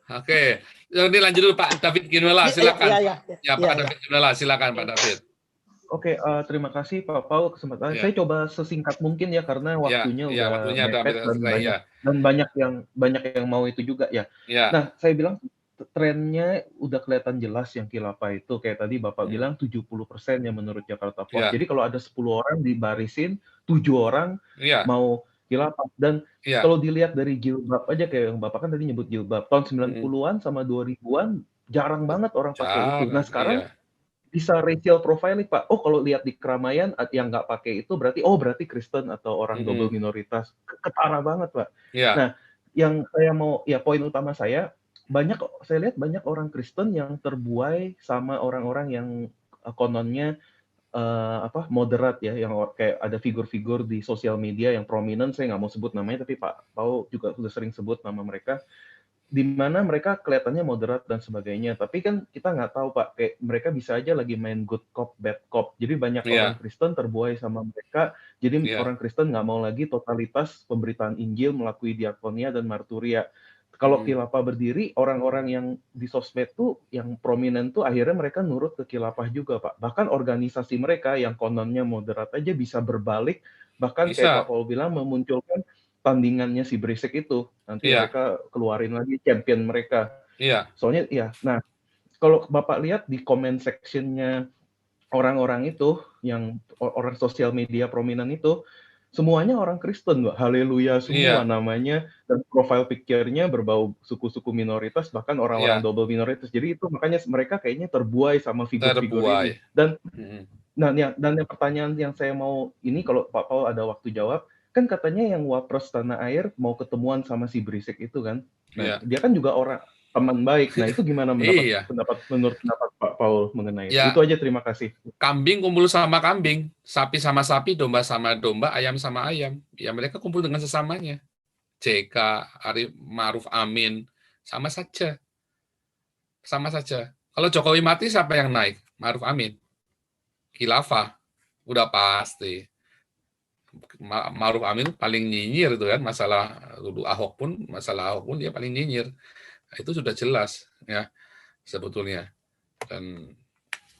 A: Oke. Ini lanjut dulu Pak David Ginuela, silakan. Pak David Ginuela, silakan Pak David.
G: Oke, terima kasih Pak Paul kesempatannya. Saya coba sesingkat mungkin ya karena waktunya udah mepet dan banyak yang mau itu juga ya. Nah, saya bilang trennya udah kelihatan jelas yang khilafah itu kayak tadi Bapak bilang 70% yang menurut Jakarta Post. Jadi kalau ada 10 orang dibarisin, 7 orang mau khilafah. Dan kalau dilihat dari jilbab aja kayak yang Bapak kan tadi nyebut jilbab tahun 90-an sama 2000-an jarang banget orang pakai itu. Nah, sekarang bisa racial profiling Pak. Oh, kalau lihat di keramaian yang nggak pakai itu berarti Kristen atau orang double minoritas. Ketara banget Pak. Nah, yang saya mau poin utama saya lihat banyak orang Kristen yang terbuai sama orang-orang yang kononnya moderat ya, yang kayak ada figur-figur di sosial media yang prominent, saya nggak mau sebut namanya, tapi Pak Paul juga sudah sering sebut nama mereka, di mana mereka kelihatannya moderat dan sebagainya, tapi kan kita nggak tahu Pak, kayak mereka bisa aja lagi main good cop, bad cop, jadi banyak orang Kristen terbuai sama mereka, jadi orang Kristen nggak mau lagi totalitas pemberitaan Injil melalui diakonia dan marturia. Kalau khilafah berdiri, orang-orang yang di sosmed tuh, yang prominent tuh, akhirnya mereka nurut ke khilafah juga, Pak. Bahkan organisasi mereka yang kononnya moderat aja bisa berbalik, bahkan kayak Pak Paul bilang, memunculkan tandingannya si berisik itu. Nanti mereka keluarin lagi champion mereka. Soalnya, nah, kalau Bapak lihat di comment section-nya orang-orang itu, yang orang sosial media prominent itu, semuanya orang Kristen, Mbak. Haleluya semua namanya, dan profile picture-nya berbau suku-suku minoritas, bahkan orang-orang double minoritas. Jadi itu makanya mereka kayaknya terbuai sama figur-figur ini. Dan yang pertanyaan yang saya mau ini, kalau Pak Paul ada waktu jawab, kan katanya yang Wapres Tanah Air mau ketemuan sama si berisik itu kan. Nah, dia kan juga orang teman baik. Nah, itu gimana menurut pendapat Pak Paul mengenai itu? Itu aja, terima kasih.
A: Kambing kumpul sama kambing, sapi sama sapi, domba sama domba, ayam sama ayam. Ya mereka kumpul dengan sesamanya. JK, Arif Ma'ruf Amin, sama saja. Sama saja. Kalau Jokowi mati, siapa yang naik? Ma'ruf Amin. Khilafah. Udah pasti. Ma'ruf Amin paling nyinyir itu kan, masalah Ahok pun dia paling nyinyir. Itu sudah jelas ya sebetulnya. Dan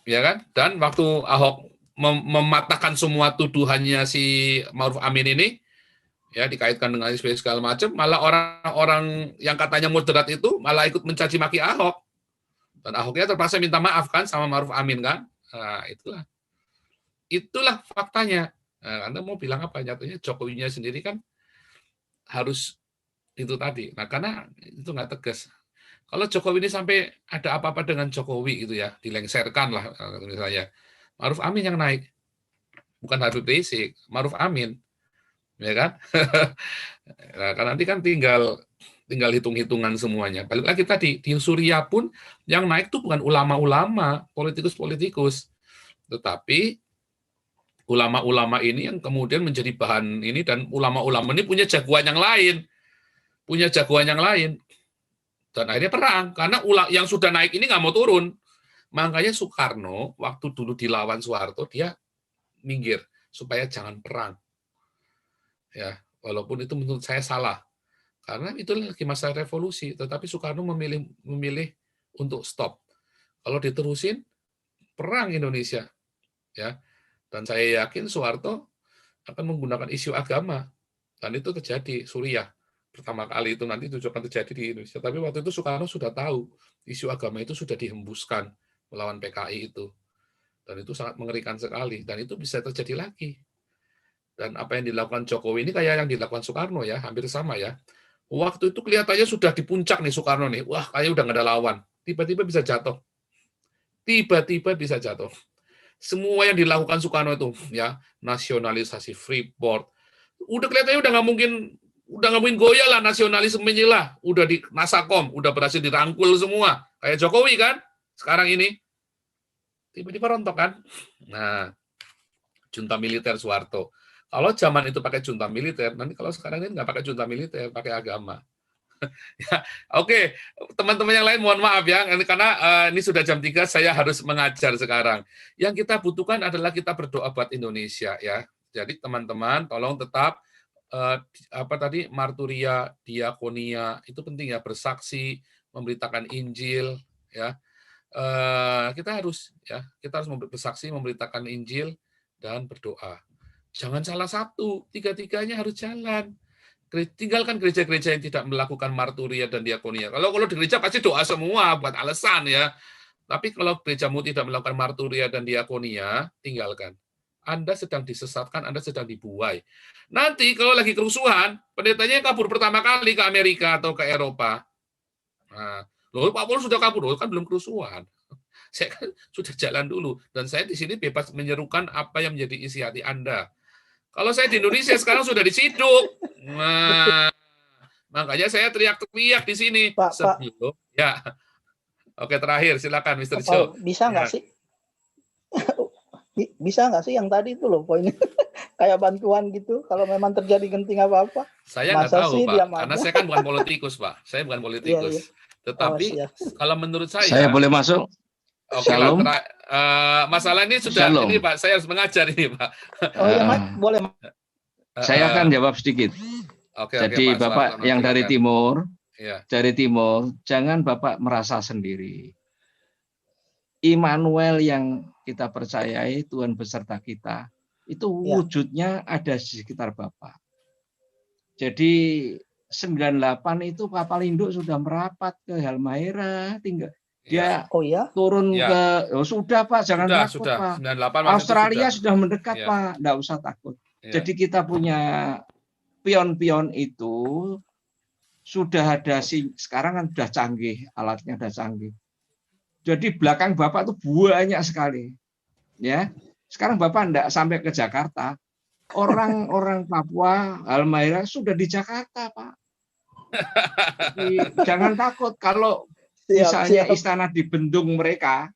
A: ya kan, dan waktu Ahok mematahkan semua tuduhannya si Ma'ruf Amin ini ya, dikaitkan dengan SBY segala macam, malah orang-orang yang katanya moderat itu malah ikut mencaci maki Ahok, dan Ahoknya terpaksa minta maaf kan sama Ma'ruf Amin kan. Nah, itulah faktanya. Nah, Anda mau bilang apa? Nyatanya Jokowinya sendiri kan harus itu tadi. Nah, karena itu nggak tegas. Kalau Jokowi ini sampai ada apa-apa dengan Jokowi gitu ya, dilengserkan lah misalnya, Ma'ruf Amin yang naik, bukan Habib Rizik, Ma'ruf Amin, ya kan? Nah, kan nanti kan tinggal hitung-hitungan semuanya. Balik lagi tadi, di Suriah pun yang naik tuh bukan ulama-ulama, politikus-politikus, tetapi ulama-ulama ini yang kemudian menjadi bahan ini, dan ulama-ulama ini punya jagoan yang lain. Dan akhirnya perang, karena yang sudah naik ini nggak mau turun. Makanya Soekarno, waktu dulu dilawan Soeharto, dia minggir, supaya jangan perang. Ya, walaupun itu menurut saya salah. Karena itu lagi masa revolusi, tetapi Soekarno memilih untuk stop. Kalau diterusin, perang Indonesia. Ya. Dan saya yakin Soeharto akan menggunakan isu agama. Dan itu terjadi, Suriah. Pertama kali itu nanti itu akan terjadi di Indonesia. Tapi waktu itu Soekarno sudah tahu, isu agama itu sudah dihembuskan melawan PKI itu. Dan itu sangat mengerikan sekali. Dan itu bisa terjadi lagi. Dan apa yang dilakukan Jokowi ini kayak yang dilakukan Soekarno ya, hampir sama ya. Waktu itu kelihatannya sudah di puncak nih Soekarno nih. Wah, kayaknya udah nggak ada lawan. Tiba-tiba bisa jatuh. Tiba-tiba bisa jatuh. Semua yang dilakukan Soekarno itu ya, nasionalisasi Freeport. Udah kelihatannya udah nggak mungkin goyah lah nasionalismenya lah. Udah di Nasakom, udah berhasil dirangkul semua. Kayak Jokowi kan sekarang ini. Tiba-tiba rontok kan. Nah, junta militer Soeharto. Kalau zaman itu pakai junta militer, nanti kalau sekarang ini nggak pakai junta militer, pakai agama. Ya, oke, teman-teman yang lain mohon maaf ya, karena ini sudah jam 3, saya harus mengajar sekarang. Yang kita butuhkan adalah kita berdoa buat Indonesia ya. Jadi teman-teman tolong tetap marturia, diakonia, itu penting ya, bersaksi, memberitakan Injil ya. Kita harus bersaksi, memberitakan Injil dan berdoa. Jangan salah satu, tiga-tiganya harus jalan. Tinggalkan gereja-gereja yang tidak melakukan marturia dan diakonia. Kalau di gereja pasti doa semua buat alasan ya. Tapi kalau gerejamu tidak melakukan marturia dan diakonia, tinggalkan. Anda sedang disesatkan, Anda sedang dibuai. Nanti kalau lagi kerusuhan, pendetanya kabur pertama kali ke Amerika atau ke Eropa. Nah, loh Pak Paulus sudah kabur, kan belum kerusuhan. Saya kan sudah jalan dulu. Dan saya di sini bebas menyerukan apa yang menjadi isi hati Anda. Kalau saya di Indonesia sekarang sudah diciduk. Nah, makanya saya teriak-teriak di sini.
N: Pak.
A: Ya. Oke, terakhir silakan Mr. Joe.
N: Bisa nggak sih? Bisa nggak sih yang tadi itu loh poinnya? Kayak bantuan gitu, kalau memang terjadi genting apa-apa.
A: Saya nggak tahu, Pak. Karena saya kan bukan politikus, Pak. Saya bukan politikus. Iya. Tetapi kalau menurut saya
O: boleh masuk?
A: Oke, masalah ini sudah ini Pak, saya harus mengajar ini Pak.
N: Oh ya, boleh.
O: Saya akan jawab sedikit. Jadi Pak, Bapak yang dari timur, jangan Bapak merasa sendiri. Immanuel yang kita percayai, Tuhan beserta kita, itu wujudnya ada di sekitar Bapak. Jadi 98 itu kapal induk sudah merapat ke Halmahera, tinggal dia turun ke sudah Pak, jangan takut Pak. Australia sudah mendekat Pak, enggak usah takut. Jadi kita punya pion-pion itu sudah ada sekarang kan sudah canggih, alatnya sudah canggih. Jadi belakang Bapak itu banyak sekali. Ya. Sekarang Bapak enggak sampai ke Jakarta. Orang-orang Papua, Halmahera sudah di Jakarta, Pak. Jadi, jangan takut kalau misalnya istana di bendung mereka,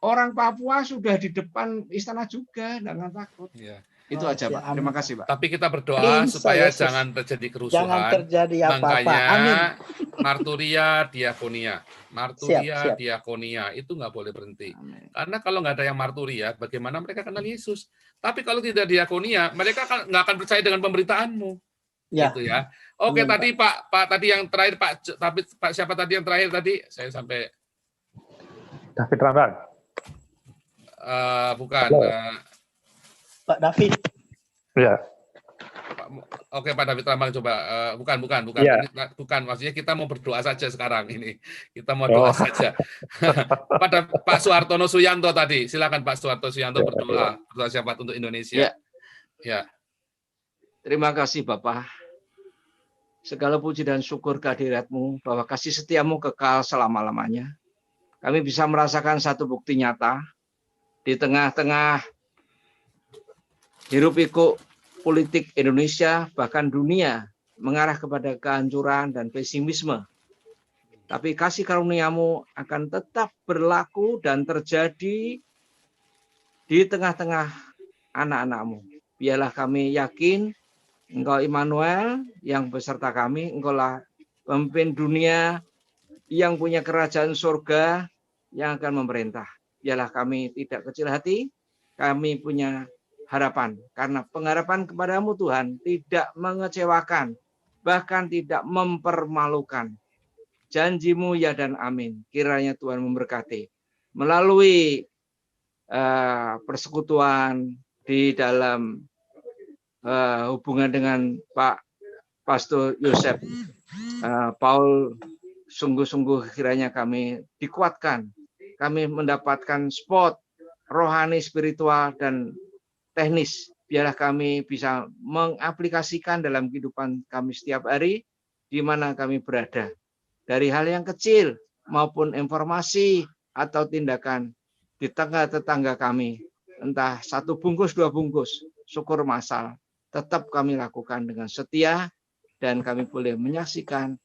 O: orang Papua sudah di depan istana juga, jangan takut. Itu aja Pak. Terima kasih Pak.
A: Tapi kita berdoa supaya jangan terjadi kerusuhan.
N: Jangan terjadi apa-apa.
A: Makanya marturia, diakonia itu nggak boleh berhenti. Karena kalau nggak ada yang marturia, bagaimana mereka kenal Yesus? Tapi kalau tidak diakonia, mereka nggak akan percaya dengan pemberitaanmu. Gitu ya. Oke, tadi Pak tadi yang terakhir Pak siapa tadi yang terakhir tadi? Saya sampai
H: David Ramdan.
A: Bukan.
N: Pak David.
H: Ya.
A: Oke, Pak David Ramdan coba. Bukan.
H: Ya.
A: Bukan. Maksudnya kita mau berdoa saja sekarang ini. Kita mau doa saja. Pak Suhartono Suyanto tadi. Silakan Pak Suharto Suyanto berdoa. Berdoa syafaat untuk Indonesia. Ya.
O: Terima kasih Bapak. Segala puji dan syukur kehadirat-Mu, bahwa kasih setiamu kekal selama-lamanya. Kami bisa merasakan satu bukti nyata di tengah-tengah hiruk-pikuk politik Indonesia, bahkan dunia, mengarah kepada kehancuran dan pesimisme. Tapi kasih karunia-Mu akan tetap berlaku dan terjadi di tengah-tengah anak-anak-Mu. Biarlah kami yakin Engkau Immanuel yang beserta kami, Engkaulah pemimpin dunia yang punya kerajaan surga yang akan memerintah. Biarlah kami tidak kecil hati, kami punya harapan. Karena pengharapan kepadamu Tuhan tidak mengecewakan, bahkan tidak mempermalukan. Janjimu ya dan amin. Kiranya Tuhan memberkati. Melalui persekutuan, di dalam hubungan dengan Pak Pastor Yosef Paul, sungguh-sungguh kiranya kami dikuatkan, kami mendapatkan spot rohani, spiritual, dan teknis. Biarlah kami bisa mengaplikasikan dalam kehidupan kami setiap hari di mana kami berada. Dari hal yang kecil maupun informasi atau tindakan di tengah tetangga kami, entah 1 bungkus, 2 bungkus, syukur masal, tetap kami lakukan dengan setia, dan kami boleh menyaksikan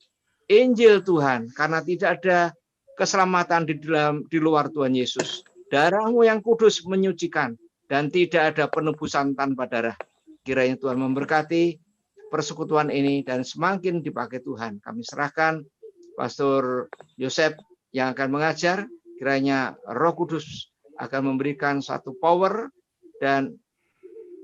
O: Injil Tuhan, karena tidak ada keselamatan di luar Tuhan Yesus. Darah-Mu yang kudus menyucikan, dan tidak ada penebusan tanpa darah. Kiranya Tuhan memberkati persekutuan ini dan semakin dipakai Tuhan. Kami serahkan Pastor Yosef yang akan mengajar, kiranya Roh Kudus akan memberikan satu power dan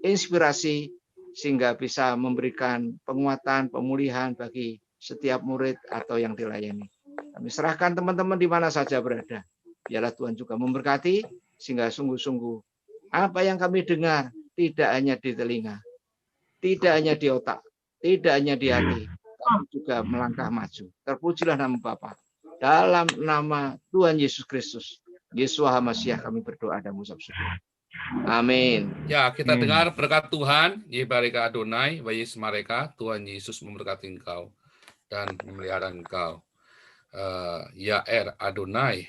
O: inspirasi sehingga bisa memberikan penguatan, pemulihan bagi setiap murid atau yang dilayani. Kami serahkan teman-teman di mana saja berada. Biarlah Tuhan juga memberkati sehingga sungguh-sungguh apa yang kami dengar tidak hanya di telinga, tidak hanya di otak, tidak hanya di hati, tapi juga melangkah maju. Terpujilah nama Bapa. Dalam nama Tuhan Yesus Kristus, Yeshua HaMashiach, kami berdoa dan mengucap syukur. Amin.
A: Ya, kita dengar berkat Tuhan. Yebareka Adonai, Bayis Mareka, Tuhan Yesus memberkati engkau dan memelihara engkau. Adonai,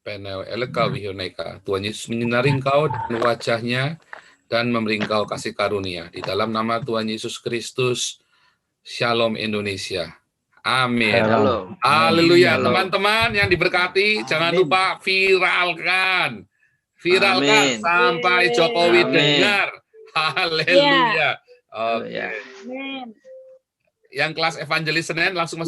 A: Penel Eleka Wihoneka. Tuhan Yesus menyinari engkau dengan wajahnya dan memberi engkau kasih karunia. Di dalam nama Tuhan Yesus Kristus, Shalom Indonesia. Amin. Haleluya. Teman-teman yang diberkati, jangan lupa viralkan. Viralkan sampai Jokowi dengar. Haleluya. Oke. Yang kelas evangelis Senin langsung masuk.